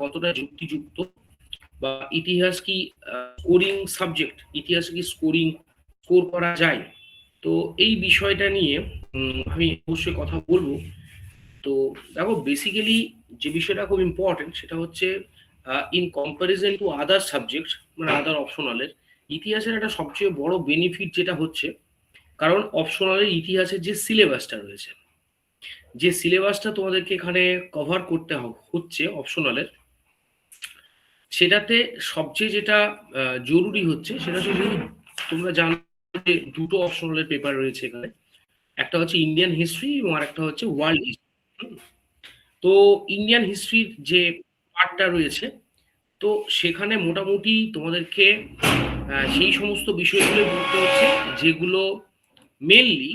কতটা যুক্তিযুক্ত, বা ইতিহাস কি স্কোরিং সাবজেক্ট, ইতিহাস কি স্কোর করা যায়। তো এই বিষয়টা নিয়ে আমি অবশ্যই কথা বলবো। তো দেখো, বেসিক্যালি যে বিষয়টা খুব ইম্পর্টেন্ট সেটা হচ্ছে in comparison to other subject, মানে আদার অপশনালের, ইতিহাসের একটা সবচেয়ে বড় বেনিফিট যেটা হচ্ছে, কারণ অপশনালের ইতিহাসের যে সিলেবাসটা রয়েছে, যে সিলেবাসটা তোমাদেরকে এখানে কভার করতে হচ্ছে অপশনালের, সেটাতে সবচেয়ে যেটা জরুরি হচ্ছে সেটা শুধু, তোমরা জানো যে দুটো অপশনালের পেপার রয়েছে এখানে, একটা হচ্ছে ইন্ডিয়ান হিস্ট্রি এবং আরেকটা হচ্ছে ওয়ার্ল্ড হিস্ট্রি। তো ইন্ডিয়ান হিস্ট্রির যে পার্টটা রয়েছে, তো সেখানে মোটামুটি তোমাদেরকে সেই সমস্ত বিষয়গুলো পড়তে হচ্ছে যেগুলো মেনলি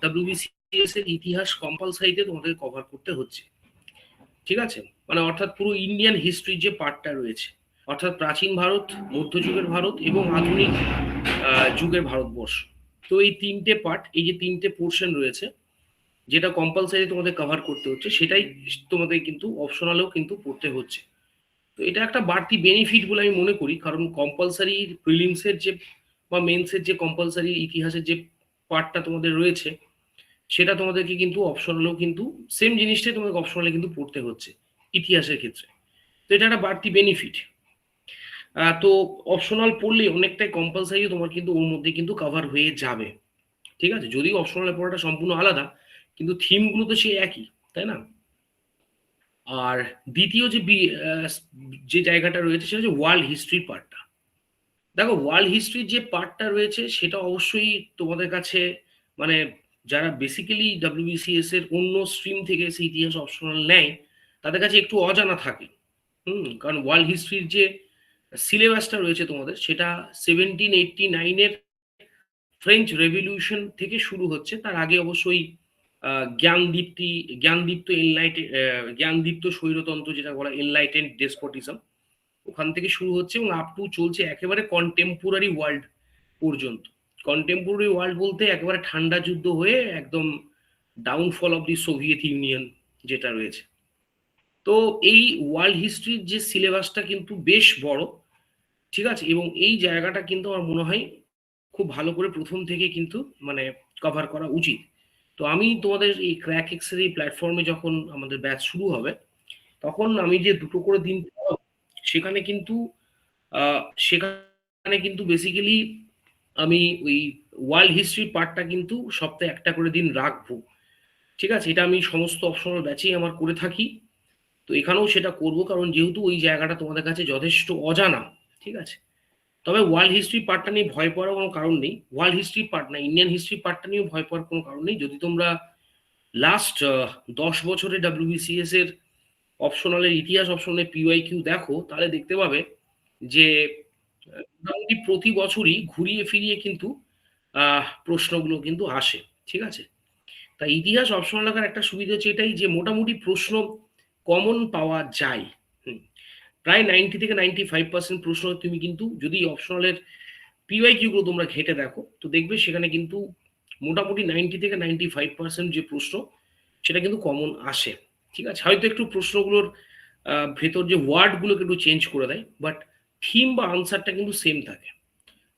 ডাব্লিউবিসিএস এর ইতিহাস কম্পালসারিতে তোমাদের কভার করতে হচ্ছে। ঠিক আছে, মানে অর্থাৎ পুরো ইন্ডিয়ান হিস্ট্রির যে পার্টটা রয়েছে, অর্থাৎ প্রাচীন ভারত, মধ্যযুগের ভারত এবং আধুনিক যুগের ভারতবর্ষ। তো এই তিনটে পার্ট, এই যে তিনটে পোর্শন রয়েছে যেটা কম্পালসারি তোমাদের কভার করতে হচ্ছে, সেটাই তোমাদের কিন্তু অপশনালেও কিন্তু পড়তে হচ্ছে। তো এটা একটা বাড়তি বেনিফিট বলে আমি মনে করি, কারণ কম্পালসারি প্রিলিমসের যে বা মেন্সের যে কম্পালসারি ইতিহাসের যে পার্টটা তোমাদের রয়েছে, সেটা তোমাদেরকে কিন্তু অপশনালেও কিন্তু সেম জিনিসটাই তোমাকে অপশনালে কিন্তু পড়তে হচ্ছে ইতিহাসের ক্ষেত্রে। তো এটা একটা বাড়তি বেনিফিট। তো অপশনাল পড়লে অনেকটাই কম্পালসারি তোমার কিন্তু ওর মধ্যে কিন্তু কভার হয়ে যাবে। ঠিক আছে, যদিও অপশনাল পড়াটা সম্পূর্ণ আলাদা, কিন্তু থিমগুলো তো সেই একই, তাই না? আর দ্বিতীয় যে জায়গাটা রয়েছে সেটা হচ্ছে ওয়ার্ল্ড হিস্ট্রির পার্টটা। দেখো, ওয়ার্ল্ড হিস্ট্রির যে পার্টটা রয়েছে সেটা অবশ্যই তোমাদের কাছে, মানে যারা বেসিক্যালি ডাব্লিউবিসিএস এর অন্য স্ট্রিম থেকে এসে ইতিহাস অপশনাল নেয়, তাদের কাছে একটু অজানা থাকে। কারণ ওয়ার্ল্ড হিস্ট্রির যে সিলেবাসটা রয়েছে তোমাদের, সেটা 1789-এর ফ্রেঞ্চ রেভলিউশন থেকে শুরু হচ্ছে। তার আগে অবশ্যই জ্ঞানদীপ্ত স্বৈরতন্ত্র, যেটা বলা এনলাইটেন্ড ডেসপটিজম, ওখান থেকে শুরু হচ্ছে এবং আপ টু চলছে একেবারে কন্টেম্পোরারি ওয়ার্ল্ড পর্যন্ত। কন্টেম্পোরারি ওয়ার্ল্ড বলতে একেবারে ঠান্ডা যুদ্ধ হয়ে একদম downfall of the Soviet union যেটা রয়েছে। তো এই ওয়ার্ল্ড হিস্ট্রির যে সিলেবাসটা কিন্তু বেশ বড়। ঠিক আছে, এবং এই জায়গাটা কিন্তু আমার মনে হয় খুব ভালো করে প্রথম থেকে কিন্তু মানে কভার করা উচিত। তো আমি তোমাদের এই ক্র্যাক এক্সের এই প্ল্যাটফর্মে যখন আমাদের ব্যাচ শুরু হবে, তখন আমি যে দুটো করে দিন সেখানে কিন্তু সেখানে কিন্তু বেসিক্যালি আমি ওই ওয়ার্ল্ড হিস্ট্রি পার্টটা কিন্তু সপ্তাহে একটা করে দিন রাখবো। ঠিক আছে, এটা আমি সমস্ত অপশনাল ব্যাচেই আমার করে থাকি। তো এখানেও সেটা করব, কারণ যেহেতু ওই জায়গাটা তোমাদের কাছে যথেষ্ট অজানা। ঠিক আছে, তবে ওয়ার্ল্ড হিস্ট্রি পার্টটা নিয়ে ভয় পাওয়ার কোনো কারণ নেই। ওয়ার্ল্ড হিস্ট্রি পার্ট না, ইন্ডিয়ান হিস্ট্রি পার্টটা নিয়েও ভয় পাওয়ার কোনো কারণ নেই। যদি তোমরা লাস্ট 10 বছরে ডাব্লিউবিসিএস এর অপশনালের ইতিহাস অপশনালের পিওয়াই কিউ দেখো, তাহলে দেখতে পাবে যে মোটামুটি প্রতি বছরই ঘুরিয়ে ফিরিয়ে কিন্তু প্রশ্নগুলো কিন্তু আসে। ঠিক আছে, তাই ইতিহাস অপশনাল রাখার একটা সুবিধা হচ্ছে এটাই, যে মোটামুটি প্রশ্ন কমন পাওয়া যায়। প্রায় 90 থেকে 95% প্রশ্ন তুমি কিন্তু যদি অপশনালের পিওয়াই কিউ গুলো তোমরা ঘেটে দেখো, তো দেখবে সেখানে কিন্তু মোটামুটি 90 থেকে 95% যে প্রশ্ন, সেটা কিন্তু কমন আসে। ঠিক আছে, হয়তো একটু প্রশ্নগুলোর ভেতর যে ওয়ার্ডগুলোকে একটু চেঞ্জ করে দেয়, বাট থিম বা আনসারটা কিন্তু সেম থাকে।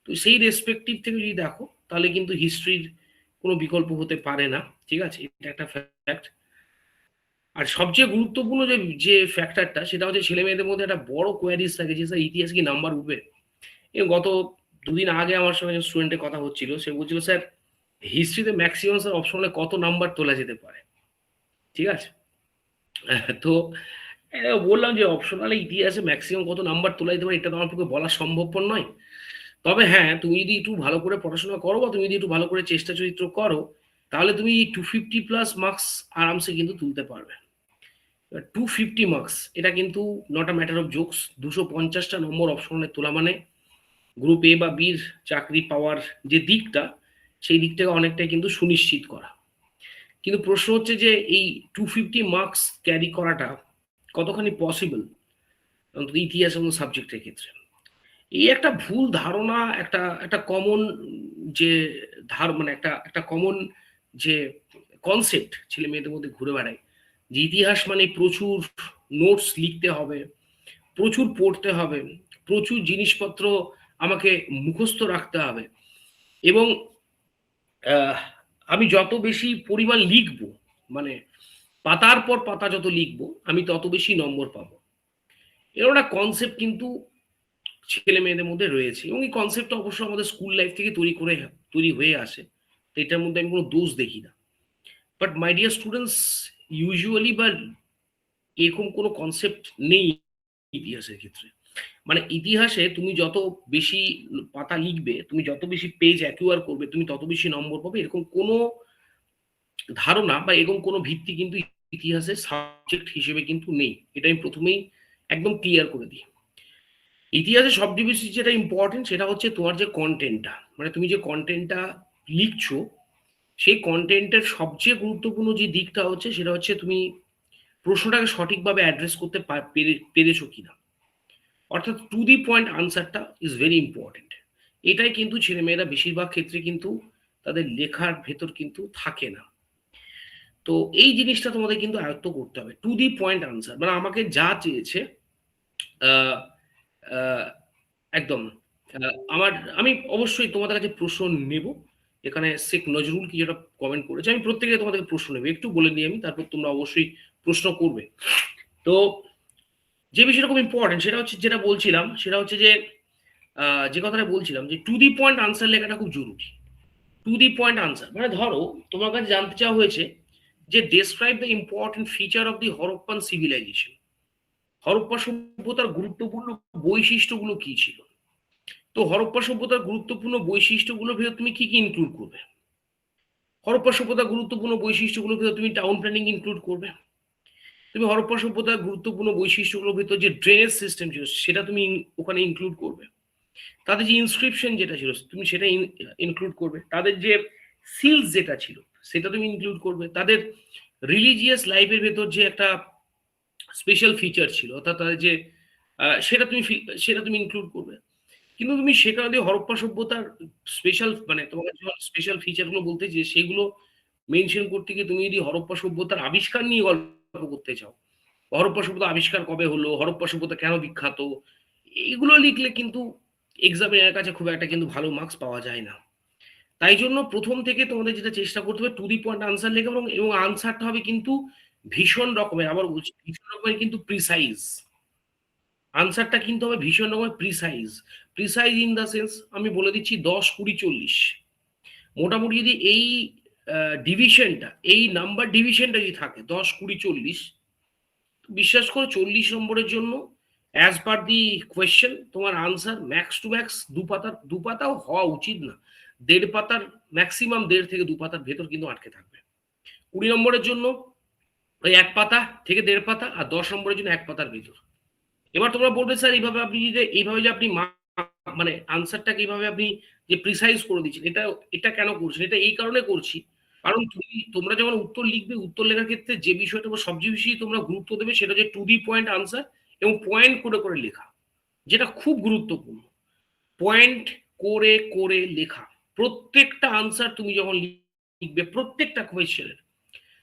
তো সেই রেসপেক্টিভ থেকে যদি দেখো, তাহলে কিন্তু হিস্ট্রির কোনো বিকল্প হতে পারে না। ঠিক আছে, এটা একটা ফ্যাক্ট। আর সবচেয়ে গুরুত্বপূর্ণ যে যে ফ্যাক্টরটা, সেটা হচ্ছে ছেলে মেয়েদের মধ্যে একটা বড় কোয়ারিজ থাকে যে স্যার ইতিহাস কি নাম্বার উঠবে। এবং গত দুদিন আগে আমার সঙ্গে স্টুডেন্টের কথা হচ্ছিল, সে বলছিল স্যার হিস্ট্রিতে ম্যাক্সিমাম স্যার অপশনে কত নাম্বার তোলা যেতে পারে। ঠিক আছে, তো বললাম যে অপশনালে ইতিহাসে ম্যাক্সিমাম কত নাম্বার তোলা যেতে পারে এটা তো আমার পক্ষে বলা সম্ভবপর নয়। তবে হ্যাঁ, তুমি যদি একটু ভালো করে পড়াশোনা করো বা তুমি যদি একটু ভালো করে চেষ্টা চরিত্র করো, তাহলে তুমি 250+ মার্কস আরামসে কিন্তু তুলতে পারবে। 250 মার্কস, এটা কিন্তু not a matter of jokes. 250টা নম্বর অপশনে তোলা মানে গ্রুপ এ বা বির চাকরি পাওয়ার যে দিকটা, সেই দিকটাকে অনেকটাই কিন্তু সুনিশ্চিত করা। কিন্তু প্রশ্ন হচ্ছে যে এই 250 মার্কস ক্যারি করাটা কতখানি পসিবল, অন্তত ইতিহাস এবং সাবজেক্টের ক্ষেত্রে। এই একটা ভুল ধারণা, একটা একটা কমন যে মানে একটা একটা কমন যে কনসেপ্ট ছেলে মেয়েদের মধ্যে ঘুরে বেড়ায়, যে ইতিহাস মানে প্রচুর নোটস লিখতে হবে, প্রচুর পড়তে হবে, প্রচুর জিনিসপত্র আমাকে মুখস্থ রাখতে হবে, এবং আহ, আমি যত বেশি পরিমাণ লিখবো, মানে পাতার পর পাতা যত লিখবো, আমি তত বেশি নম্বর পাবো। এরকম একটা কনসেপ্ট কিন্তু ছেলে মেয়েদের মধ্যে রয়েছে, এবং এই কনসেপ্টটা অবশ্য আমাদের স্কুল লাইফ থেকে তৈরি হয়ে আসে। তো এটার মধ্যে আমি কোনো দোষ দেখি না। But my dear students, usually বা এরকম কোনো কনসেপ্ট নেই ইতিহাসের ক্ষেত্রে। মানে ইতিহাসে তুমি যত বেশি পাতা লিখবে, তুমি যত বেশি পেজ অ্যাকুয়ার করবে, তুমি তত বেশি নম্বর পাবে, এরকম কোনো ধারণা বা এরকম কোনো ভিত্তি কিন্তু ইতিহাসের সাবজেক্ট হিসেবে কিন্তু নেই। এটা আমি প্রথমেই একদম ক্লিয়ার করে দিই। ইতিহাসে সবচেয়ে বেশি যেটা ইম্পর্টেন্ট সেটা হচ্ছে তোমার যে কন্টেন্টটা, মানে তুমি যে কন্টেন্টটা লিখছো, সেই কন্টেন্টের সবচেয়ে গুরুত্বপূর্ণ যে দিকটা হচ্ছে সেটা হচ্ছে তুমি প্রশ্নটাকে সঠিকভাবে অ্যাড্রেস করতে পেরেছো কিনা। অর্থাৎ টু দি পয়েন্ট আনসারটা ইজ ভেরি ইম্পর্টেন্ট। এটাই কিন্তু ছেলেমেয়েরা বেশিরভাগ ক্ষেত্রে কিন্তু তাদের লেখার ভেতর কিন্তু থাকে না। তো এই জিনিসটা তোমাদের কিন্তু আয়ত্ত করতে হবে, টু দি পয়েন্ট আনসার, মানে আমাকে যা চেয়েছে আহ, আহ, একদম আমি অবশ্যই তোমাদের কাছে প্রশ্ন নেব। এখানে শেখ নজরুল কি যেটা কমেন্ট করেছে, আমি প্রত্যেকে তোমাদের প্রশ্ন নেব, একটু বলে নিই আমি, তারপর তোমরা অবশ্যই প্রশ্ন করবে। তো যে বিষয়টা খুব ইম্পর্টেন্ট সেটা হচ্ছে, যেটা বলছিলাম সেটা হচ্ছে যে যে কথাটা বলছিলাম যে টু দি পয়েন্ট আনসার লেখাটা খুব জরুরি। টু দি পয়েন্ট আনসার মানে ধরো তোমার কাছে জানতে চাওয়া হয়েছে যে describe the important feature of the Harappan civilisation, Harappa সভ্যতার গুরুত্বপূর্ণ বৈশিষ্ট্যগুলো কি ছিল। তো হরপ্পা সভ্যতার গুরুত্বপূর্ণ বৈশিষ্ট্যগুলোর ভিতরে তুমি কি কি ইনক্লুড করবে? হরপ্পা সভ্যতার গুরুত্বপূর্ণ বৈশিষ্ট্যগুলোর ভিতরে তুমি টাউন প্ল্যানিং ইনক্লুড করবে, তুমি হরপ্পা সভ্যতার গুরুত্বপূর্ণ বৈশিষ্ট্যগুলোর ভিতর যে ড্রেনেজ সিস্টেম ছিল সেটা তুমি ওখানে ইনক্লুড করবে, তাদের যে ইনস্ক্রিপশন যেটা ছিল তুমি সেটা ইনক্লুড করবে, তাদের যে সিলস যেটা ছিল সেটা তুমি ইনক্লুড করবে, তাদের রিলিজিয়াস লাইফের ভেতর যে একটা স্পেশাল ফিচার ছিল অর্থাৎ তাদের যে সেটা তুমি ইনক্লুড করবে। কিন্তু তুমি সেখানে দিয়ে হরপ্পা সভ্যতার স্পেশাল, মানে তোমাকে যখন স্পেশাল ফিচারগুলো বলতে যে সেগুলো মেনশন করতে গিয়ে তুমি যদি হরপ্পা সভ্যতার আবিষ্কার নিয়ে গল্প করতে চাও, হরপ্পা সভ্যতা আবিষ্কার কবে হলো, হরপ্পা সভ্যতা কেন বিখ্যাত, এইগুলো লিখলে কিন্তু এক্সামিনের কাছে খুব একটা কিন্তু ভালো মার্কস পাওয়া যায় না। তাই জন্য প্রথম থেকে তোমাদের যেটা চেষ্টা করতে হবে টু দি পয়েন্ট আনসার লেখা, এবং আনসারটা হবে কিন্তু ভীষণ রকমের, আবার বলছি ভীষণ রকমের কিন্তু প্রিসাইজ। আনসারটা কিন্তু হবে ভীষণ রকমের precise. Precise in the sense আমি বলে দিচ্ছি 10, 20, 40, মোটামুটি যদি এই ডিভিশনটা, এই নাম্বার ডিভিশনটা যদি থাকে 10, 20, 40, বিশ্বাস করো 40 নম্বরের জন্য অ্যাজ পার দি কোয়েশ্চেন তোমার আনসার ম্যাক্স টু ম্যাক্স দু পাতাও হওয়া উচিত না, 1.5 পাতার ম্যাক্সিমাম 1.5 থেকে 2 পাতার ভেতর কিন্তু আটকে থাকবে। 20 নম্বরের জন্য ওই 1 পাতা থেকে 1.5 পাতা, আর 10 নম্বরের জন্য 1 পাতার ভেতর। এবার তোমরা বলবে স্যার এইভাবে আপনি এইভাবে যে আপনি মানে আনসারটাকে এইভাবে আপনি যে প্রিসাইজ করে দিচ্ছেন, এটা কেন করছেন? এটা এই কারণে করছি, কারণ তোমরা যখন উত্তর লিখবে, উত্তর লেখার ক্ষেত্রে যে বিষয়টা সবচেয়ে বেশি তোমরা গুরুত্ব দেবে সেটা হচ্ছে টু দি পয়েন্ট আনসার এবং পয়েন্ট করে করে লেখা, যেটা খুব গুরুত্বপূর্ণ। পয়েন্ট করে করে লেখা, প্রত্যেকটা আনসার তুমি যখন লিখবে প্রত্যেকটা কোয়েশ্চেনের,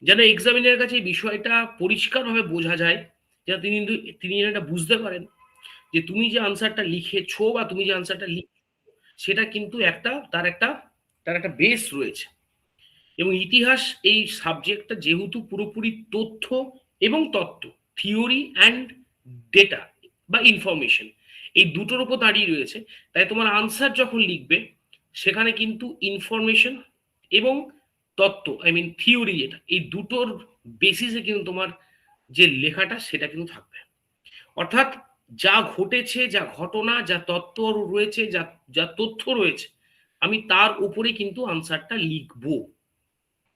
যেন এক্সামিনের কাছে এই বিষয়টা পরিষ্কারভাবে বোঝা যায়, যেন তিনি এটা বুঝতে পারেন যে তুমি যে আনসারটা লিখেছো বা তুমি যে আনসারটা সেটা কিন্তু তার একটা বেস রয়েছে। এবং ইতিহাস এই সাবজেক্টটা যেহেতু পুরোপুরি তথ্য এবং তত্ত্ব, থিওরি অ্যান্ড ডেটা বা ইনফরমেশন, এই দুটোর উপর দাঁড়িয়ে রয়েছে, তাই তোমার আনসার যখন লিখবে সেখানে কিন্তু ইনফরমেশন এবং তত্ত্ব, আই মিন থিওরি, যেটা এই দুটোর বেসিসে কিন্তু তোমার যে লেখাটা সেটা কিন্তু থাকবে। অর্থাৎ যা ঘটেছে, যা ঘটনা, যা তত্ত্ব রয়েছে, যা যা তথ্য রয়েছে, আমি তার উপরে কিন্তু আনসারটা লিখবো।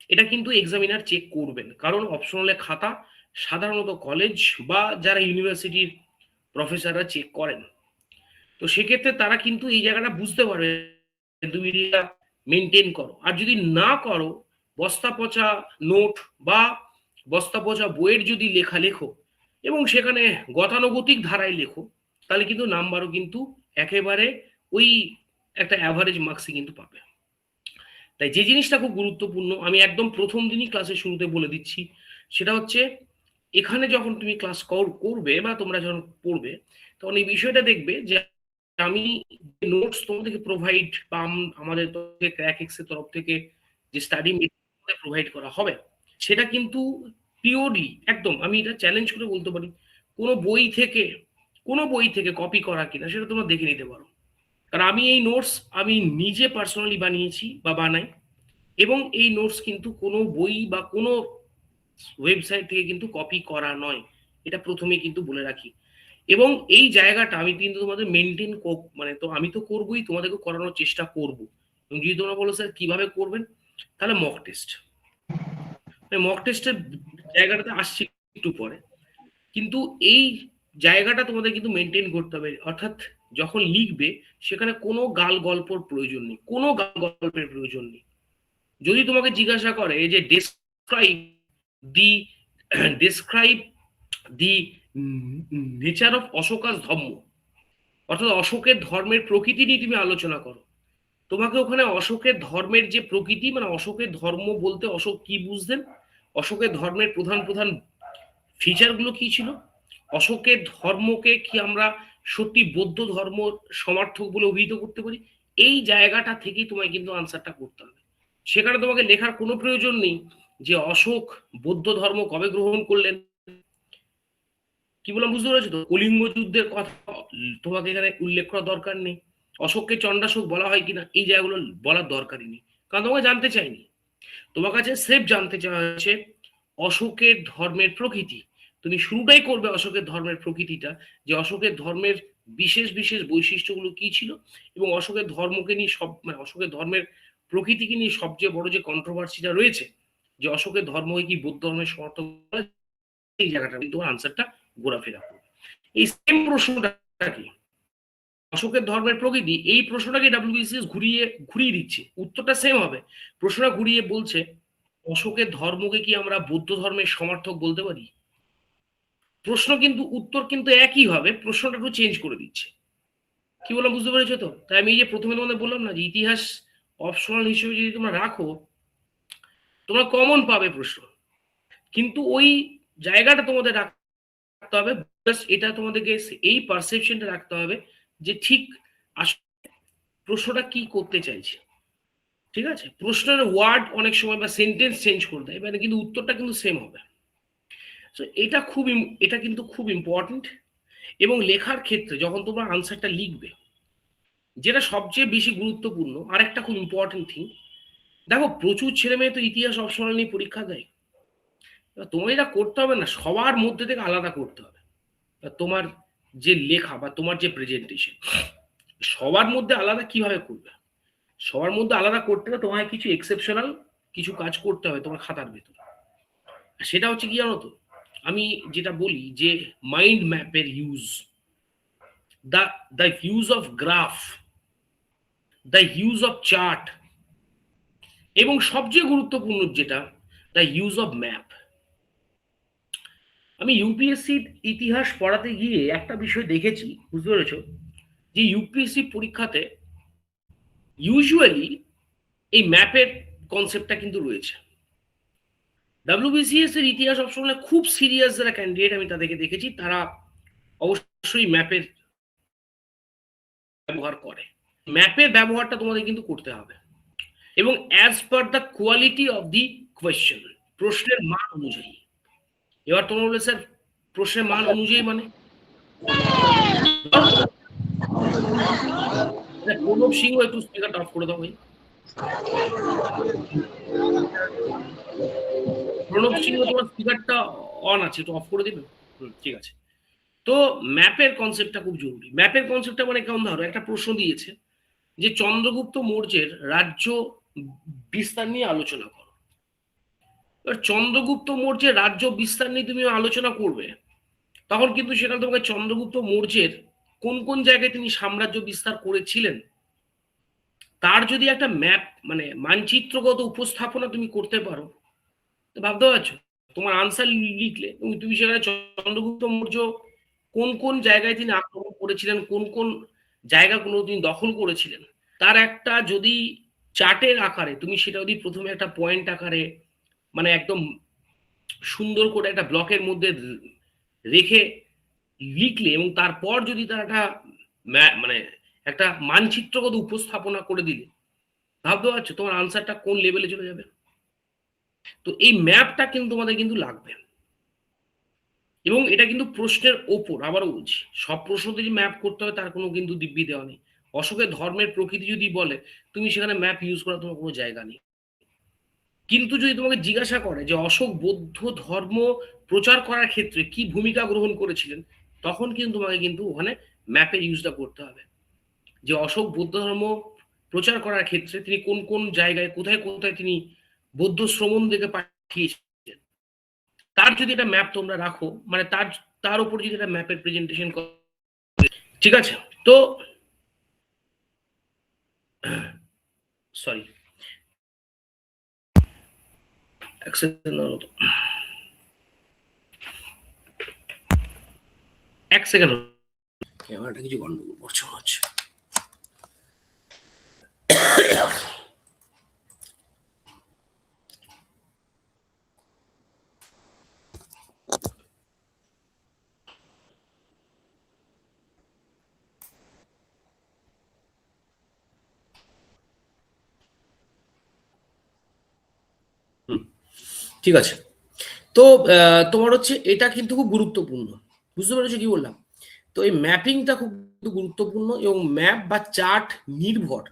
এটা কিন্তু এক্সামিনার চেক করবেন, কারণ অপশনালের খাতা সাধারণত কলেজ বা যারা ইউনিভার্সিটির প্রফেসররা চেক করেন। তো সেক্ষেত্রে তারা কিন্তু এই জায়গাটা বুঝতে পারবে তুমি এটা মেনটেন করো। আর যদি না করো, বস্তা পচা নোট বা বস্তা পচা বইয়ের যদি লেখো এবং সেখানে গতানুগতিক ধারায় লেখো, তাহলে কিন্তু নাম্বারও কিন্তু একেবারে ওই একটা অ্যাভারেজ মার্কসই কিন্তু পাবে। তাই যে জিনিসটা খুব গুরুত্বপূর্ণ আমি একদম প্রথম দিনই ক্লাসের শুরুতে বলে দিচ্ছি, সেটা হচ্ছে এখানে যখন তুমি ক্লাস করবে বা তোমরা যখন পড়বে, তখন এই বিষয়টা দেখবে যে আমি নোটস তোমাদেরকে প্রোভাইড বা আমাদের ক্র্যাকএক্স এর তরফ থেকে যে স্টাডি মেটেরিয়াল প্রোভাইড করা হবে, সেটা কিন্তু পিওরলি একদম আমি এটা চ্যালেঞ্জ করে বলতে পারি কোনো বই থেকে কপি করা কিনা সেটা তোমরা দেখে নিতে পারো। কারণ আমি এই নোটস আমি নিজে পার্সোনালি বানিয়েছি বা বানাই, এবং এই নোটস কিন্তু কোনো বই বা কোনো ওয়েবসাইট থেকে কিন্তু কপি করা নয়, এটা প্রথমে কিন্তু বলে রাখি। এবং এই জায়গাটা আমি কিন্তু তোমাদের মেনটেন, মানে তো আমি তো করবোই, তোমাদেরকে করানোর চেষ্টা করব। এবং যদি তোমরা বলো স্যার কিভাবে করবেন, তাহলে মক টেস্ট, মক টেস্টের জায়গাটাতে আসছি একটু পরে। কিন্তু এই জায়গাটা তোমাদের কিন্তু মেনটেন করতে হবে, অর্থাৎ যখন লিখবে সেখানে কোনো গাল গল্পর প্রয়োজন নেই, কোনো গাল গল্পের প্রয়োজন নেই। যদি তোমাকে জিজ্ঞাসা করে যে describe the describe the nature of Ashoka's ধর্ম, অর্থাৎ অশোকের ধর্মের প্রকৃতি নিয়ে তুমি আলোচনা করো, তোমাকে ওখানে অশোকের ধর্মের যে প্রকৃতি, মানে অশোকের ধর্ম বলতে অশোক কি বুঝতেন, অশোকের ধর্মের প্রধান প্রধান ফিচারগুলো কি ছিল, অশোকের ধর্মকে কি আমরা সত্যি বৌদ্ধ ধর্ম সমর্থক বলে অভিহিত করতে পারি, এই জায়গাটা থেকেই তোমায় কিন্তু আনসারটা করতে হবে। সেখানে তোমাকে লেখার কোনো প্রয়োজন নেই যে অশোক বৌদ্ধ ধর্ম কবে গ্রহণ করলেন, কি বললাম বুঝতে পেরেছো তো, কলিঙ্গ যুদ্ধের কথা তোমাকে এখানে উল্লেখ করার দরকার নেই, অশোককে চণ্ডাশোক বলা হয় কিনা এই জায়গাগুলো বলার দরকারই নেই, কারণ তোমাকে জানতে চাইনি। তোমার কাছে সেফ জানতে চাওয়া হয়েছে অশোকের ধর্মের প্রকৃতি। তুমি শুরুটাই করবে অশোকের ধর্মের প্রকৃতিটা, যে অশোকের ধর্মের বিশেষ বিশেষ বৈশিষ্ট্যগুলো কি ছিল, এবং অশোকের ধর্মকে নিয়ে সব, মানে অশোকের ধর্মের প্রকৃতিকে নিয়ে সবচেয়ে বড় যে কন্ট্রোভার্সিটা রয়েছে, যে অশোকের ধর্মকে কি বৌদ্ধ ধর্মের সমর্থক, এই জায়গাটা কিন্তু আনসারটা ঘোরাফেরা করবে। এই সেম প্রশ্নটা কি, অশোকের ধর্মের প্রকৃতি, এই প্রশ্নটাকে ডাব্লিউবিসিএস ঘুরিয়ে দিচ্ছে, উত্তরটা সেম হবে, প্রশ্নটা ঘুরিয়ে বলছে অশোকের ধর্মকে কি আমরা বৌদ্ধ ধর্মের সমর্থক বলতে পারি। প্রশ্ন কিন্তু উত্তর কিন্তু একই হবে, প্রশ্নটা একটু চেঞ্জ করে দিচ্ছে। কি বললাম বুঝতে পেরেছো তো? তাই আমি এই যে প্রথমে তোমাদের বললাম না যে ইতিহাস অপশনাল হিসেবে যদি তোমরা রাখো, তোমরা কমন পাবে প্রশ্ন, কিন্তু ওই জায়গাটা তোমাদের রাখতে হবে, এটা তোমাদেরকে এই পারসেপশনটা রাখতে হবে যে ঠিক আসলে প্রশ্নটা কি করতে চাইছে। ঠিক আছে, প্রশ্নের ওয়ার্ড অনেক সময় বা সেন্টেন্স চেঞ্জ করে দেয়, মানে কিন্তু উত্তরটা কিন্তু সেম হবে। তো এটা কিন্তু খুব ইম্পর্টেন্ট। এবং লেখার ক্ষেত্রে যখন তোমরা আনসারটা লিখবে, যেটা সবচেয়ে বেশি গুরুত্বপূর্ণ আর একটা খুব ইম্পর্টেন্ট থিং, দেখো প্রচুর ছেলে মেয়ে তো ইতিহাস অপশনাল নিয়ে পরীক্ষা দেয়, তোমার এটা করতে হবে না, সবার মধ্যে থেকে আলাদা করতে হবে। তোমার যে লেখা বা তোমার যে প্রেজেন্টেশন, সবার মধ্যে আলাদা কিভাবে করবে, সবার মধ্যে আলাদা করতে হলে তোমায় কিছু এক্সেপশনাল কিছু কাজ করতে হবে তোমার খাতার ভেতরে। সেটা হচ্ছে কি জানো তো, আমি যেটা বলি যে মাইন্ড ম্যাপের use, the use of graph, the use of chart, এবং সবচেয়ে গুরুত্বপূর্ণ যেটা, দ্য ইউজ অফ ম্যাপ। আমি ইউপিএসসি ইতিহাস পড়াতে গিয়ে একটা বিষয় দেখেছি, বুঝতে পেরেছো, যে ইউপিএসসি পরীক্ষাতে ইউজুয়ালি এই ম্যাপের কনসেপ্টটা কিন্তু রয়েছে। ডাব্লিউবিসিএস এর ইতিহাস অপশনে খুব সিরিয়াস যারা ক্যান্ডিডেট আমি তাদেরকে দেখেছি, তারা অবশ্যই ম্যাপের ব্যবহার করে। ম্যাপের ব্যবহারটা তোমাদের কিন্তু করতে হবে, এবং as per the quality of the question, প্রশ্নের মান অনুযায়ী। এবার তোমরা বলবে স্যার প্রশ্নের মান অনুযায়ী মানে, প্রণব সিংহ একটু স্পিকারটা অফ করে দাও ভাই। প্রণব সিংহ তোমার স্পিকারটা অন আছে, একটু অফ করে দিবে। ঠিক আছে। তো ম্যাপের কনসেপ্টটা খুব জরুরি। ম্যাপের কনসেপ্টটা মানে কেমন, ধরো একটা প্রশ্ন দিয়েছে যে চন্দ্রগুপ্ত মৌর্যের রাজ্য বিস্তার নিয়ে আলোচনা করো। এবার চন্দ্রগুপ্ত মৌর্যের রাজ্য বিস্তার নিয়ে তুমি আলোচনা করবে, তখন কিন্তু সেখানে তোমাকে চন্দ্রগুপ্ত মৌর্যের কোন কোন জায়গায় তিনি সাম্রাজ্য বিস্তার করেছিলেন তার যদি একটা ম্যাপ, মানে মানচিত্রগত উপস্থাপনা তুমি করতে পারো, ভাবতে পারছো তোমার আনসার লিখলে তুমি সেখানে চন্দ্রগুপ্ত মৌর্য কোন কোন জায়গায় তিনি আক্রমণ করেছিলেন, কোন কোন জায়গাগুলো তিনি দখল করেছিলেন, তার একটা যদি চার্টের আকারে তুমি সেটা যদি প্রথমে একটা পয়েন্ট আকারে, মানে একদম সুন্দর করে একটা ব্লকের মধ্যে রেখে লিখলে এবং তারপর যদি তার একটা মানে একটা মানচিত্রগত উপস্থাপনা করে দিলে, ভাবতে পারছো তোমার আনসারটা কোন লেভেলে চলে যাবে। তো এই ম্যাপটা কিন্তু তোমাদের কিন্তু লাগবে, এবং এটা কিন্তু প্রশ্নের ওপর, আবারও বলছি, সব প্রশ্নতে যে ম্যাপ করতে হবে তার কোনো কিন্তু দিব্যি দেওয়া নেই। অশোকের ধর্মের প্রকৃতি যদি বলে, তুমি সেখানে ম্যাপ ইউজ করার তোমার কোনো জায়গা নেই। কিন্তু যদি তোমাকে জিজ্ঞাসা করে যে অশোক বৌদ্ধ ধর্ম প্রচার করার ক্ষেত্রে কি ভূমিকা গ্রহণ করেছিলেন, তখন কিন্তু তোমাকে কিন্তু ওখানে ম্যাপের ইউজটা করতে হবে, যে অশোক বৌদ্ধ ধর্ম প্রচার করার ক্ষেত্রে তিনি কোন কোন জায়গায় কোথায় কোথায় তিনি বৌদ্ধ শ্রমণদেরকে পাঠিয়েছিলেন, তার যদি একটা ম্যাপ তোমরা রাখো, মানে তার তার উপর যদি একটা ম্যাপের প্রেজেন্টেশন, ঠিক আছে। তো সরি, এক সেকেন্ড, এক সেকেন্ড, ক্যামেরাটা কিছু গন্ডগোল করছে মনে হচ্ছে। ঠিক আছে। তো তোমার হচ্ছে এটা কিন্তু খুব গুরুত্বপূর্ণ, বুঝতে পেরেছো কি বললাম। তো এই ম্যাপিংটা খুব গুরুত্বপূর্ণ, এবং ম্যাপ বা চার্ট নির্ভর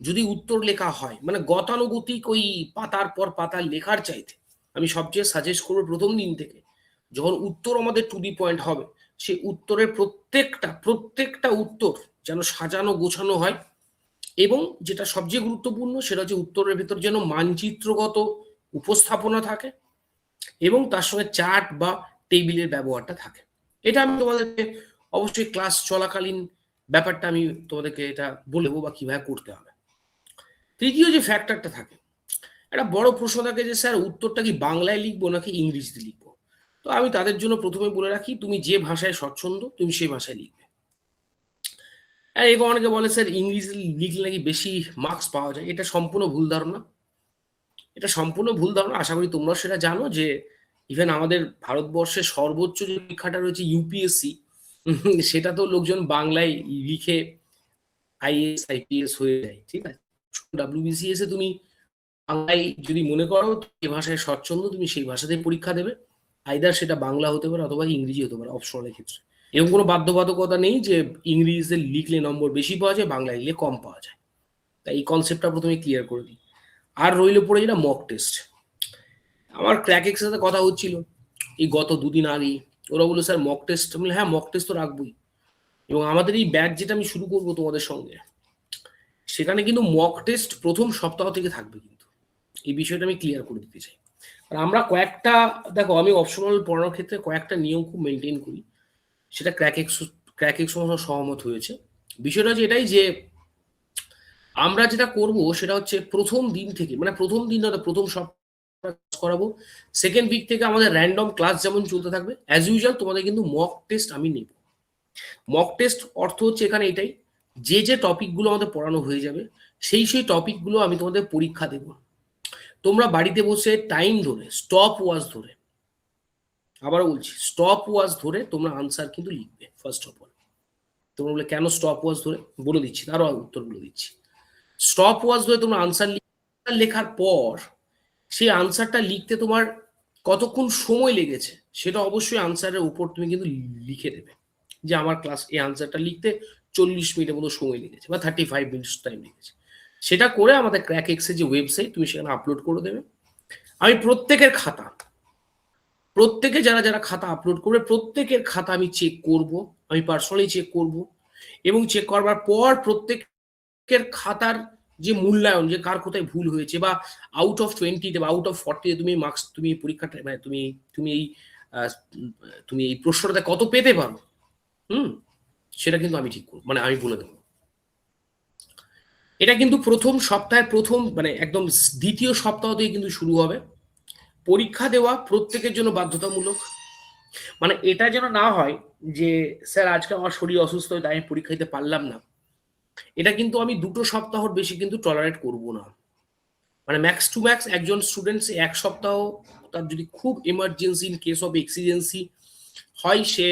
যদি উত্তর লেখা হয়, মানে গতানুগতিক ওই পাতার পর পাতার লেখার চাইতে আমি সবচেয়ে সাজেস্ট করবো প্রথম দিন থেকে যখন উত্তর আমাদের টু দি পয়েন্ট হবে, সেই উত্তরের প্রত্যেকটা উত্তর যেন সাজানো গোছানো হয়, এবং যেটা সবচেয়ে গুরুত্বপূর্ণ সেটা হচ্ছে উত্তরের ভেতর যেন মানচিত্রগত উপস্থাপনা থাকে, এবং তার সঙ্গে চার্ট বা টেবিলের ব্যবহারটা থাকে। এটা আমি তোমাদেরকে অবশ্যই ক্লাস চলাকালীন ব্যাপারটা আমি তোমাদেরকে এটা বলবো বা কিভাবে করতে হবে। তৃতীয় যে ফ্যাক্টরটা থাকে, একটা বড় প্রশ্ন থাকে যে স্যার উত্তরটা কি বাংলায় লিখবো নাকি ইংরেজিতে লিখবো। তো আমি তাদের জন্য প্রথমে বলে রাখি, তুমি যে ভাষায় স্বচ্ছন্দ তুমি সেই ভাষায় লিখবে। আর এবার অনেকে বলে স্যার ইংরেজি লিখলে নাকি বেশি মার্কস পাওয়া যায়, এটা সম্পূর্ণ ভুল ধারণা। এটা সম্পূর্ণ ভুল ধারণা। আশা করি তোমরা সেটা জানো যে ইভেন আমাদের ভারতবর্ষের সর্বোচ্চ যে পরীক্ষাটা রয়েছে ইউপিএসসি, সেটা তো লোকজন বাংলায় লিখে আইএএস আইপিএস হয়ে যায়, ঠিক আছে। ডাব্লিউবিসিএস এ তুমি বাংলায় যদি মনে করো যে ভাষায় স্বচ্ছন্দ তুমি সেই ভাষাতেই পরীক্ষা দেবে, আইদার সেটা বাংলা হতে পারে অথবা ইংরেজি হতে পারে অপশনালের ক্ষেত্রে। এরকম কোনো বাধ্যবাধকতা নেই যে ইংরেজিতে লিখলে নম্বর বেশি পাওয়া যায়, বাংলায় লিখলে কম পাওয়া যায়। তাই এই কনসেপ্টটা প্রথমে ক্লিয়ার করে দিই। আর রইল পড়ে যেটা মক টেস্ট। আমার ক্র্যাকের সাথে কথা হচ্ছিল এই গত দুদিন আগেই, ওরা বললো স্যার মক টেস্ট, বললাম হ্যাঁ মক টেস্ট তো রাখবোই, এবং আমাদের এই ব্যাচ যেটা আমি শুরু করবো তোমাদের সঙ্গে, সেখানে কিন্তু মক টেস্ট প্রথম সপ্তাহ থেকে থাকবে কিন্তু, এই বিষয়টা আমি ক্লিয়ার করে দিতে চাই। আর আমরা কয়েকটা, দেখো আমি অপশনাল পড়ানোর ক্ষেত্রে কয়েকটা নিয়ম খুব মেনটেন করি, সেটা ক্র্যাকের সঙ্গে সহমত হয়েছে। বিষয়টা হচ্ছে এটাই যে আমরা যেটা করব সেটা হচ্ছে প্রথম দিন থেকে, মানে প্রথম দিন না, প্রথম সপ্তাহ করাবো, সেকেন্ড উইক থেকে আমাদের র্যান্ডম ক্লাস যেমন চলতে থাকবে অ্যাজ ইউজুয়াল তোমাদের কিন্তু মক টেস্ট আমি নেব। মক টেস্ট অর্থ হচ্ছে এখানে এটাই, যে যে টপিকগুলো আমাদের পড়ানো হয়ে যাবে সেই টপিকগুলো আমি তোমাদের পরীক্ষা দেব। তোমরা বাড়িতে বসে টাইম ধরে স্টপ ওয়াচ ধরে, আবারও বলছি স্টপ ওয়াচ ধরে তোমরা আনসার কিন্তু লিখবে। ফার্স্ট অফ অল তোমরা বলে কেন স্টপ ওয়াচ ধরে, বলে দিচ্ছি, তারও উত্তর বলে দিচ্ছি। স্টপ ওয়াচ ধরে তোমরা আনসার লেখার পর সেই আনসারটা লিখতে তোমার কতক্ষণ সময় লেগেছে সেটা অবশ্যই আনসারের উপর তুমি কিন্তু লিখে দেবে, যে আমার ক্লাস এই আনসারটা লিখতে 40 মিনিটের মতো সময় লেগেছে বা 35 মিনিটস টাইম লেগেছে। সেটা করে আমাদের ক্র্যাক এক্সের যে ওয়েবসাইট তুমি সেখানে আপলোড করে দেবে। আমি প্রত্যেকের খাতা, প্রত্যেকে যারা যারা খাতা আপলোড করবে প্রত্যেকের খাতা আমি চেক করব, আমি পার্সোনালি চেক করব, এবং চেক করবার পর প্রত্যেকের খাতার যে মূল্যায়ন, যে কার কোথায় ভুল হয়েছে, বা আউট অফ 20 বা আউট অফ 40 তুমি মার্কস, তুমি পরীক্ষাটা মানে তুমি তুমি এই তুমি এই প্রশ্নটাতে কত পেতে পারো, সেটা কিন্তু আমি ঠিক করবো, মানে আমি বলে দেবো। এটা কিন্তু প্রথম সপ্তাহের প্রথম মানে একদম দ্বিতীয় সপ্তাহ থেকে কিন্তু শুরু হবে। পরীক্ষা দেওয়া প্রত্যেকের জন্য বাধ্যতামূলক, মানে এটা যেন না হয় যে স্যার আজকে আমার শরীর অসুস্থ তাই আমি পরীক্ষা দিতে পারলাম না। এটা কিন্তু আমি 2 সপ্তাহর বেশি কিন্তু টলারেট করব না। মানে ম্যাক্স টু ম্যাক্স একজন স্টুডেন্ট এক সপ্তাহ, তার যদি খুব এমার্জেন্সি ইন কেস অফ এক্সিজেন্সি হয় সে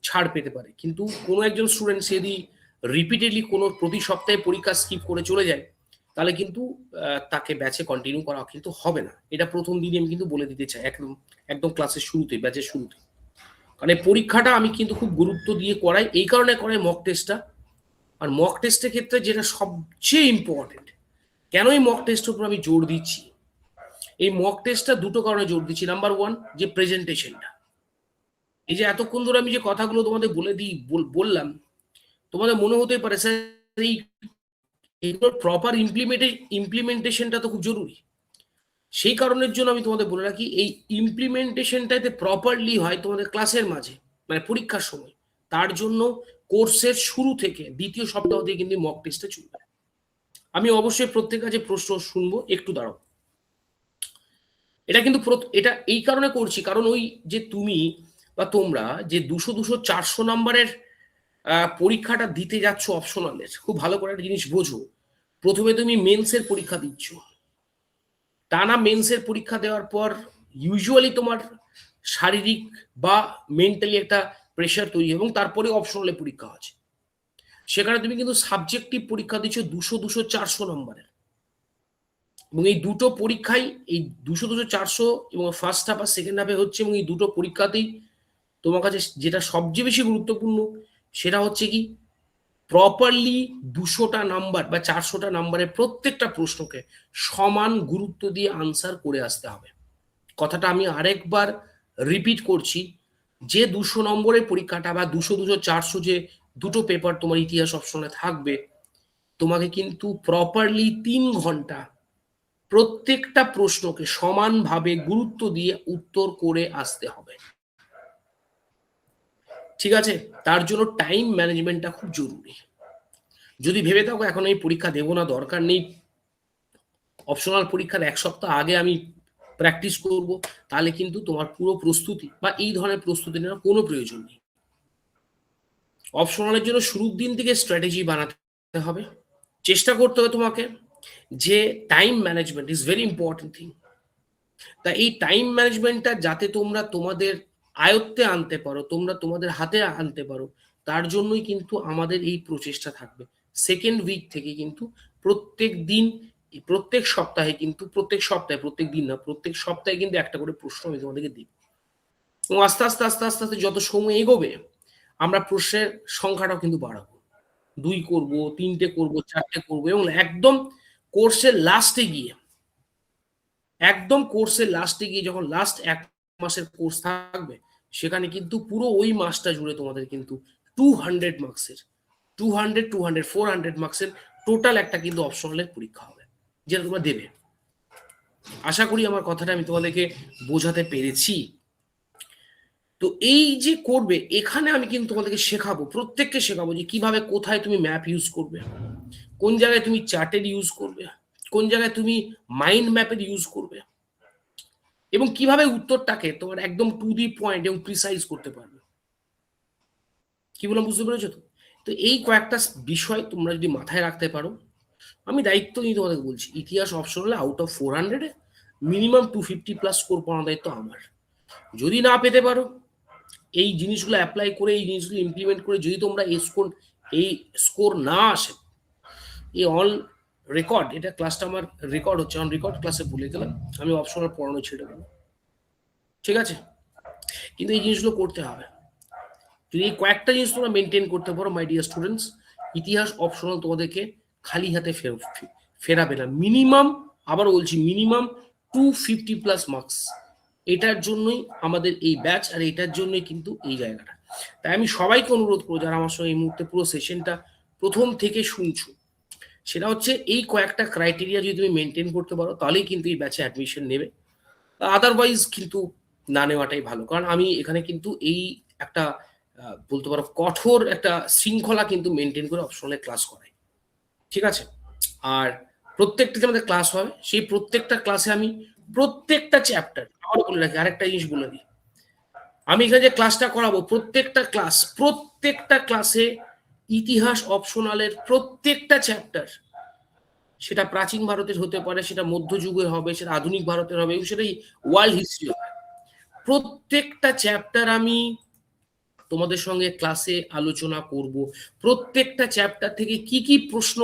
ছাড় পেতে পারে, কিন্তু কোনো একজন স্টুডেন্ট সে যদি রিপিটেডলি কোনো প্রতি সপ্তাহে পরীক্ষা স্কিপ করে চলে যায় তাহলে কিন্তু তাকে ব্যাচে কন্টিনিউ করা কিন্তু হবে না। এটা প্রথম দিনই আমি কিন্তু বলে দিতে চাই, একদম একদম ক্লাসের শুরুতে, ব্যাচের শুরুতে। কারণ এই পরীক্ষাটা আমি কিন্তু খুব গুরুত্ব দিয়ে করাই, এই কারণে করাই মক টেস্টটা। আর মক টেস্টের ক্ষেত্রে যেটা সবচেয়ে ইম্পর্টেন্ট, কেন এই মক টেস্টের উপর আমি জোর দিচ্ছি, এই মক টেস্টটা দুটো কারণে জোর দিচ্ছি। নাম্বার ওয়ান, যে প্রেজেন্টেশনটা, এই যে এতক্ষণ ধরে আমি যে কথাগুলো তোমাদের বললাম, তোমাদের মনে হতে পারে স্যার এই এগুলোর প্রপার ইমপ্লিমেন্টেশনটা তো খুব জরুরি। সেই কারণের জন্য আমি তোমাদের বলে রাখি, এই ইমপ্লিমেন্টেশনটাতে প্রপারলি হয় তোমাদের ক্লাসের মাঝে, মানে পরীক্ষার সময়। তার জন্য কোর্সের শুরু থেকে দ্বিতীয় সপ্তাহ থেকে কিন্তু মক টেস্টে চলবে। আমি অবশ্যই প্রত্যেক কাছে প্রশ্ন শুনবো, একটু দাঁড়াও। এটা কিন্তু এটা এই কারণে করছি, কারণ ওই যে তুমি বা তোমরা যে 200-400 নাম্বারের পরীক্ষাটা দিতে যাচ্ছ অপশনালের, খুব ভালো করে একটা জিনিস বোঝো। প্রথমে তুমি মেন্সের পরীক্ষা দিচ্ছ, টানা মেন্সের পরীক্ষা দেওয়ার পর ইউজুয়ালি তোমার শারীরিক বা মেন্টালি একটা প্রেশার তৈরি, এবং তারপরে অপশনালে পরীক্ষা আছে। সেখানে তুমি কিন্তু সাবজেক্টিভ পরীক্ষা দিচ্ছ 200-400 নম্বরের, এবং এই দুটো পরীক্ষাই, এই 200-400 এবং ফার্স্ট হাফ আর সেকেন্ড হাফে হচ্ছে, এবং এই দুটো পরীক্ষাতেই তোমার কাছে যেটা সবচেয়ে বেশি গুরুত্বপূর্ণ সেটা হচ্ছে কি, প্রপারলি 200টা নাম্বার বা 400টা নাম্বারের প্রত্যেকটা প্রশ্নকে সমান গুরুত্ব দিয়ে আনসার করে আসতে হবে। কথাটা আমি আরেকবার রিপিট করছি, যে 200 নম্বরের পরীক্ষাটা বা 200-400 যে দুটো পেপার তোমার ইতিহাস অপশনে থাকবে, তোমাকে কিন্তু প্রপারলি 3 ঘন্টা প্রত্যেকটা প্রশ্নকে সমানভাবে গুরুত্ব দিয়ে উত্তর করে আসতে হবে। ঠিক আছে? তার জন্য টাইম ম্যানেজমেন্টটা খুব জরুরি। যদি ভেবে থাকো এখন এই পরীক্ষা দেবো না, দরকার নেই, অপশনাল পরীক্ষার এক সপ্তাহ আগে আমি প্র্যাকটিস করব, তাহলে কিন্তু তোমার পুরো প্রস্তুতি বা এই ধরনের প্রস্তুতি নেওয়ার কোনো প্রয়োজন নেই। অপশনালের জন্য শুরুর দিন থেকে স্ট্র্যাটেজি বানাতে হবে, চেষ্টা করতে হবে তোমাকে, যে time management is very important thing. তা এই টাইম ম্যানেজমেন্টটা যাতে তোমরা তোমাদের আয়ত্তে আনতে পারো, তোমরা তোমাদের হাতে আনতে পারো, তার জন্যই কিন্তু আমাদের এই প্রচেষ্টা থাকবে। সেকেন্ড উইক থেকে কিন্তু প্রত্যেক দিন, প্রত্যেক সপ্তাহে কিন্তু, প্রত্যেক দিন না, প্রত্যেক সপ্তাহে কিন্তু একটা করে প্রশ্ন আমি তোমাদেরকে দিই, এবং আস্তে আস্তে আস্তে আস্তে আস্তে যত সময় এগোবে আমরা প্রশ্নের সংখ্যাটাও কিন্তু বাড়াবো। 2 করব, 3টে করব, 4টে করব, এবং একদম কোর্সের লাস্টে গিয়ে, যখন লাস্ট 1 মাসের কোর্স থাকবে, সেখানে কিন্তু পুরো ওই মাসটা জুড়ে তোমাদের কিন্তু 200 মার্কসের, 400 মার্কসের টোটাল একটা কিন্তু অপশনালের পরীক্ষা হবে, যেটা তোমরা দেবে। আশা করি আমার কথাটা আমি তোমাদেরকে বোঝাতে পেরেছি। তো এই যে করবে, এখানে আমি কিন্তু তোমাদেরকে শেখাবো, প্রত্যেককে শেখাবো যে কিভাবে, কোথায় তুমি ম্যাপ ইউজ করবে, কোন জায়গায় তুমি চার্টের ইউজ করবে, কোন জায়গায় তুমি মাইন্ড ম্যাপের ইউজ করবে, এবং কিভাবে উত্তরটাকে তোমার একদম টু দি পয়েন্ট এবং প্রিসাইজ করতে পারবে। কি বললাম বুঝতে পেরেছো তো? তো এই কয়েকটা বিষয় তোমরা যদি মাথায় রাখতে পারো, আমি দায়িত্ব নিয়ে তোমাদেরকে বলছি, ইতিহাস অপশনালে আউট অফ 400 মিনিমাম 250+ স্কোর পাওয়ার দায়িত্ব আমার। যদি না পেতে পারো, এই জিনিসগুলো অ্যাপ্লাই করে, এই জিনিসগুলো ইমপ্লিমেন্ট করে যদি তোমরা এই স্কোর না আসে, এই অল রেকর্ড, এটা ক্লাসটা আমার রেকর্ড হচ্ছে, অন রেকর্ড ক্লাসে বলে গেলাম আমি অপশনাল পড়ানো ছেড়ে দেবো, ঠিক আছে? কিন্তু এই জিনিসগুলো করতে হবে। যদি এই কয়েকটা জিনিস তোমরা মেনটেন করতে পারো মাই ডিয়ার স্টুডেন্টস, ইতিহাস অপশনাল তোমাদেরকে খালি হাতে ফেরাবে না। মিনিমাম, আবার বলছি, মিনিমাম 250+ মার্কস। এটার জন্যই আমাদের এই ব্যাচ, আর এটার জন্যই কিন্তু এই জায়গাটা। তাই আমি সবাইকে অনুরোধ করবো, যারা আমার সঙ্গে এই মুহূর্তে পুরো সেশনটা প্রথম থেকে শুনছো, সেটা হচ্ছে এই কয়েকটা ক্রাইটেরিয়া যদি তুমি মেনটেন করতে পারো, তাহলেই কিন্তু এই ব্যাচে অ্যাডমিশন নেবে। আদারওয়াইজ কিন্তু না নেওয়াটাই ভালো, কারণ আমি এখানে কিন্তু এই একটা বলতে পারো কঠোর একটা শৃঙ্খলা কিন্তু মেনটেন করে অপশনালে ক্লাস করাই, ঠিক আছে? আর প্রত্যেকটা যে আমাদের ক্লাস হয়, সেই প্রত্যেকটা ক্লাসে আমি প্রত্যেকটা চ্যাপ্টার, আবার বলে রাখি, আরেকটা জিনিস বলে দিই, আমি এখানে যে ক্লাসটা করাবো, প্রত্যেকটা ক্লাসে ইতিহাস অপশনালের প্রত্যেকটা চ্যাপ্টার সেটা প্রাচীন ভারতের হতে পারে, সেটা মধ্যযুগের হবে, সেটা আধুনিক ভারতের হবে, এবং সেটাই ওয়ার্ল্ড হিস্ট্রি হবে। প্রত্যেকটা চ্যাপ্টার আমি তোমাদের সঙ্গে ক্লাসে আলোচনা করব। প্রত্যেকটা চ্যাপ্টার থেকে কি কি প্রশ্ন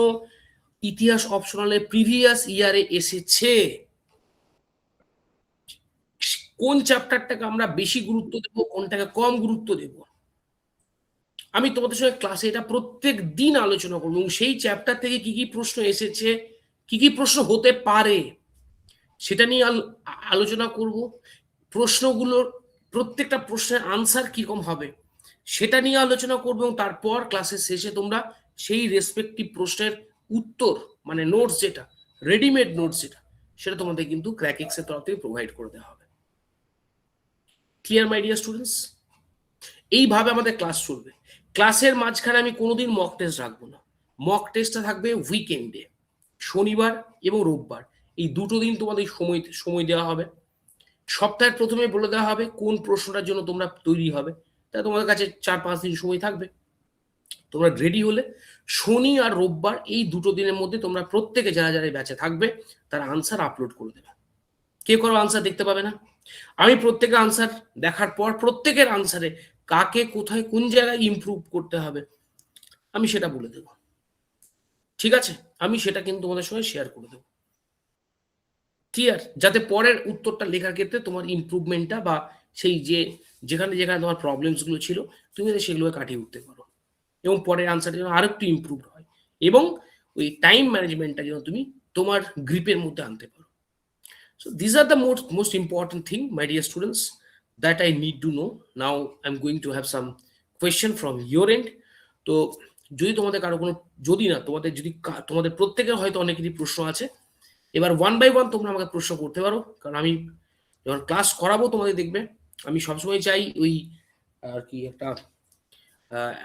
ইতিহাস অপশনালে প্রিভিয়াস ইয়ারে এসেছে, কোন চ্যাপ্টারটাকে আমরা বেশি গুরুত্ব দেব, কোনটাকে কম গুরুত্ব দেব, আমি তোমাদের সঙ্গে ক্লাসে এটা প্রত্যেক দিন আলোচনা করবো। এবং সেই চ্যাপ্টার থেকে কি কি প্রশ্ন এসেছে, কি কি প্রশ্ন হতে পারে, সেটা নিয়ে আলোচনা করব। প্রশ্নগুলোর প্রত্যেকটা প্রশ্নের আনসার কিরকম হবে সেটা নিয়ে আলোচনা করবো, এবং তারপর ক্লাসের শেষে তোমরা সেই রেসপেক্টিভ প্রশ্নের উত্তর, মানে নোটস, যেটা রেডিমেড নোটস, সেটা তোমাদের কিন্তু ক্র্যাকএক্স এর তরফ থেকে প্রোভাইড করে দেওয়া হবে। Clear my dear students? এইভাবে আমাদের ক্লাস চলবে। ক্লাসের মাঝখানে আমি কোনোদিন মক টেস্ট রাখবো না। মক টেস্টটা থাকবে উইকেন্ডে, শনিবার এবং রোববার, এই দুটো দিন তোমাদের সময় দেওয়া হবে। সপ্তাহের প্রথমে বলে দেওয়া হবে কোন প্রশ্নটার জন্য তোমরা তৈরি হবে, তাই তোমাদের কাছে 4-5 দিন সময় থাকবে। তোমরা রেডি হলে শনি আর রোববার এই দুটো দিনের মধ্যে তোমরা প্রত্যেকে যারা যারা ব্যাচে থাকবে তারা আনসার আপলোড করে দেবে। কে কারো আনসার দেখতে পাবে না, আমি প্রত্যেকের আনসার দেখার পর প্রত্যেকের আনসারে কাকে কোথায় কোন জায়গায় ইমপ্রুভ করতে হবে আমি সেটা বলে দেব। ঠিক আছে, আমি সেটা কিন্তু তোমাদের সঙ্গে শেয়ার করে দেবো। ক্লিয়ার? যাতে পরের উত্তরটা লেখার ক্ষেত্রে তোমার ইমপ্রুভমেন্টটা বা সেই যেখানে যেখানে তোমার প্রবলেমস গুলো ছিল তুমি সেগুলো কাটিয়ে উঠতে পারো, এবং পরের আনসারটা যেন আরো একটু ইমপ্রুভ হয়, এবং ওই টাইম ম্যানেজমেন্টটা যেন তুমি তোমার গ্রিপের মধ্যে আনতে পারো। So these are the most important thing, my dear students, that I need to know. Now I'm going to have some question from your end. তো যদি তোমাদের কারো কোনো, যদি না তোমাদের, যদি তোমাদের প্রত্যেকের হয়তো অনেকেরই প্রশ্ন আছে, এবার ওয়ান বাই ওয়ান তোমরা আমাকে প্রশ্ন করতে পারো, কারণ আমি যখন ক্লাস করাবো তোমাদের দেখবে আমি সবসময় চাই ওই আর কি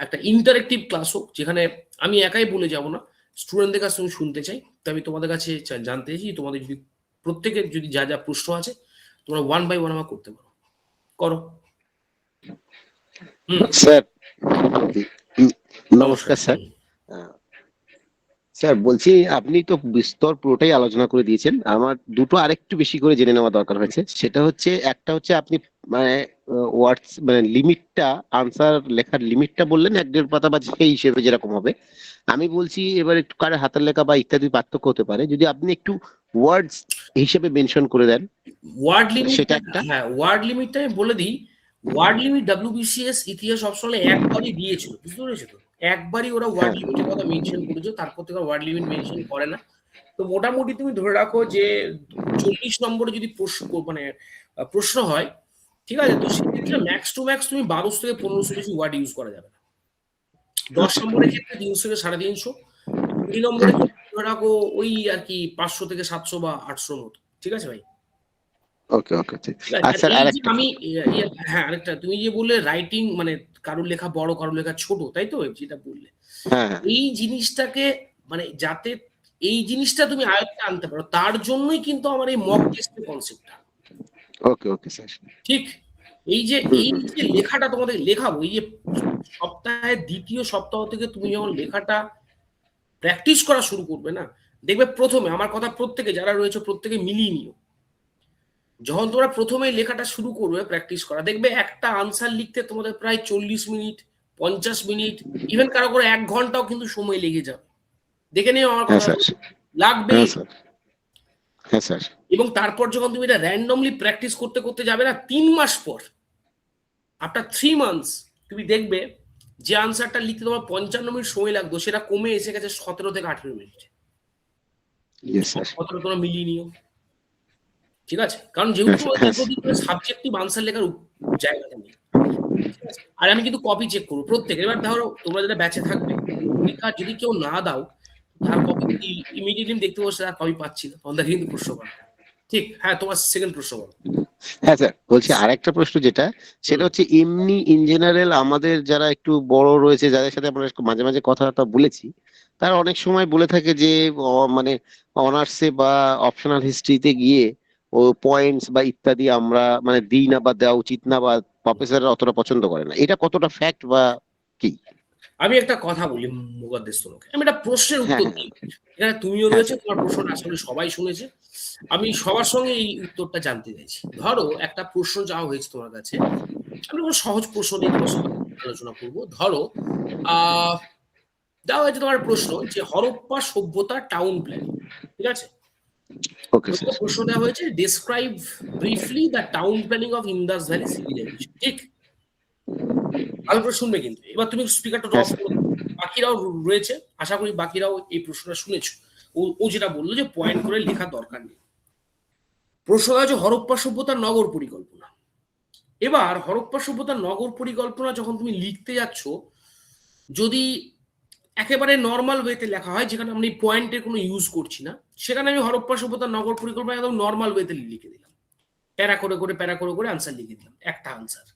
একটা ইন্টারেক্টিভ ক্লাস হোক, যেখানে আমি একাই বলে যাব না, স্টুডেন্টদের কাছে আমি শুনতে চাই। তো আমি তোমাদের কাছে জানতে চাই তোমাদের যদি প্রত্যেকের যদি যা যা প্রশ্ন আছে তোমরা ওয়ান বাই ওয়ান আমাকে করতে পারো, করো। স্যার নমস্কার। স্যার স্যার বলছি আপনি তো বিস্তর পুরোটাই আলোচনা করে দিয়েছেন, আমার দুটো আরেকটু বেশি করে জেনে নেওয়া দরকার হয়েছে। সেটা হচ্ছে, একটা হচ্ছে আপনি মানে ওয়ার্ডস মানে লিমিটটা, আনসার লেখার লিমিটটা বললেন 1-1.5 পাতা বা সেই হিসেবে যেরকম হবে। আমি বলছি এবার একটু কারে হাতের লেখা বা ইত্যাদি পার্থক্য হতে পারে, যদি আপনি একটু ওয়ার্ডস হিসেবে মেনশন করে দেন। ওয়ার্ড লিমিট, সেটা একটা। হ্যাঁ ওয়ার্ড লিমিটটা আমি বলে দিই। ওয়ার্ড লিমিট WBCS ইতিহাস অপশনালে একবারই দিয়েছিল, বুঝতে পেরেছো তো? একবারই ওরা ওয়ার্ড লিমিটের কথা মেনশন করেছে, তারপর থেকে ওয়ার্ড লিমিট মেনশন করে না। তো মোটামুটি তুমি ধরে রাখো যে 40 নম্বরে যদি প্রশ্ন হয়, ঠিক আছে, তো সেক্ষেত্রে ম্যাক্স টু ম্যাক্স তুমি 1200 থেকে 1500 বেশি ওয়ার্ড ইউজ করা যাবে না। 10 নম্বরের ক্ষেত্রে 300 থেকে 350, 20 নম্বরের ক্ষেত্রে ধরে রাখো ওই আর কি 500 থেকে 700 বা 800 মতো। ঠিক আছে ভাই? ওকে ওকে। আচ্ছা আরেকটা, আমি হ্যাঁ আরেকটা, তুমি যে বললে রাইটিং মানে কারোর লেখা বড় কারোর লেখা ছোট, তাই তো যেটা বললে, এই জিনিসটাকে মানে যাতে এই জিনিসটা তুমি আয়ত্তে আনতে পারো, তার জন্যই কিন্তু আমার এই মক টেস্টের কনসেপ্টটা। ওকে ওকে স্যার। ঠিক, এই যে লেখাটা তোমাদের লেখাবো, এই যে সপ্তাহের দ্বিতীয় সপ্তাহ থেকে তুমি যখন লেখাটা প্র্যাকটিস করা শুরু করবে না, দেখবে প্রথমে আমার কথা প্রত্যেকে যারা রয়েছে প্রত্যেকে মিলিয়ে নিও। যখন তোমরা প্রথমে লেখাটা শুরু করবে প্র্যাকটিস করা, দেখবে একটা আনসার লিখতে তোমাদের প্রায় 40 মিনিট, 50 মিনিট, ইভেন কারো করে 1 ঘন্টাও কিন্তু সময় লেগে যাবে। দেখে নিও আমার কথা, লাগবে। হ্যাঁ স্যার। এবং তারপর যখন তুমি এটা র্যান্ডমলি প্র্যাকটিস করতে করতে যাবে না, 3 মাস পর, আফটার 3 মান্থস, তুমি দেখবে যে আনসারটা লিখতে তোমার 55 মিনিট সময় লাগতো সেটা কমে এসে গেছে 17 থেকে 18 মিনিট। কতটা তোমরা মিলিয়ে নিও, ঠিক আছে? কারণ যেহেতু সাবজেক্টিভ আনসার লেখার জায়গাটা নেই। আর আমি কিন্তু কপি চেক করবো প্রত্যেকের। এবার ধরো তোমরা যেটা ব্যাচে থাকবে, পরীক্ষা যদি কেউ না দাও, তার কপি ইমিডিয়েটলি দেখতে বসে তার কপি পাচ্ছি না, তখন কিন্তু প্রশ্ন করো। ঠিক, হ্যাঁ তোমার সেকেন্ড প্রশ্ন বলো। হ্যাঁ স্যার বলছি আরেকটা প্রশ্ন, যেটা সেটা হচ্ছে এমনি ইন জেনারেল আমাদের যারা একটু বড় রয়েছে, যাদের সাথে আমরা মাঝে মাঝে কথাবার্তা বলেছি, তারা অনেক সময় বলে থাকে যে মানে অনার্সে বা অপশনাল হিস্ট্রিতে গিয়ে ও পয়েন্টস বা ইত্যাদি আমরা মানে দিই না বা দেওয়া উচিত না, বা প্রফেসররা অতটা পছন্দ করে না। এটা কতটা ফ্যাক্ট বা কি? আমি একটা কথা বলি মুকাদ্দেস তোমাকে, আমি একটা প্রশ্নের হ্যাঁ উত্তর হ্যাঁ দিই। এখানে তুমিও হ্যাঁ রয়েছে, স্যার। তোমার প্রশ্নটা আসলে সবাই শুনেছে। আমি সবার সঙ্গে এই উত্তরটা জানতে চাইছি। ধরো একটা প্রশ্ন চাওয়া হয়েছে তোমার কাছে, আমি কোনো সহজ প্রশ্ন নিয়ে তোমার সঙ্গে আলোচনা করব। ধরো আহ দেওয়া হয়েছে তোমার প্রশ্ন যে হরপ্পা সভ্যতার টাউন প্ল্যানিং, ঠিক আছে? Okay sir. তোমাকে প্রশ্ন দেওয়া হয়েছে describe briefly the town planning of Indus valley civilisation, ঠিক? ভালো করে শুনবে কিন্তু। এবার তুমি স্পিকারটা হ্যাঁ অফ স্যার। করে দাও। বাকিরাও রয়েছে, আশা করি বাকিরাও এই প্রশ্নটা শুনেছো। ও যেটা বললো যে পয়েন্ট করে লেখার দরকার নেই। প্রশ্ন আছে হরপ্পা সভ্যতার নগর পরিকল্পনা। এবার হরপ্পা সভ্যতার নগর পরিকল্পনা যখন তুমি লিখতে যাচ্ছ, যদি একেবারে নর্মাল ওয়েতে লেখা হয়, যেখানে আমি পয়েন্টের কোনো ইউজ করছি না, সেখানে আমি হরপ্পা সভ্যতার নগর পরিকল্পনা একদম নর্মাল ওয়েতে লিখে দিলাম, প্যারা করে করে আনসার লিখে দিলাম, একটা আনসার।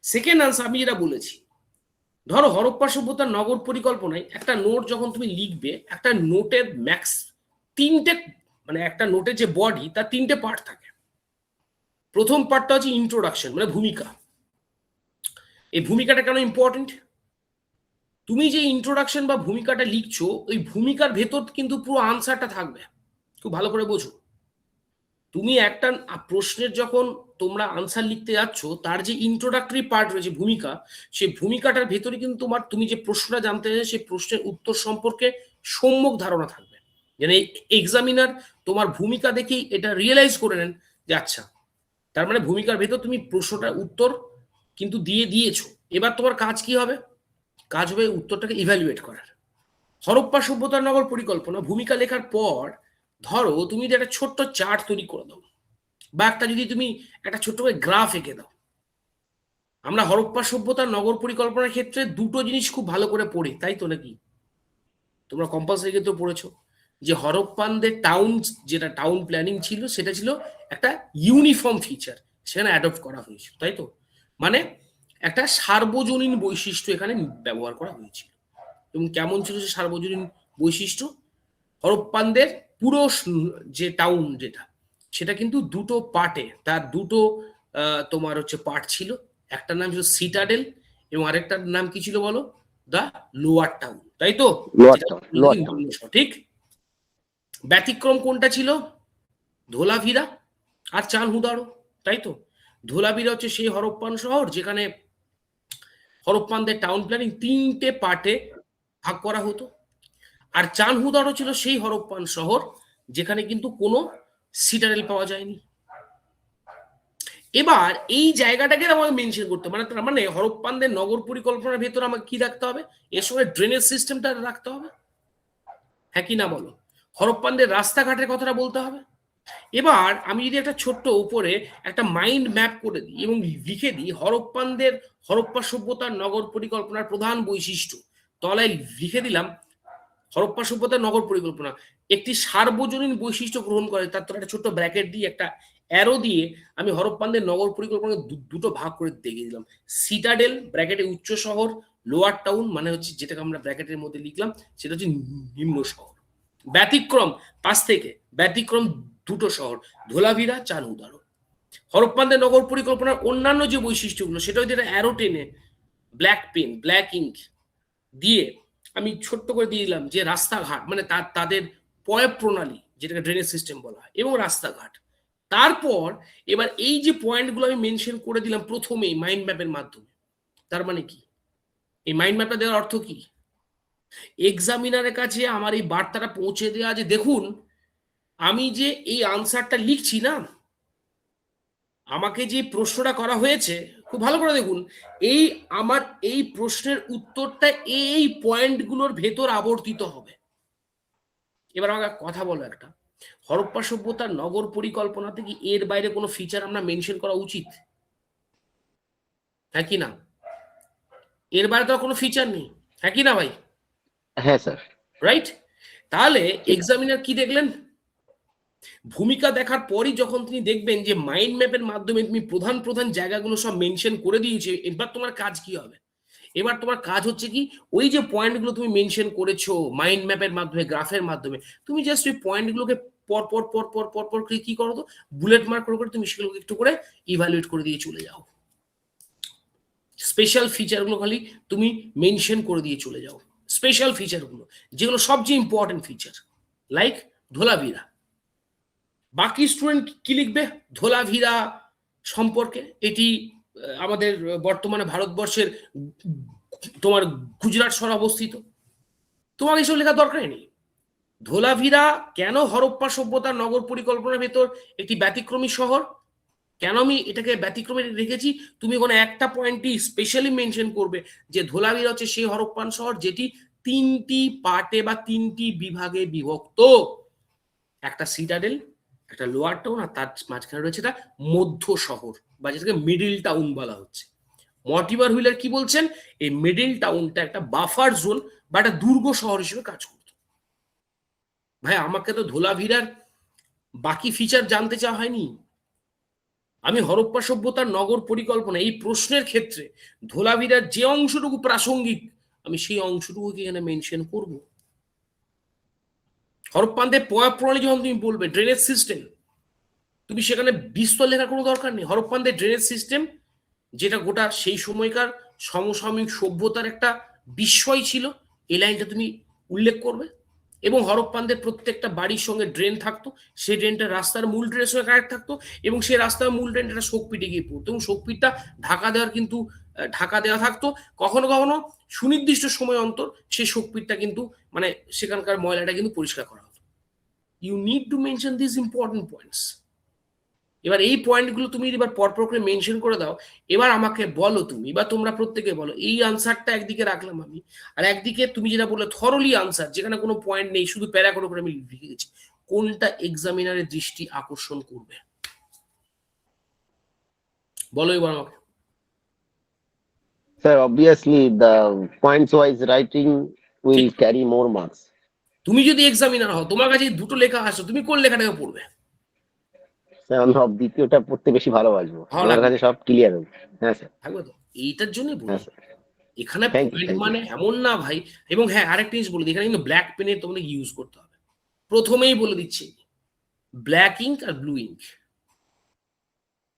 সেকেন্ড আনসার আমি যেটা বলেছি, ধরো হরপ্পা সভ্যতার নগর পরিকল্পনায় একটা নোট যখন তুমি লিখবে, একটা নোটের ম্যাক্স তিনটে, মানে একটা নোটের যে বডি তার তিনটে পার্ট থাকে। প্রথম পার্টটা হচ্ছে ইন্ট্রোডাকশন, মানে ভূমিকা। এই ভূমিকাটা কেন ইম্পর্টেন্ট? তুমি যে ইন্ট্রোডাকশন বা ভূমিকাটা লিখছো, ওই ভূমিকার ভেতর কিন্তু পুরো আনসারটা থাকবে। খুব ভালো করে বোঝো। তুমি একটা প্রশ্নের যখন তোমরা আনসার লিখতে যাচ্ছ, তার যে ইন্ট্রোডাক্টরি পার্ট রয়েছে ভূমিকা, সেই ভূমিকাটার ভেতরে কিন্তু তোমার, তুমি যে প্রশ্নটা জানতে চাইছো সেই প্রশ্নের উত্তর সম্পর্কে সম্যক ধারণা থাকবে। যেন এক্সামিনার তোমার ভূমিকা দেখেই এটা রিয়েলাইজ করে নেন যে আচ্ছা, তার মানে ভূমিকার ভেতর তুমি প্রশ্নটার উত্তর কিন্তু দিয়ে দিয়েছো। এবার তোমার কাজ কি হবে? কাজ হবে উত্তরটাকে ইভ্যালুয়েট করার। হরপ্পা সভ্যতার নগর পরিকল্পনা ভূমিকা লেখার পর ধরো তুমি যদি একটা ছোট্ট চার্ট তৈরি করে দাও, বা একটা যদি তুমি একটা ছোট্ট করে গ্রাফ এঁকে দাও। আমরা হরপ্পা সভ্যতার নগর পরিকল্পনার ক্ষেত্রে দুটো জিনিস খুব ভালো করে পড়ি, তাই তো নাকি? তোমরা কম্পালসারি কিন্তু পড়েছো যে হরপ্পানদের টাউন, যেটা টাউন প্ল্যানিং ছিল, সেটা ছিল একটা ইউনিফর্ম ফিচার, সেখানে অ্যাডপ্ট করা হয়েছিল, তাই তো? মানে একটা সার্বজনীন বৈশিষ্ট্য এখানে ব্যবহার করা হয়েছিল। এবং কেমন ছিল সে সার্বজনীন বৈশিষ্ট্য? হরপ্পানদের পুরো যে টাউন যেটা, সেটা কিন্তু দুটো পার্টে, তার দুটো তোমার হচ্ছে পার্ট ছিল। একটা নাম ছিল সিটাডেল, এবং আরেকটার নাম কি ছিল বলো? দা লোয়ার টাউন, তাই তো? লোয়ার যেটা টাউন, লোয়ার টাউন। ঠিক। ব্যতিক্রম কোনটা ছিল? ধোলাভিরা আর চানহুদারো, তাই তো? ধোলাভিরা হচ্ছে সেই হরপ্পান শহর যেখানে হরপ্পানদের টাউন প্ল্যানিং তিনটে পার্টে ভাগ করা হতো। আর চানহুদারো ছিল সেই হরপ্পান শহর যেখানে কিন্তু কোনো সিটাডেল পাওয়া যায়নি। এবার এই জায়গাটাকে আমাকে মেনশন করতে, মানে তার মানে হরপ্পানদের নগর পরিকল্পনার ভেতরে আমাকে কি রাখতে হবে? এর সঙ্গে ড্রেনেজ সিস্টেমটা রাখতে হবে, হ্যাঁ কি না বলো? হরপ্পানদের রাস্তাঘাটের কথাটা বলতে হবে। এবার আমি যদি একটা ছোট্ট উপরে একটা মাইন্ড ম্যাপ করে দিই এবং লিখে দিই হরপ্পানদের, হরপ্পা সভ্যতার নগর পরিকল্পনার প্রধান বৈশিষ্ট্য, তলায় লিখে দিলাম হরপ্পা সভ্যতার নগর পরিকল্পনা একটি সার্বজনীন বৈশিষ্ট্য গ্রহণ করে, তার তো একটা ছোট্ট ব্র্যাকেট দিয়ে একটা অ্যারো দিয়ে আমি হরপ্পানদের নগর পরিকল্পনা দুটো ভাগ করে দেখিয়ে দিলাম। সিটাডেল ব্র্যাকেটে উচ্চ শহর, লোয়ার টাউন মানে হচ্ছে যেটাকে আমরা ব্র্যাকেটের মধ্যে লিখলাম সেটা হচ্ছে নিম্ন শহর। ব্যতিক্রম পাশ থেকে, ব্যতিক্রম দুটো শহর, ধোলাভিরা চানহুদারো। হরপ্পানদের নগর পরিকল্পনার অন্যান্য যে বৈশিষ্ট্যগুলো, সেটা হচ্ছে অ্যারো টেনে ব্ল্যাক পেন, ব্ল্যাক ইঙ্ক দিয়ে আমি ছোট্ট করে দিয়ে দিলাম যে রাস্তাঘাট, মানে তাদের পয় প্রণালী, যেটাকে ড্রেনেজ সিস্টেম বলা হয়, এবং রাস্তাঘাট। তারপর এবার এই যে পয়েন্টগুলো আমি মেনশন করে দিলাম প্রথমেই মাইন্ড ম্যাপের মাধ্যমে, তার মানে কি? এই মাইন্ড ম্যাপটা দেওয়ার অর্থ কি? এক্সামিনারের কাছে আমার এই বার্তাটা পৌঁছে দেওয়া যে দেখুন, আমি যে এই আনসারটা লিখছি না, আমাকে যে প্রশ্নটা করা হয়েছে, খুব ভালো করে দেখুন, এই আমার এই প্রশ্নের উত্তরটা এই পয়েন্টগুলোর ভেতর আবর্তিত হবে। এবার আমাকে কথা বলো, একটা হরপ্পা সভ্যতার নগর পরিকল্পনাতে কি এর বাইরে কোনো ফিচার আমরা মেনশন করা উচিত, হ্যাঁ কি না? এর বাইরে তো কোনো ফিচার নেই, হ্যাঁ কি না ভাই? হ্যাঁ স্যার। রাইট? তাহলে এক্সামিনার কি দেখলেন? ভূমিকা দেখার পরই যখন তিনি দেখবেন যে মাইন্ড ম্যাপের মাধ্যমে তুমি প্রধান প্রধান জায়গাগুলো সব মেনশন করে দিয়েছে, এবার তোমার কাজ কি হবে? এবার তোমার কাজ হচ্ছে কি, ওই যে পয়েন্টগুলো তুমি মেনশন করেছো মাইন্ড ম্যাপের মাধ্যমে, গ্রাফের মাধ্যমে, তুমি জাস্ট ওই পয়েন্টগুলোকে পর পর পর পর পর পর করে কি করো, তো বুলেট মার্ক করে করে তুমি সেগুলোকে একটু করে ইভ্যালুয়েট করে দিয়ে চলে যাও। স্পেশাল ফিচারগুলো খালি তুমি মেনশন করে দিয়ে চলে যাও, স্পেশাল ফিচারগুলো যেগুলো সবচেয়ে ইম্পর্টেন্ট ফিচার, লাইক ধোলাভিরা। বাকি স্টুডেন্ট কি লিখবে? ধোলাভিরা সম্পর্কে এটি আমাদের বর্তমানে ভারতবর্ষের তোমার গুজরাট শহরে অবস্থিত। তোমাকে এসব লেখার দরকারই নেই। ধোলাভিরা কেন হরপ্পা সভ্যতার নগর পরিকল্পনার ভেতর একটি ব্যতিক্রমী শহর, কেন আমি এটাকে ব্যতিক্রমী রেখেছি, তুমি ওখানে একটা পয়েন্টই স্পেশালি মেনশন করবে যে ধোলাভিরা হচ্ছে সেই হরপ্পান শহর যেটি 3টি পার্টে বা 3টি বিভাগে বিভক্ত। একটা সিটাডেল, একটা লোয়ার টাউন, আর তার মাঝখানে রয়েছে একটা মধ্য শহর বা যেটাকে মিডিল টাউন বলা হচ্ছে। মর্টিমার হুইলার কি বলছেন? এই মিডিল টাউনটা একটা বাফার জোন বা একটা দুর্গ শহর হিসেবে কাজ করত। ভাই আমাকে তো ধোলাভিরার বাকি ফিচার জানতে চাওয়া হয়নি। আমি হরপ্পা সভ্যতার নগর পরিকল্পনা এই প্রশ্নের ক্ষেত্রে ধোলাভিরার যে অংশটুকু প্রাসঙ্গিক আমি সেই অংশটুকু এখানে মেনশন করব। হরপ্পানদের পয়া প্রণালী যখন তুমি বলবে ড্রেনেজ সিস্টেম, তুমি সেখানে বিস্তর লেখার কোনো দরকার নেই। হরপ্পানদের ড্রেনেজ সিস্টেম যেটা গোটা সেই সময়কার সমসাময়িক সভ্যতার একটা বিস্ময় ছিল, এই লাইনটা তুমি উল্লেখ করবে। এবং হরপ্পানদের প্রত্যেকটা বাড়ির সঙ্গে ড্রেন থাকতো, সেই ড্রেনটা রাস্তার মূল ড্রেনের সঙ্গে কানেক্ট থাকতো এবং সেই রাস্তার মূল ড্রেনটা শোকপিটে গিয়ে পড়তো এবং শোকপিটটা ঢাকা দেওয়া থাকতো। কখনো কখনো সুনির্দিষ্ট সময় অন্তর সেই শোকপিটটা কিন্তু মানে সেখানকার ময়লাটা কিন্তু পরিষ্কার করা হতো। You need to mention this important points. এবার এই পয়েন্টগুলো তুমি এবার পরপর করে মেনশন করে দাও। এবার আমাকে বলো তুমি বা তোমরা প্রত্যেকে বলো, এই আনসারটা একদিকে রাখলাম আমি, আর একদিকে তুমি যেটা বললে থরলি আনসার যেখানে কোনো পয়েন্ট নেই, শুধু প্যারা করে আমি লিখে গেছি, কোনটা এক্সামিনারের দৃষ্টি আকর্ষণ করবে বলো এবার আমাকে। Sir, obviously the points wise writing will ঠিক। carry more marks. তুমি যদি এক্সামিনার হও, তোমার কাছে দুটো লেখা আসো, তুমি কোন লেখাটাকে পড়বে? সব দ্বিতীয়টা পড়তে বেশি ভালোবাসবো, ভালো আমার লাগবে, কাছে সব ক্লিয়ার হবে। হ্যাঁ স্যার। থাকবে তো? এইটার জন্যই বলি হ্যাঁ স্যার। এখানে thank you, point thank you. মানে এমন না ভাই। এবং হ্যাঁ আরেকটা জিনিস বলি, এখানে কিন্তু ব্ল্যাক পেনের তোমাকে ইউজ করতে হবে, প্রথমেই বলে দিচ্ছি, ব্ল্যাক ইঙ্ক আর ব্লু ইঙ্ক,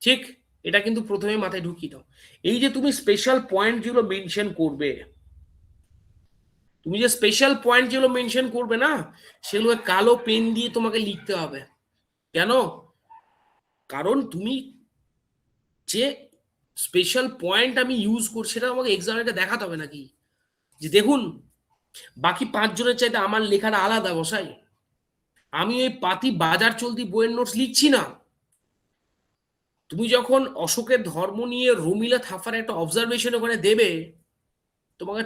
ঠিক? এটা কিন্তু প্রথমে মাথায় ঢুকিয়ে দাও। এই যে তুমি স্পেশাল পয়েন্ট যেগুলো মেনশন করবে, তুমি যে স্পেশাল পয়েন্ট যেগুলো মেনশন করবে না, সেগুলো কালো পেন দিয়ে তোমাকে লিখতে হবে। কেন? কারণ তুমি যে স্পেশাল পয়েন্ট আমি ইউজ করছি সেটা আমাকে এক্সামে দেখাতে হবে নাকি যে দেখুন বাকি 5 জনের চাইতে আমার লেখাটা আলাদা বসাই। আমি ওই পাতি বাজার চলতি বইয়ের নোটস লিখছি না। তুমি যখন অশোকের ধর্ম নিয়ে রমিলা থাফার একটা অবজারভেশন ওখানে দেবে,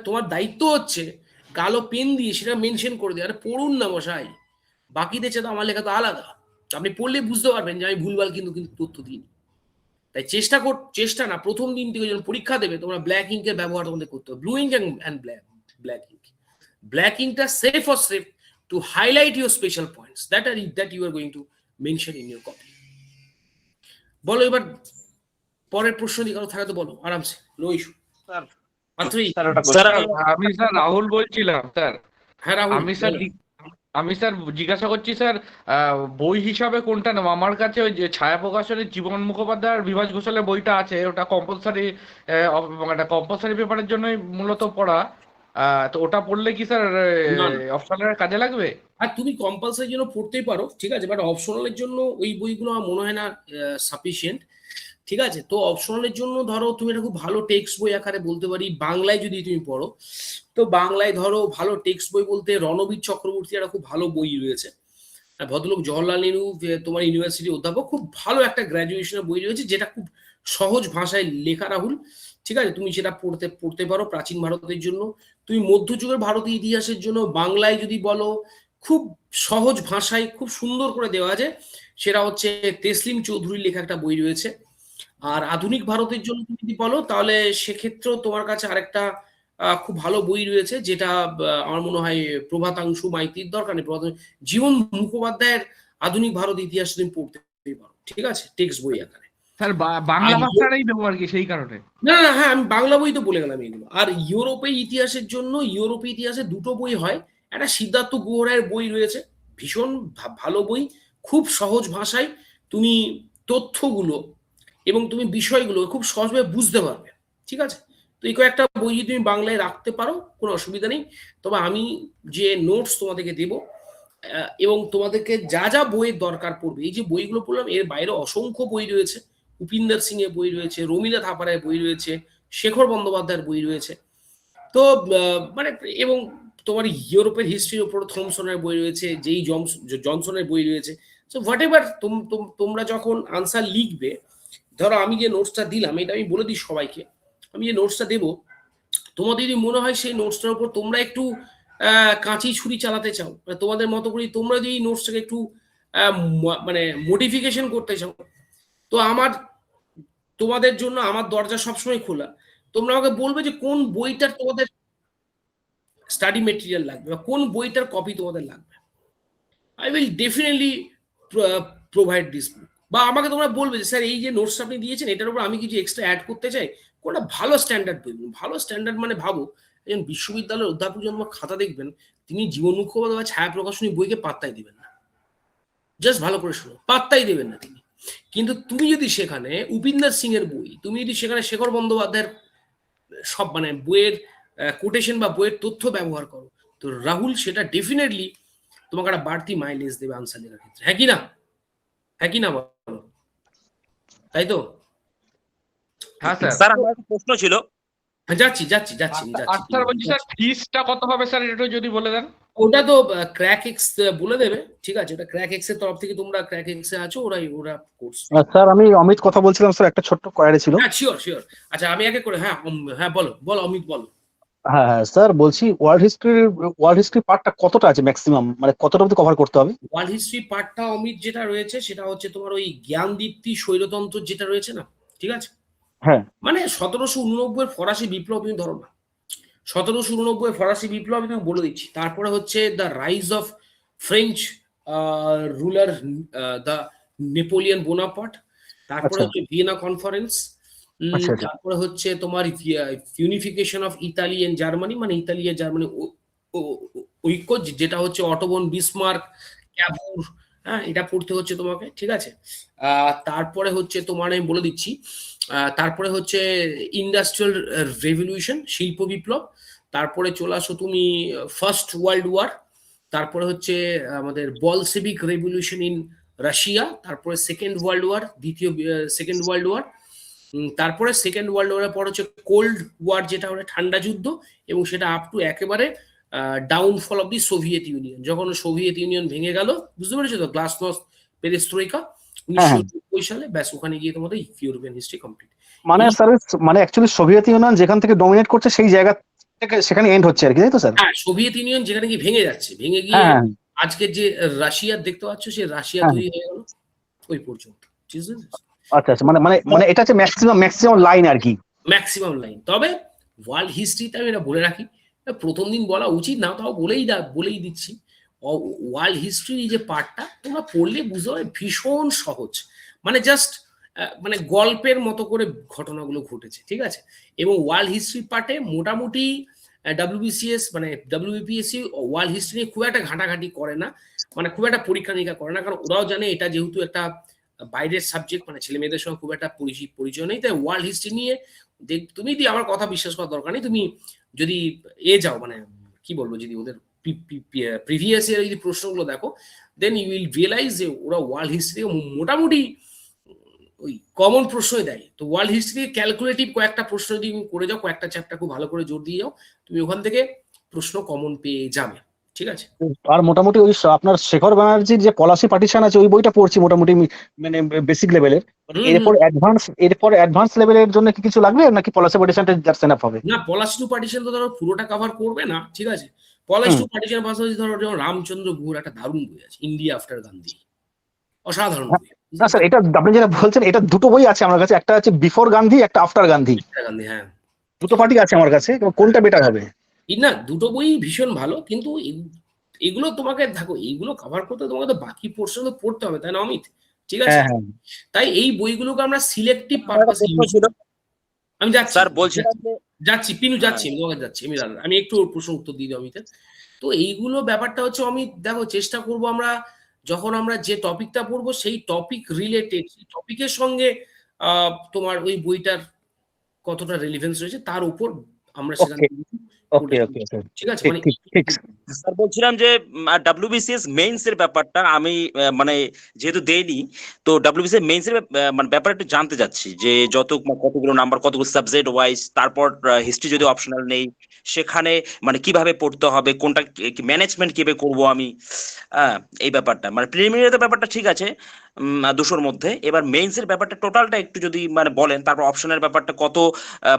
তোমার দায়িত্ব হচ্ছে কালো পেন দিয়ে সেটা মেনশন করে দেয়। আরে পড়ুন না মশাই, বাকিদের চেয়ে তো আমার লেখা তো আলাদা। আপনি পড়লে বুঝতে পারবেন যে আমি ভুলভাল কিন্তু কিন্তু তথ্য দিই। তাই চেষ্টা না, প্রথম দিন থেকে যখন পরীক্ষা দেবে তোমরা ব্ল্যাক ইঙ্কের ব্যবহার তোমাদের করতে হবে, blue ink and black ink. Black ইঙ্কটা safe or safe to highlight your special points that you are going to mention in your copy. বলো এবার পরের প্রশ্ন দিকে কারো থাকে তো বলো আরামসে, নো ইস্যু। স্যার স্যার আমি স্যার রাহুল বলছিলাম স্যার। হ্যাঁ রাহুল, আমি স্যার জিজ্ঞাসা করছি স্যার, বই হিসাবে কোনটা নেব? আমার কাছে ওই যে ছায়া প্রকাশনের জীবন মুখোপাধ্যায়ের বিভাস ঘোষালের বইটা আছে, ওটা কম্পালসারি, একটা কম্পালসারি পেপারের জন্যই মূলত পড়া। তো ওটা পড়লে কি স্যার অপশনালের কাজে লাগবে? আর তুমি কম্পালসারি জন্য পড়তেই পারো, ঠিক আছে, বাট অপশনালের জন্য ওই বইগুলো আমার মনে হয় না সাফিসিয়েন্ট, ঠিক আছে। তো অপশনালের জন্য ধরো তুমি এটা খুব ভালো টেক্সট বই আকারে বলতে পারি, বাংলায় যদি তুমি পড়ো তো বাংলায় ধরো ভালো টেক্সট বই বলতে রণবীর চক্রবর্তী একটা খুব ভালো বই রয়েছে, ভদ্রলোক জওহরলাল নেহরু তোমার ইউনিভার্সিটি অধ্যাপক, খুব ভালো একটা গ্র্যাজুয়েশনের বই রয়েছে যেটা খুব সহজ ভাষায় লেখা রাহুল, ঠিক আছে, তুমি সেটা পড়তে পারো প্রাচীন ভারতের জন্য। তুমি মধ্যযুগের ভারতীয় ইতিহাসের জন্য বাংলায় যদি বলো, খুব সহজ ভাষায় খুব সুন্দর করে দেওয়া আছে, সেটা হচ্ছে তেসলিম চৌধুরীর লেখা একটা বই রয়েছে। আর আধুনিক ভারতের জন্য তুমি যদি বলো তাহলে সেক্ষেত্রেও তোমার কাছে আরেকটা খুব ভালো বই রয়েছে, যেটা আমার মনে হয় প্রভাতাংশু মাইতির দরকার নেই, জীবন মুখোপাধ্যায়ের আধুনিক ভারত ইতিহাস তুমি পড়তে পারো, ঠিক আছে, টেক্সট বই আকারে। স্যার বাংলা ভাষাটাই দেবো আর কি, সেই কারণে। না না হ্যাঁ আমি বাংলা বই তো বলে গেলাম এগুলো। আর ইউরোপের ইতিহাসের জন্য ইউরোপীয় ইতিহাসে দুটো বই হয়, একটা সিদ্ধার্থ গুহ রায়ের বই রয়েছে, ভীষণ ভালো বই, খুব সহজ ভাষায় তুমি তথ্যগুলো এবং তুমি বিষয়গুলো খুব সহজভাবে বুঝতে পারবে, ঠিক আছে। তো এই কয়েকটা বই যদি তুমি বাংলায় রাখতে পারো কোনো অসুবিধা নেই। তবে আমি যে নোটস তোমাদেরকে দেবো এবং তোমাদেরকে যা যা বইয়ের দরকার পড়বে, এই যে বইগুলো পড়লাম এর বাইরে অসংখ্য বই রয়েছে, উপেন্দ্র সিং এর বই রয়েছে, রমিলা থাপারের বই রয়েছে, শেখর বন্দ্যোপাধ্যায়ের বই রয়েছে। তো মানে এবং তোমার ইউরোপের হিস্ট্রির উপর থমসনের বই রয়েছে, যেই জনসনের বই রয়েছে। সো হোয়াট এভার তোমরা যখন আনসার লিখবে, ধরো আমি যে নোটসটা দিলাম, এটা আমি বলে দিই সবাইকে, আমি যে নোটসটা দেবো, তোমাদের যদি মনে হয় সেই নোটসটার উপর তোমরা একটু কাঁচি ছুরি চালাতে চাও, তোমাদের মতো করে তোমরা যদি নোটসটাকে একটু মানে মডিফিকেশন করতে চাও, তো তোমাদের জন্য আমার দরজা সবসময় খোলা। তোমরা আমাকে বলবে যে কোন বইটার তোমাদের স্টাডি মেটেরিয়াল লাগবে বা কোন বইটার কপি তোমাদের লাগবে। I will definitely provide this book. বা আমাকে তোমরা বলবে যে স্যার এই যে নোটস আপনি দিয়েছেন এটার উপর আমি কিছু এক্সট্রা অ্যাড করতে চাই, কোনটা ভালো স্ট্যান্ডার্ড বই। ভালো স্ট্যান্ডার্ড মানে ভাবো একজন বিশ্ববিদ্যালয়ের অধ্যাপক যখন খাতা দেখবেন, তিনি জীবন মুখোপাধ্যায় বা ছায়া প্রকাশনী বইকে পাত্তাই দেবেন না। জাস্ট ভালো করে শোনো, পাত্তাই দেবেন না তিনি। কিন্তু তুমি যদি সেখানে উপেন্দ্র সিং এর বই, তুমি যদি সেখানে শেখর বন্দ্যোপাধ্যায়ের সব মানে বইয়ের কোটেশন বা বইয়ের তথ্য ব্যবহার করো, তো রাহুল সেটা ডেফিনেটলি তোমাকে একটা বাড়তি মাইলেজ দেবে আনসার লেখার ক্ষেত্রে। হ্যাঁ কি না? হ্যাঁ কি না বলো? তাই তো? হ্যাঁ স্যার। স্যার আমার একটা প্রশ্ন ছিল। হ্যাঁ যাচ্ছি যাচ্ছি যাচ্ছি আচ্ছা স্যার, বলছি স্যার ফিসটা কত হবে স্যার, এটা যদি বলে দেন। ওটা তো ক্র্যাক এক্স বলে দেবে, ঠিক আছে? ওটা ক্র্যাক এক্স এর তরফ থেকে, তোমরা ক্র্যাক এক্স এ আছো, ওরা কোর্স। স্যার আমি অমিত কথা বলছিলাম স্যার, একটা ছোট্ট কোয়ারি ছিল। হ্যাঁ শিওর শিওর। আচ্ছা আমি আগে করে, হ্যাঁ হ্যাঁ বলো বলো অমিত বলো। হ্যাঁ হ্যাঁ স্যার, বলছি ওয়ার্ল্ড হিস্ট্রি পার্টটা কতটা আছে ম্যাক্সিমাম, মানে কতটা অবধি কভার করতে হবে? ওয়ার্ল্ড হিস্ট্রি পার্টটা অমিত যেটা রয়েছে সেটা হচ্ছে তোমার ওই জ্ঞানদীপ্তি স্বৈরতন্ত্র যেটা রয়েছে না, ঠিক আছে? হ্যাঁ মানে 1789 ফরাসি বিপ্লব তুমি ধরো না, 1789 ফরাসি বিপ্লব আমি তোমাকে বলে দিচ্ছি। তারপরে হচ্ছে the rise of French ruler, the Napoleon Bonaparte. তারপরে আচ্ছা হচ্ছে ভিয়েনা কনফারেন্স। আচ্ছা আচ্ছা তারপরে হচ্ছে তোমার unification of Italy and Germany, মানে ইতালি আর জার্মানি ঐক্য, যেটা হচ্ছে অটোবন বিসমার্ক, ক্যাভুর। হ্যাঁ এটা পড়তে হচ্ছে তোমাকে, ঠিক আছে? তারপরে হচ্ছে তোমার আমি বলে দিচ্ছি, তারপরে হচ্ছে ইন্ডাস্ট্রিয়াল রেভলিউশন, শিল্প বিপ্লব। তারপরে চলে আসো তুমি ফার্স্ট ওয়ার্ল্ড ওয়ার। তারপরে হচ্ছে আমাদের বলসেভিক রেভলিউশন ইন রাশিয়া। তারপরে second world war, second world war. তারপরে সেকেন্ড ওয়ার্ল্ড ওয়ারের পর হচ্ছে কোল্ড ওয়ার, যেটা হলো ঠান্ডা যুদ্ধ, এবং সেটা আপ টু একেবারে downfall of the Soviet union, যখন সোভিয়েত ইউনিয়ন ভেঙে গেল, বুঝতে পেরেছো তো? গ্লাসনস্ট পেরেস্ট্রোইকা হ্যাঁ হ্যাঁ 1990 সালে, ব্যাস ওখানে গিয়ে তোমাদের ইউরোপিয়ান হিস্ট্রি কমপ্লিট। মানে স্যার, মানে অ্যাকচুয়ালি সোভিয়েত ইউনিয়ন যেখান থেকে ডমিনেট করছে সেই জায়গা থেকে সেখানে এন্ড হচ্ছে আর কি, তাই তো স্যার? হ্যাঁ সোভিয়েত ইউনিয়ন যেখানে গিয়ে ভেঙে যাচ্ছে, ভেঙে গিয়ে হ্যাঁ আজকের যে রাশিয়া দেখতে পাচ্ছ, সেই রাশিয়া হ্যাঁ তৈরি হয়ে গেল ওই পর্যন্ত। আচ্ছা আচ্ছা, মানে মানে মানে এটা হচ্ছে ম্যাক্সিমাম লাইন আর কি। Maximum line. তবে ওয়ার্ল্ড হিস্ট্রিতে আমি এটা বলে রাখি, প্রথম দিন বলা উচিত না, তাও বলেই দিচ্ছি। ওয়ার্ল্ড হিস্ট্রির যে পার্টটা তোমরা পড়লে বুঝতে পারবে ভীষণ সহজ, মানে জাস্ট মানে গল্পের মতো করে ঘটনাগুলো ঘটেছে, ঠিক আছে? এবং ওয়ার্ল্ড হিস্ট্রি পার্টে মোটামুটি ডাব্লিউবিসিএস মানে ডাব্লিউবিপিএসসি ওয়ার্ল্ড হিস্ট্রি নিয়ে খুব একটা ঘাটাঘাটি করে না, মানে খুব একটা পরীক্ষা নিরীক্ষা করে না, কারণ ওরাও জানে এটা যেহেতু একটা বাইরের সাবজেক্ট, মানে ছেলে মেয়েদের সঙ্গে খুব একটা পরিচয় নেই। তাই ওয়ার্ল্ড হিস্ট্রি নিয়ে তুমি যদি আমার কথা বিশ্বাস করার দরকার নেই, তুমি যদি যাও মানে কি বলবো, যদি ওদের প্রিভিয়াস ইয়ার যদি প্রশ্নগুলো দেখো, দেন ইউ উইল রিয়েলাইজ যে ওরা ওয়ার্ল্ড হিস্ট্রি মোটামুটি ওই কমন প্রশ্নই দেয়। তো ওয়ার্ল্ড হিস্ট্রি ক্যালকুলেটিভ কয়েকটা প্রশ্ন যদি তুমি করে যাও, কয়েকটা চ্যাপ্টার খুব ভালো করে জোর দিয়ে যাও, তুমি ওখান থেকে প্রশ্ন কমন পেয়ে যাবে, ঠিক আছে? আর মোটামুটি ওই আপনার শেখর ব্যানার্জির যে পলাশি পার্টিশন আছে ওই বইটা পড়ছি মোটামুটি, মানে বেসিক লেভেলের। এরপর অ্যাডভান্স লেভেলের জন্য কি কিছু লাগবে নাকি পলাশি পার্টিশনটা জাস্ট এনাফ হবে? না পলাশি টু পার্টিশন তো ধরো পুরোটা কভার করবে না, ঠিক আছে? পলাশি টু পার্টিশন পাশাপাশি ধরো যেমন রামচন্দ্র গুহর একটা দারুণ বই আছে, ইন্ডিয়া আফটার গান্ধী, অসাধারণ বই। না স্যার, এটা আপনি যেটা বলছেন, এটা দুটো বই আছে আমার কাছে, একটা আছে বিফোর গান্ধী, একটা আফটার গান্ধী। গান্ধী, হ্যাঁ দুটো পার্টি আছে আমার কাছে, কোনটা বেটার হবে? না দুটো বই ভীষণ ভালো, কিন্তু এগুলো তোমাকে দেখো, এইগুলো কভার করতে তোমাকে তো বাকি পোর্শন তো পড়তে হবে, তাই না অমিত? ঠিক আছে, হ্যাঁ তাই এই বইগুলোকে আমরা সিলেক্টিভ আমার একটা পারপাসে প্রশ্ন ছিল আমি যাচ্ছি স্যার, বলছিলাম যে যাচ্ছি পিনু যাচ্ছি, আমি তোমাকে যাচ্ছি, আমি একটু প্রশ্ন উত্তর দিই অমিতের। তো এইগুলো ব্যাপারটা হচ্ছে অমিত, দেখো চেষ্টা করব আমরা যখন আমরা যে টপিকটা পড়বো সেই টপিক রিলেটেড, সেই টপিকের সঙ্গে তোমার ওই বইটার কতটা রেলিভেন্স রয়েছে তার উপর আমরা সেখান ওকে থেকে ওকে করে ওকে দিচ্ছি। ওকে ঠিক আছে, ঠিক মানে ঠিক ঠিক স্যার বলছিলাম যে ডাব্লিউবিসিএস মেইনস এর ব্যাপারটা আমি মানে যেহেতু দেইনি, তো ডাব্লিউবিসিএস মেইনস এর মানে ব্যাপারে একটু জানতে চাচ্ছি যে কতগুলো নাম্বার, কতগুলো সাবজেক্ট ওয়াইজ, তারপর হিস্ট্রি যদি অপশনাল নেই সেখানে মানে কিভাবে পড়তে হবে, কোনটা ম্যানেজমেন্ট কিভাবে করব আমি, এই ব্যাপারটা মানে প্রিলিমিনারি ব্যাপারটা ঠিক আছে 200-র মধ্যে। এবার মেইনস এর ব্যাপারটা টোটালটা একটু যদি মানে বলেন, তারপর অপশনাল ব্যাপারটা কত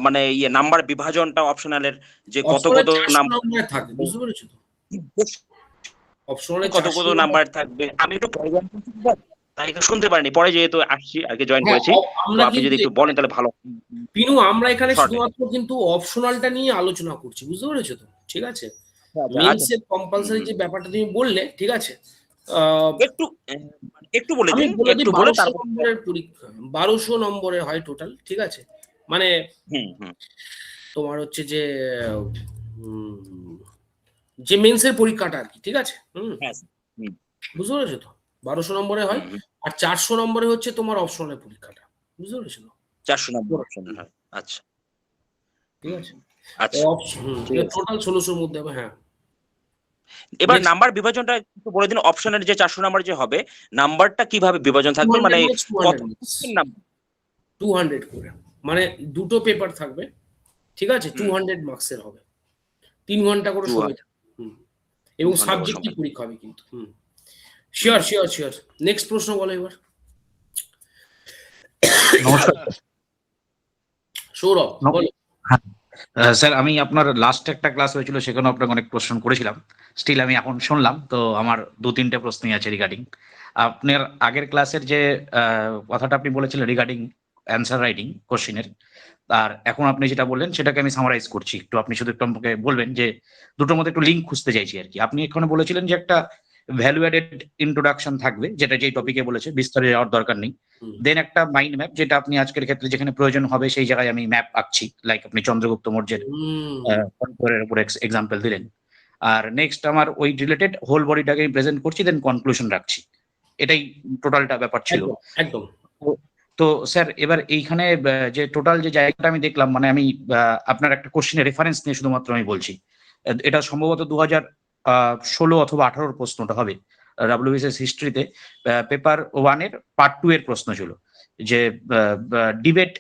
মানে ইয়ে নাম্বার বিভাজনটা অপশনালের, যে কত অপশনালে কত 400 নাম্বার নম্বরে থাকে, বুঝতে পেরেছো তো? অপশনালে কত 400 কত নাম্বার থাকবে। আমি একটু পরে join করছি তো, তাই একটু শুনতে পারিনি, পরে যেহেতু আসছি আগে জয়েন হ্যাঁ, করেছি, তো আমরা আপনি কিন্তু যদি একটু বলেন তাহলে ভালো। পিনু আমরা এখানে Short এ। শুধুমাত্র কিন্তু অপশনালটা নিয়ে আলোচনা করছি, বুঝতে পেরেছো তো? ঠিক আছে, আচ্ছা, মেইনস আচ্ছা। এর কম্পালসারি হুম, যে ব্যাপারটা তুমি বললে, ঠিক আছে, আহ, একটু একটু বলে আমি দিন, বলে দিই একটু বলে 1200 তারপর। নম্বরের পরীক্ষা, 1200 নম্বরের হয় টোটাল, ঠিক আছে, মানে হুম হুম তোমার হচ্ছে যে উম, যে মেন্সের পরীক্ষাটা আর কি, ঠিক আছে, হ্যাঁ স্যার। হুম বুঝতে পেরেছো তো? 1200 নম্বরে হয়, হুম হুম। আর 400 নম্বরে হচ্ছে তোমার অপশনাল পরীক্ষাটা, বুঝতে পেরেছো তো? 400 নম্বর অপশন, হ্যাঁ। আচ্ছা ঠিক আছে, আচ্ছা, ঠিক আছে। টোটাল 1600-র মধ্যে হবে, হ্যাঁ। এবার নেক্সট নাম্বার বিভাজনটা একটু বলে দিন, অপশনের যে 400 নাম্বার যে হবে, নাম্বারটা কিভাবে বিভাজন থাকবে, 200 মানে মার্কস, কত 200 মার্কস, নাম্বার? 200 করে, মানে দুটো পেপার থাকবে, ঠিক আছে, হুম 200 মার্কসের হবে, 3 ঘন্টা করে 2 সময় থাকবে, এবং 2 ঘন্টা করে সাবজেক্টিভ সময়। পরীক্ষা হবে কিন্তু, হুম শিওর শিওর শিওর। নেক্সট প্রশ্ন বলো এবার, নমস্কার সৌরভ ন- বলো। হ্যাঁ, স্যার আমি আপনার লাস্ট একটা ক্লাস হয়েছিল সেখানে আপনাকে অনেক প্রশ্ন করেছিলাম, স্টিল আমি এখন শুনলাম, তো আমার 2-3টে প্রশ্নই আছে রিগার্ডিং আপনার আগের ক্লাসের যে কথাটা আপনি বলেছিলেন রিগার্ডিং অ্যান্সার রাইটিং কোশ্চিনের, আর এখন আপনি যেটা বললেন সেটাকে আমি সামারাইজ করছি একটু, আপনি শুধু একটু আমাকে বলবেন যে দুটোর মধ্যে একটু লিঙ্ক খুঁজতে চাইছি আর কি। আপনি এখানে বলেছিলেন যে একটা ভ্যালু অ্যাডেড ইন্ট্রোডাকশন থাকবে, যেটা যেই টপিকে বলেছে বিস্তারে যাওয়ার দরকার নেই, হুম, দেন একটা মাইন্ড ম্যাপ, যেটা আপনি আজকের ক্ষেত্রে যেখানে প্রয়োজন হবে সেই জায়গায় আমি ম্যাপ আঁকছি, লাইক আপনি চন্দ্রগুপ্ত মৌর্যের হুম, কনকোয়ারের উপর এক্সাম্পল দিলেন। আর নেক্সট আমার ওই রিলেটেড হোল বডিটাকে আমি প্রেজেন্ট করছি, দেন কনক্লুশন রাখছি, এটাই টোটালটা ব্যাপার ছিল। একদম একদম। তো- তো স্যার এবার এইখানে যে টোটাল যে জায়গাটা আমি দেখলাম, মানে আমি আপনার একটা কোশ্চেনের রেফারেন্স নিয়ে শুধুমাত্র আমি বলছি, এটা সম্ভবত 2016 অথবা 18-র প্রশ্নটা হবে, ডাব্লিউবিসিএস হিস্ট্রিতে পেপার 1-এর পার্ট 2 এর প্রশ্ন ছিল, যে ডিবেট,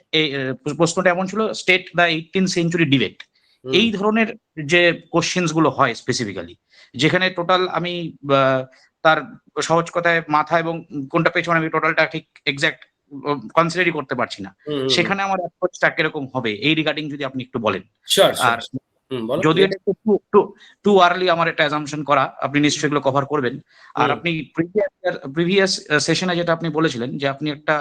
প্রশ্নটা এমন ছিল, state the 18th century debate, hmm, এই ধরনের যে কোশ্চেন্স গুলো হয় স্পেসিফিক্যালি, যেখানে টোটাল আমি তার সহজ কথায় মাথা এবং কোনটা পেছনে আমি টোটালটা ঠিক এক্সাক্ট কনসিডারই করতে পারছি না, সেখানে আমার অ্যাপ্রোচটা কিরকম হবে এই রিগার্ডিং যদি আপনি একটু বলেন। শিওর আর শিওর, বলো। যদি এটা একটু টু আর্লি আমার একটা অ্যাজাম্পশন করা, আপনি নিশ্চয়ই এগুলো কভার করবেন। আর আপনি প্রিভিয়াস সেশনে যেটা আপনি বলেছিলেন যে আপনি একটা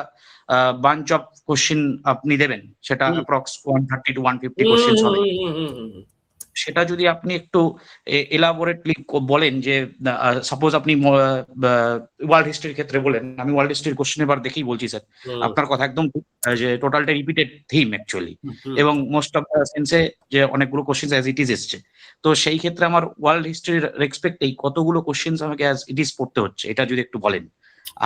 বাঞ্চ অফ কোশ্চিন আপনি দেবেন, সেটা হুম, অ্যাপ্রক্স 130 to 150 হুম, কোশ্চেন্স হবে, হুম, হুম, হুম, হুম, সেটা যদি আপনি একটু এলাবোরেটলি বলেন, যে সাপোজ আপনি ওয়ার্ল্ড হিস্ট্রির ক্ষেত্রে বলেন, আমি ওয়ার্ল্ড হিস্ট্রির কোশ্চেন এবার দেখেই বলছি স্যার, হুম, আপনার কথা একদম ঠিক, যে টোটালটা রিপিটেড থিম অ্যাকচুয়ালি, হুম, এবং মোস্ট অফ দ্য সেন্সে যে অনেকগুলো কোশ্চেন অ্যাজ ইট ইজ এসছে, তো সেই ক্ষেত্রে আমার ওয়ার্ল্ড হিস্ট্রির রেসপেক্টেই কতগুলো কোশ্চেন আমাকে অ্যাজ ইট ইজ পড়তে হচ্ছে, এটা যদি একটু বলেন।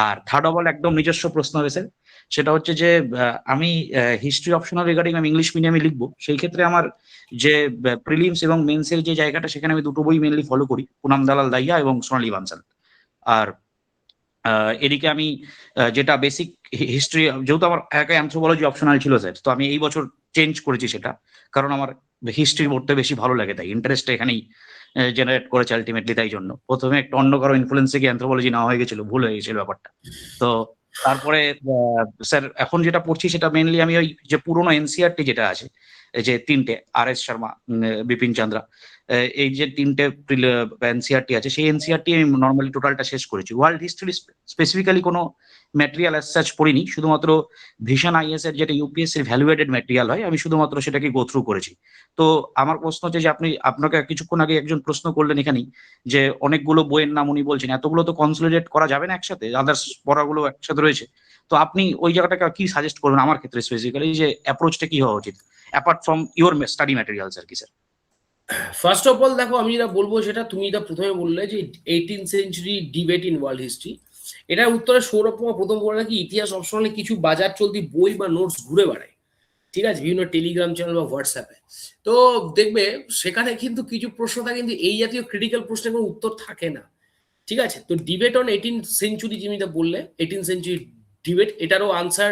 আর থার্ড অফ অল একদম নিজস্ব প্রশ্ন হবে স্যার, সেটা হচ্ছে যে আমি হিস্ট্রি অপশনাল রিগার্ডিং আমি ইংলিশ মিডিয়ামে লিখবো, সেই ক্ষেত্রে আমার যে প্রিলিমস এবং মেন্সের যে জায়গাটা, সেখানে আমি দুটো বই মেনলি ফলো করি, পুনাম দালাল দাইয়া এবং সোনালী বানসাল। আর এদিকে আমি যেটা বেসিক হিস্ট্রি, যেহেতু আমার একা অ্যানথ্রোপোলজি অপশনাল ছিল স্যার, তো আমি এই বছর চেঞ্জ করেছি সেটা, কারণ আমার হিস্ট্রি পড়তে বেশি ভালো লাগে, তাই ইন্টারেস্টটা এখানেই জেনারেট করেছে আলটিমেটলি, তাই জন্য প্রথমে একটা অন্য কারো ইনফ্লুয়েন্সে গিয়ে অ্যানথ্রোপোলজি নেওয়া হয়ে গেছিল, ভুল হয়ে গেছিল ব্যাপারটা। তো তারপরে স্যার এখন যেটা পড়ছি সেটা মেনলি আমি ওই যে পুরোনো এনসিআরটি যেটা আছে, এই যে 3টে আর.এস. শর্মা, বিপিন চন্দ্রা, এই যে 3টে এনসিআরটি আছে, সেই এনসিআরটি আমি নর্মালি টোটালটা শেষ করেছি। ওয়ার্ল্ড হিস্ট্রি স্পেসিফিক্যালি কোনো ম্যাটেরিয়াল অ্যাজ সাচ পড়িনি, শুধুমাত্র ভিশন আইএস এর যেটা ইউপিএসসির ভ্যালুয়েটেড ম্যাটেরিয়াল হয়, আমি শুধুমাত্র সেটাকে গো থ্রু করেছি। তো আমার প্রশ্ন হচ্ছে যে আপনাকে কিছুক্ষণ আগে একজন প্রশ্ন করলেন এখানেই, যে অনেকগুলো বইয়ের নাম উনি বলছেন, এতগুলো তো কনসলিডেট করা যাবে না একসাথে, আদার্স পড়াগুলো একসাথে রয়েছে, তো আপনি ওই জায়গাটাকে কি সাজেস্ট করবেন আমার ক্ষেত্রে স্পেসিফিক্যালি, যে অ্যাপ্রোচটা কি হওয়া উচিত apart from your study materials আর কি স্যার? ফার্স্ট অফ অল দেখো, আমি যেটা বলবো সেটা তুমি এটা প্রথমে বললে যে 18th century debate in world history, এটা উত্তরে সৌরভ কুমার প্রথম বলে নাকি ইতিহাস অপশনালে কিছু বাজার চলতি বই বা নোটস ঘুরে বেড়ায়, ঠিক ঠিক আছে, বিভিন্ন টেলিগ্রাম চ্যানেল বা হোয়াটসঅ্যাপে। তো দেখবে সেখানে কিন্তু কিছু প্রশ্ন থাকে, কিন্তু এই জাতীয় ক্রিটিক্যাল প্রশ্নের কোনো উত্তর থাকে না। ঠিক আছে, তো ডিবেট অন 18th সেঞ্চুরি যেটা বললে, 18th সেঞ্চুরি ডিবেট, এটারও আনসার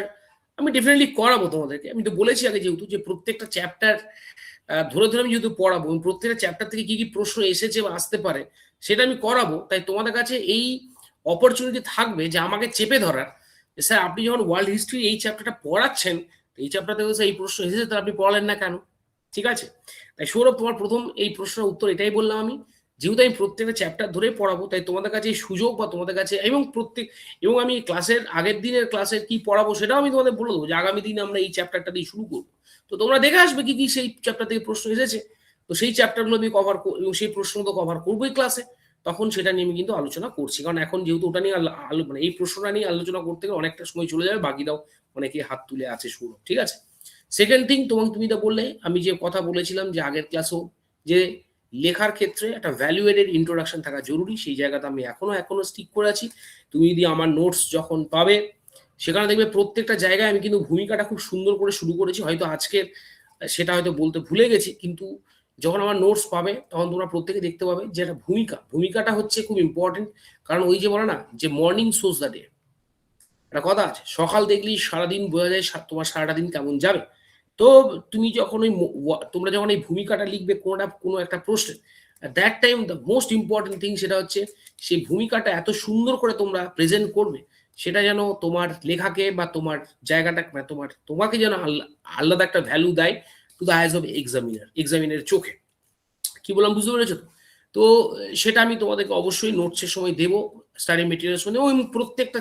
আমি ডেফিনেটলি করাবো তোমাদেরকে। আমি তো বলেছি আগে যেহেতু যে প্রত্যেকটা চ্যাপ্টার ধরে ধরে আমি যেহেতু পড়াবো, এবং প্রত্যেকটা চ্যাপ্টার থেকে কি কি প্রশ্ন এসেছে বা আসতে পারে সেটা আমি করাবো। তাই তোমাদের কাছে এই অপরচুনিটি থাকবে যে আমাকে চেপে ধরার, যে স্যার আপনি যখন ওয়ার্ল্ড হিস্ট্রি এই চ্যাপ্টারটা পড়াচ্ছেন, এই চ্যাপ্টার থেকে এই প্রশ্ন এসেছে, তাহলে আপনি পড়ালেন না কেন? ঠিক আছে, তাই সৌরভ তোমার প্রথম এই প্রশ্নের উত্তর এটাই বললাম আমি, যেহেতু আমি প্রত্যেকটা চ্যাপ্টার ধরেই পড়াবো, তাই তোমাদের কাছে এই সুযোগ বা তোমাদের কাছে এবং আমি ক্লাসের আগের দিনের ক্লাসের কি পড়াবো সেটাও আমি তোমাদের বলে দেবো যে আগামী দিনে আমরা এই চ্যাপ্টারটা দিয়ে শুরু করবো। তো তোমরা দেখে আসবে কি কি সেই চ্যাপ্টার থেকে প্রশ্ন এসেছে, তো সেই চ্যাপ্টারগুলো আমি কভার এবং সেই প্রশ্ন তো কভার করবোই ক্লাসে, তখন সেটা নিয়ে আমি কিন্তু আলোচনা করছি। কারণ এখন যেহেতু ওটা নিয়ে মানে এই প্রশ্নটা নিয়ে আলোচনা করতে গেলে অনেকটা সময় চলে যাবে, বাকিটাও অনেকে হাত তুলে আছে শুরু। ঠিক আছে, সেকেন্ড থিং, তুমি তো বললে আমি যে কথা বলেছিলাম যে আগের ক্লাসেও, যে লেখার ক্ষেত্রে একটা ভ্যালুয়েডেড ইন্ট্রোডাকশন থাকা জরুরি, সেই জায়গাতে আমি এখনো স্টিক করে আছি। তুমি যদি আমার নোটস যখন পাবে, সেখানে দেখবে প্রত্যেকটা জায়গায় আমি কিন্তু ভূমিকাটা খুব সুন্দর করে শুরু করেছি। হয়তো আজকের সেটা হয়তো বলতে ভুলে গেছি, কিন্তু যখন আমার নোটস পাবে তখন তোমরা প্রত্যেকে দেখতে পাবে যে একটা ভূমিকাটা হচ্ছে খুব ইম্পর্টেন্ট। কারণ ওই যে বলে না যে মর্নিং শোজ দ্য ডে, একটা কথা আছে, সকাল দেখলেই সারাদিন বোঝা যায় তোমার সারাটা দিন কেমন যাবে। তো তুমি যখন তোমরা যখন এই ভূমিকাটা লিখবে কোনো একটা প্রশ্নে, that time the most important thing সেটা হচ্ছে সেই ভূমিকাটা এত সুন্দর করে তোমরা প্রেজেন্ট করবে, সেটা যেন তোমার লেখাকে বা তোমার জায়গাটা তোমাকে যেন আলাদা একটা ভ্যালু দেয় to the eyes of examiner চোখে। কি বললাম বুঝতে পেরেছো? তো সেটা আমি তোমাদেরকে অবশ্যই নোটসের সময় দেবো, স্টাডি মেটেরিয়ালস দেবো, এবং প্রত্যেকটা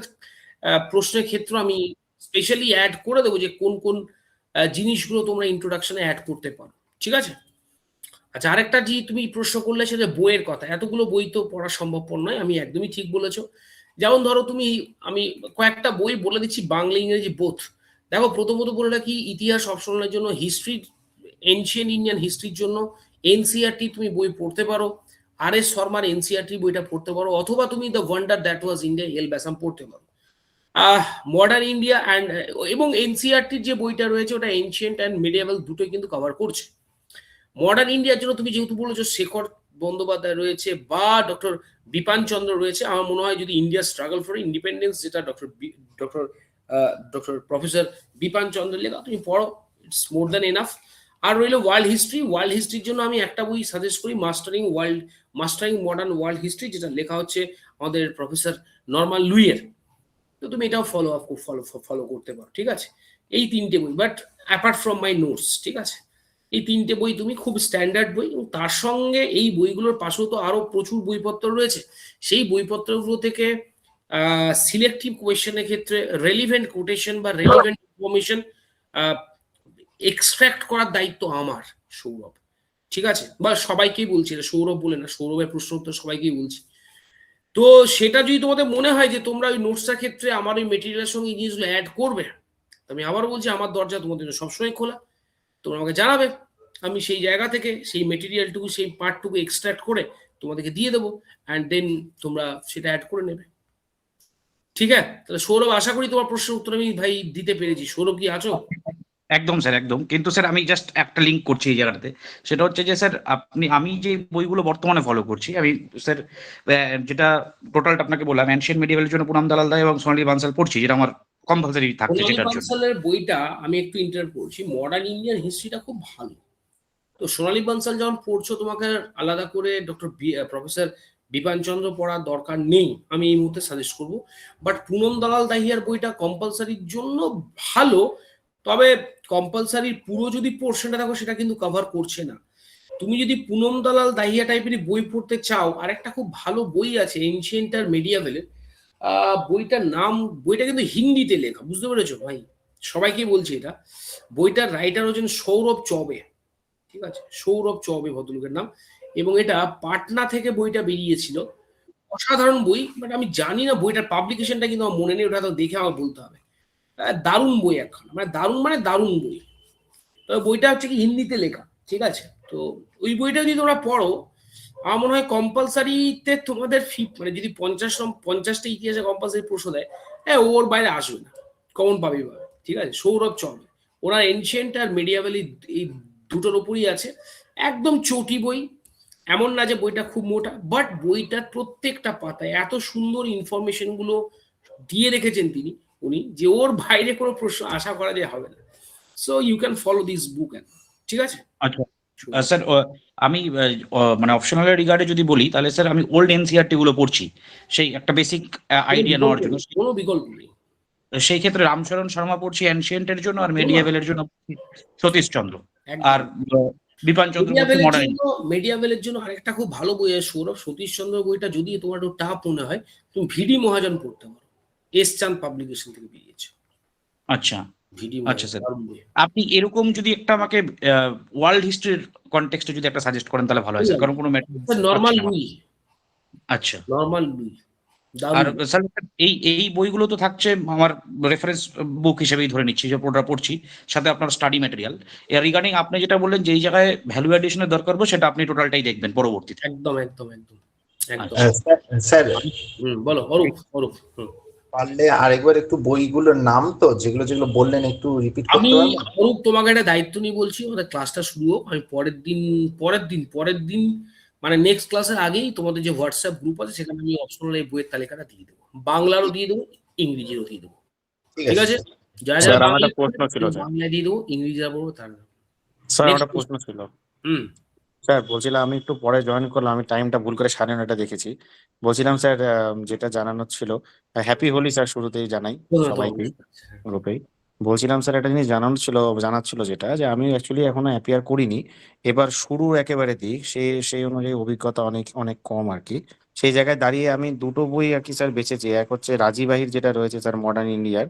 প্রশ্নের ক্ষেত্রে আমি স্পেশালি অ্যাড করে দেবো যে কোন কোন জিনিসগুলো তোমরা ইন্ট্রোডাকশনে অ্যাড করতে পারো। ঠিক আছে, আচ্ছা, আরেকটা যে তুমি প্রশ্ন করলে সেটা বইয়ের কথা, এতগুলো বই তো পড়া সম্ভবপর নয়, আমি একদমই ঠিক বলেছো। যেমন ধরো আমি কয়েকটা বই বলে দিচ্ছি, বাংলা ইংরেজি বোথ। দেখো, প্রথমত বলে রাখি, ইতিহাস অপশনের জন্য হিস্ট্রি, এনশিয়েন্ট ইন্ডিয়ান হিস্ট্রির জন্য এনসিআরটি তুমি বই পড়তে পারো, আর.এস. শর্মার এনসিআরটি বইটা পড়তে পারো, অথবা তুমি the wonder that was India L Basham পড়তে পারো। মডার্ন ইন্ডিয়া এবং এনসিআরটির যে বইটা রয়েছে ওটা এনশিয়েন্ট অ্যান্ড মিডিয়েভাল দুটোই কিন্তু কভার করছে। মডার্ন ইন্ডিয়ার জন্য তুমি যেহেতু বলেছো শেখর বন্দ্যোপাধ্যায় রয়েছে বা ডক্টর বিপান চন্দ্র রয়েছে, আমার মনে হয় যদি ইন্ডিয়া স্ট্রাগল ফর ইন্ডিপেন্ডেন্স, যেটা ডক্টর প্রফেসর বিপান চন্দ্রের লেখা, তুমি পড়ো, ইটস মোর দ্যান এনাফ। আর রইল ওয়ার্ল্ড হিস্ট্রির জন্য আমি একটা বই সাজেস্ট করি, মাস্টারিং মডার্ন ওয়ার্ল্ড হিস্ট্রি, যেটা লেখা হচ্ছে আমাদের প্রফেসর নরমান লুইয়ের। তো তুমি এটাও ফলো করতে পারো। ঠিক আছে, এই তিনটে বই, but apart from my notes, ঠিক আছে, এই তিনটে বই তুমি খুব স্ট্যান্ডার্ড বই, এবং তার সঙ্গে এই বইগুলোর পাশেও তো আরো প্রচুর বইপত্র রয়েছে। সেই বইপত্রগুলো থেকে সিলেক্টিভ কোয়েশ্চেনের ক্ষেত্রে রেলিভেন্ট কোটেশন বা রেলিভেন্ট ইনফরমেশন এক্সট্রাক্ট করার দায়িত্ব আমার, সৌরভ। ঠিক আছে, বা সবাইকেই বলছি, সৌরভ বলে না, সৌরভের প্রশ্ন উত্তর সবাইকেই বলছি। তো সেটা যদি তোমাদের মনে হয় যে তোমরা ওই নোটসটার ক্ষেত্রে আমার ওই মেটেরিয়ালের সঙ্গে এই জিনিসগুলো অ্যাড করবে, আমি আবারও বলছি, আমার দরজা তোমাদের জন্য সবসময় খোলা। তোমরা আমাকে জানাবে, আমি সেই জায়গা থেকে সেই মেটেরিয়ালটুকু, সেই পার্টটুকু এক্সট্রাক্ট করে তোমাদেরকে দিয়ে দেবো, অ্যান্ড দেন তোমরা সেটা অ্যাড করে নেবে। ঠিক আছে, তাহলে সৌরভ, আশা করি তোমার প্রশ্নের উত্তর আমি ভাই দিতে পেরেছি। সৌরভ, কি আছো? একদম স্যার, একদম। কিন্তু স্যার আমি জাস্ট একটা লিঙ্ক করছি এই জায়গাটাতে, সেটা হচ্ছে যে স্যার আমি যে বইগুলো বর্তমানে ফলো করছি, আমি স্যার যেটা টোটালটা আপনাকে বললাম, এনশিয়েন্ট মিডিয়েভালের জন্য পুনাম দালাল দা এবং সোনালী বানসাল পড়ছি, যেটা আমার কম্পালসারি থাকছে সোনালী যেটার জন্য। বানসালের বইটা আমি একটু ইন্টার পড়ছি, মডার্ন ইন্ডিয়ান হিস্ট্রিটা খুব ভালো। তো সোনালী বানসাল যখন পড়ছো, তোমাকে আলাদা করে প্রফেসর বিপান চন্দ্র পড়ার দরকার নেই, আমি এই মুহূর্তে সাজেস্ট করবো। বাট পুনম দালাল দাহিয়ার বইটা কম্পালসারির জন্য ভালো, তবে কম্পালসারির পুরো যদি পোর্শনটা দেখো, সেটা কিন্তু কভার করছে না। তুমি যদি পুনম দালাল দাহিয়া টাইপের বই পড়তে চাও, আরেকটা খুব ভালো বই আছে এনশিয়েন্ট আর মিডিয়েভালের, বইটা কিন্তু হিন্দিতে লেখা, বুঝতে পেরেছো ভাই? সবাইকে বলছি এটা, বইটার রাইটার হচ্ছেন সৌরভ চৌবে। ঠিক আছে, সৌরভ চৌবে ভদ্রলোকের নাম, এবং এটা পাটনা থেকে বইটা বেরিয়েছিল। অসাধারণ বই, বাট আমি জানি না বইটার পাবলিকেশনটা কিন্তু আমার মনে নেই, ওটা তো দেখে আমার বলতে হবে। দারুণ বই একখানা, দারুণ বই। তবে বইটা হচ্ছে কি হিন্দিতে লেখা। ঠিক আছে, তো ওই বইটা যদি তোমরা পড়ো, আমার মনে হয় কম্পালসারিতে তোমাদের যদি 50টা ইতিহাসে কম্পালসারি প্রশ্ন দেয়, হ্যাঁ, ওর বাইরে আসবে না, কমন পাবে। ঠিক আছে, সৌরভ চৌবে, ওনার এনশিয়েন্ট আর মেডিয়াভেল এই দুটোর উপরই আছে, একদম চটি বই, এমন না যে বইটা খুব মোটা, বাট বইটার প্রত্যেকটা পাতায় এত সুন্দর ইনফরমেশন গুলো দিয়ে রেখেছেন তিনি, উনি, যে ওর বাইরে কোনো প্রশ্ন আশা করা যায় হবে না। So you can follow this book, ঠিক আছে। আচ্ছা স্যার, আমি মানে অপশনাল রিগার্ডে যদি বলি তাহলে স্যার আমি ওল্ড এনসিআরটি গুলো পড়ছি সেই একটা বেসিক আইডিয়া নেওয়ার জন্য। কোনো বিকল্প নেই। সেই ক্ষেত্রে রামচরণ শর্মা পড়ছি এনশিয়েন্টের জন্য, আর মেডিয়াভেলের জন্য সতীশচন্দ্র, আর বিপান চন্দ্র পড়ছি মডার্ন। মেডিয়াভেলের জন্য আরেকটা খুব ভালো বই আছে সৌরভ, সতীশচন্দ্র বইটা যদি তোমার একটু টাফ মনে হয়, তুমি ভিডি মহাজন পড়তে পারো, এস চাঁদ পাবলিকেশন থেকে বেরিয়েছে। আচ্ছা ভিডি আচ্ছা স্যার, আপনি এরকম যদি একটা আমাকে ওয়ার্ল্ড হিস্ট্রির কনটেক্সটে যদি একটা সাজেস্ট করেন তাহলে ভালো হয় স্যার, কারণ কোনো নরমাল লুই। আচ্ছা, নরমাল লুই। আর স্যার এই বইগুলো তো থাকছে আমার রেফারেন্স বুক হিসেবেই ধরে নিচ্ছি যে ওটা পড়ছি, সাথে আপনার স্টাডি ম্যাটেরিয়াল। রিগার্ডিং আপনি যেটা বললেন যে এই জায়গায় ভ্যালু অ্যাডিশনের দরকার হবে, সেটা আপনি টোটালটাই দেখবেন পরবর্তীতে। একদম একদম একদম একদম। স্যার বলো অরূপ, অরূপ। পারলে আরেকবার একটু বইগুলোর নাম তো যেগুলো যেগুলো বললেন একটু রিপিট আমি করতে পারবেন? অরূপ তোমাকে একটা দায়িত্ব নিয়ে বলছি, আমাদের ক্লাসটা শুরু হোক, আমি পরের দিন মানে নেক্সট ক্লাসের আগেই তোমাদের যে হোয়াটসঅ্যাপ গ্রুপ আছে সেখানে আমি অপশনাল এই বইয়ের তালিকাটা দিয়ে দেবো, বাংলারও দিয়ে দেবো, ইংরেজিরও দিয়ে দেবো, ঠিক আছে? যারা স্যার যারা আমার একটা প্রশ্ন ছিল স্যার। বাংলায় দিয়ে দেবো, ইংরেজি যারা বলবো তারা। স্যার Next একটা প্রশ্ন ছিল। স্যার বলছিলাম আমি একটু পরে জয়েন করলাম, আমি টাইমটা ভুল করে 9:30 দেখেছি। বলছিলাম স্যার যেটা জানানোর ছিল, হ্যাপি হোলি স্যার শুরুতেই জানাই সবাইকেই গ্রুপেই। বলছিলাম স্যার একটা জিনিস জানার ছিল যেটা, যে আমি অ্যাকচুয়ালি এখনো অ্যাপিয়ার করিনি, এবার শুরুর একেবারে দিক সেই অনুযায়ী অভিজ্ঞতা অনেক অনেক কম আর কি। সেই জায়গায় দাঁড়িয়ে আমি দুটো বই আর কি স্যার বেছেছি। এক হচ্ছে রাজি বাহির যেটা রয়েছে স্যার মডার্ন ইন্ডিয়ার,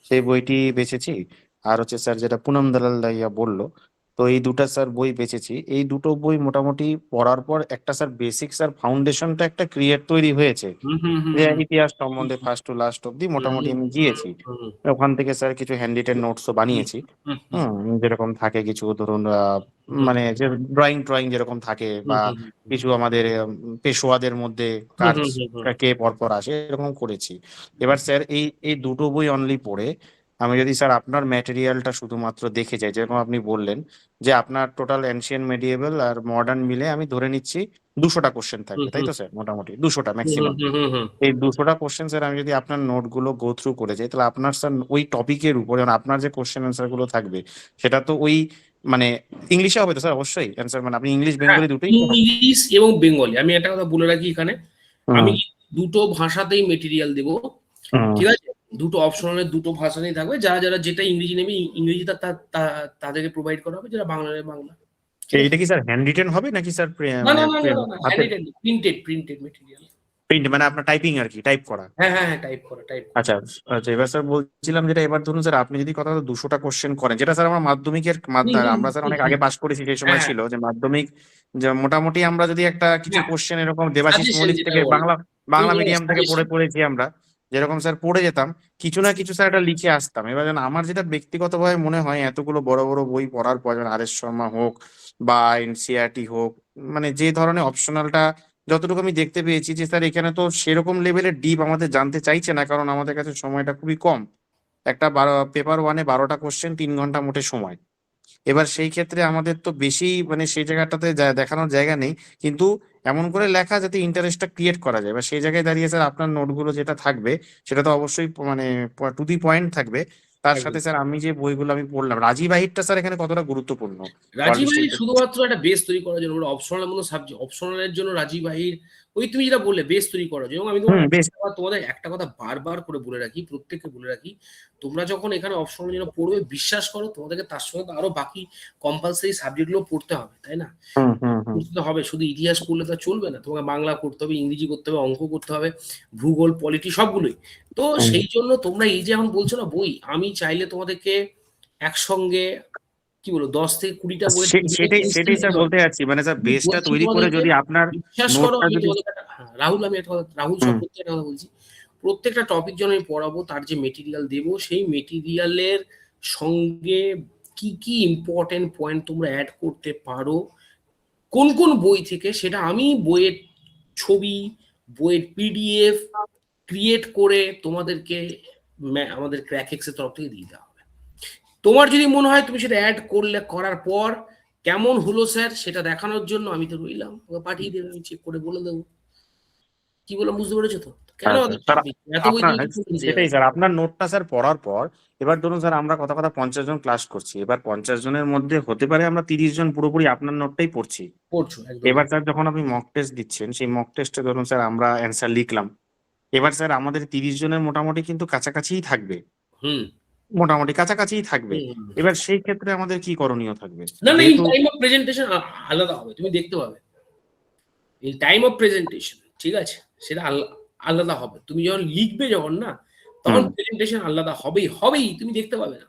সেই বইটি বেছেছি। আর হচ্ছে স্যার যেটা পুনম দালাল দাইয়া বললো, তো এই দুটা স্যার বই বেছেছি। এই দুটো বই মোটামুটি পড়ার পর একটা স্যার বেসিক স্যার ফাউন্ডেশনটা একটা ক্রিয়েট তৈরি হয়েছে, যে ইতিহাস সম্বন্ধে ফার্স্ট টু লাস্ট অব্দি মোটামুটি আমি গিয়েছি। ওখান থেকে স্যার কিছু হ্যান্ডরিটেন নোটসও বানিয়েছি, যেরকম থাকে কিছু ধরুন মানে যে ড্রয়িং যেরকম থাকে, বা কিছু আমাদের পেশোয়াদের মধ্যে কার কে পরপর আসে এরকম করেছি। এবার স্যার এই দুটো বই অনলি পড়ে আমি যদি স্যার আপনার ম্যাটেরিয়ালটা শুধুমাত্র দেখে যাই, যেরকম আপনি বললেন যে আপনার টোটাল এনশিয়েন্ট মেডিয়েবল আর মডার্ন মিলে আমি ধরে নিচ্ছি 200টা কোশ্চেন থাকবে, তাই তো স্যার? মোটামুটি 200টা ম্যাক্সিমাম। এই 200টা কোশ্চেন স্যার আমি যদি আপনার নোটগুলো গো থ্রু করে যাই, তাহলে আপনার স্যার ওই টপিকের উপরে আপনার যে কোশ্চেন অ্যান্সার গুলো থাকবে সেটা তো ওই মানে ইংলিশে হবে তো স্যার? অবশ্যই অ্যান্সার, মানে আপনি ইংলিশ বেঙ্গলি দুটোই। ইংলিশ এবং বেঙ্গলি। আমি একটা কথা বলে রাখি এখানে, আমি দুটো ভাষাতেই মেটেরিয়াল দেবো, ঠিক আছে? দুটো অপশনালের দুটো ভাষাতেই থাকবে, যারা যারা যেটা ইংরেজি নেবে ইংরেজিটা তাদেরকে প্রোভাইড করা হবে, যারা বাংলা নেবে বাংলা। এইটা কি স্যার হ্যান্ড রিটেন হবে নাকি স্যার না না না না, প্রিন্টেড মেটেরিয়াল। প্রিন্ট মানে আপনার টাইপিং আর কি, টাইপ করা? হ্যাঁ টাইপ করা। আচ্ছা আচ্ছা, এবার স্যার বলছিলাম যেটা, এবার ধরুন স্যার আপনি যদি কথা 200টা কোশ্চেন করেন, যেটা স্যার আমার মাধ্যমিকের আমরা স্যার অনেক আগে পাস করেছি, সেই সময় ছিল যে মাধ্যমিক, যে মোটামুটি আমরা যদি একটা কিছু কোশ্চেন এরকম দেবাশিস মৌলিক থেকে বাংলা মিডিয়াম থেকে পড়েছি আমরা, যেরকম স্যার পড়ে যেতাম কিছু না কিছু স্যার একটা লিখে আসতাম। এবার যেন আমার যেটা ব্যক্তিগতভাবে মনে হয়, এতগুলো বড় বড় বই পড়ার পর, যেমন আর এস শর্মা হোক বা এনসিআরটি হোক, মানে যে ধরনের অপশনালটা যতটুকু আমি দেখতে পেয়েছি, যে স্যার এখানে তো সেরকম লেভেলের ডিপ আমাদের জানতে চাইছে না, কারণ আমাদের কাছে সময়টা খুবই কম। একটা পেপার 1-এ 12টা কোশ্চেন, 3 ঘন্টা মোটে সময়। এবার সেই ক্ষেত্রে আমাদের তো বেশি মানে সেই জায়গাটাতে দেখানোর জায়গা নেই, কিন্তু এমন করে লেখা যাতে ইন্টারেস্টটা ক্রিয়েট করা যায়। এবার সেই জায়গায় দাঁড়িয়ে স্যার আপনার নোটগুলো যেটা থাকবে সেটা তো অবশ্যই মানে টু দি পয়েন্ট থাকবে। তার সাথে স্যার আমি যে বইগুলো আমি পড়লাম, রাজীব আহিরটা স্যার এখানে কতটা গুরুত্বপূর্ণ? রাজীব আহির শুধুমাত্র একটা বেস তৈরি করার জন্য, ওটা অপশনাল মতো সাবজেক্ট, অপশনালের জন্য রাজীব আহির, ওই তুমি যেটা বললে বেস তৈরি করার জন্য। আমি তোমাদের একটা কথা বারবার করে বলে রাখি, প্রত্যেককে বলে রাখি, তোমরা যখন এখানে অপশনাল জন্য পড়বে, বিশ্বাস করো তোমাদেরকে তার সঙ্গে আরো বাকি কম্পালসারি সাবজেক্টগুলো পড়তে হবে, তাই না? পড়তে হবে, শুধু ইতিহাস পড়লে তো চলবে না, তোমাকে বাংলা করতে হবে, ইংরেজি করতে হবে, অঙ্ক করতে হবে, ভূগোল, পলিটি, সবগুলোই। তো সেই জন্য তোমরা এই যে এখন বলছো না বই, আমি চাইলে তোমাদেরকে একসঙ্গে কি বলো 10 থেকে 20টা বই, সেটাই স্যার বলতে যাচ্ছি, মানে স্যার বেসটা তৈরি করে যদি আপনার বিশ্বাস করো, আমি তোমাদের রাহুল, আমি একটা কথা, রাহুল সম্পর্কে একটা কথা বলছি, প্রত্যেকটা টপিক যখন আমি পড়াবো, তার যে মেটেরিয়াল দেবো, সেই মেটেরিয়ালের সঙ্গে কি কি ইম্পর্টেন্ট পয়েন্ট তোমরা অ্যাড করতে পারো কোন কোন বই থেকে, সেটা আমি বইয়ের ছবি, বইয়ের পিডিএফ ক্রিয়েট করে তোমাদেরকে আমাদের ক্র্যাকেক্সের তরফ থেকে দিয়ে দেওয়া হবে। তোমার যদি মনে হয় তুমি সেটা অ্যাড করলে, করার পর কেমন হলো স্যার সেটা দেখানোর জন্য আমি তো রইলাম, ওকে পাঠিয়ে দেবে, আমি চেক করে বলে দেবো। কি বললাম বুঝতে পেরেছো তো? কেন হ্যাঁ অত স্যার, চাপ নিচ্ছ? এত বই আপনার দিয়ে কিছু নিতে সেটাই যাবে? স্যার, আপনার নোটটা স্যার পড়ার পর এবার ধরুন স্যার আমরা কথা কথা 50 জন ক্লাস করছি, এবার 50 জনের মধ্যে হতে পারে আমরা 30 জন পুরোপুরি আপনার নোটটাই পড়ছি। পড়ছো একদম। এবার স্যার যখন আপনি মক টেস্ট দিচ্ছেন, সেই মক টেস্টে ধরুন স্যার আমরা অ্যান্সার লিখলাম, এবার স্যার আমাদের 30 জনের মোটামুটি কিন্তু কাছাকাছিই থাকবে, হুম মোটামুটি কাছাকাছিই থাকবে। হুম, হুম। এবার সেই ক্ষেত্রে আমাদের কি করণীয় থাকবে? না না, এই যেহেতু টাইম অফ প্রেজেন্টেশন আলাদা হবে, তুমি দেখতে পাবে। এই টাইম অফ প্রেজেন্টেশন, ঠিক আছে, সেটা আলাদা হবে। তুমি যখন লিখবে যখন না, তখন হুম, প্রেজেন্টেশন আলাদা হবেই হবেই, তুমি দেখতে পাবে না।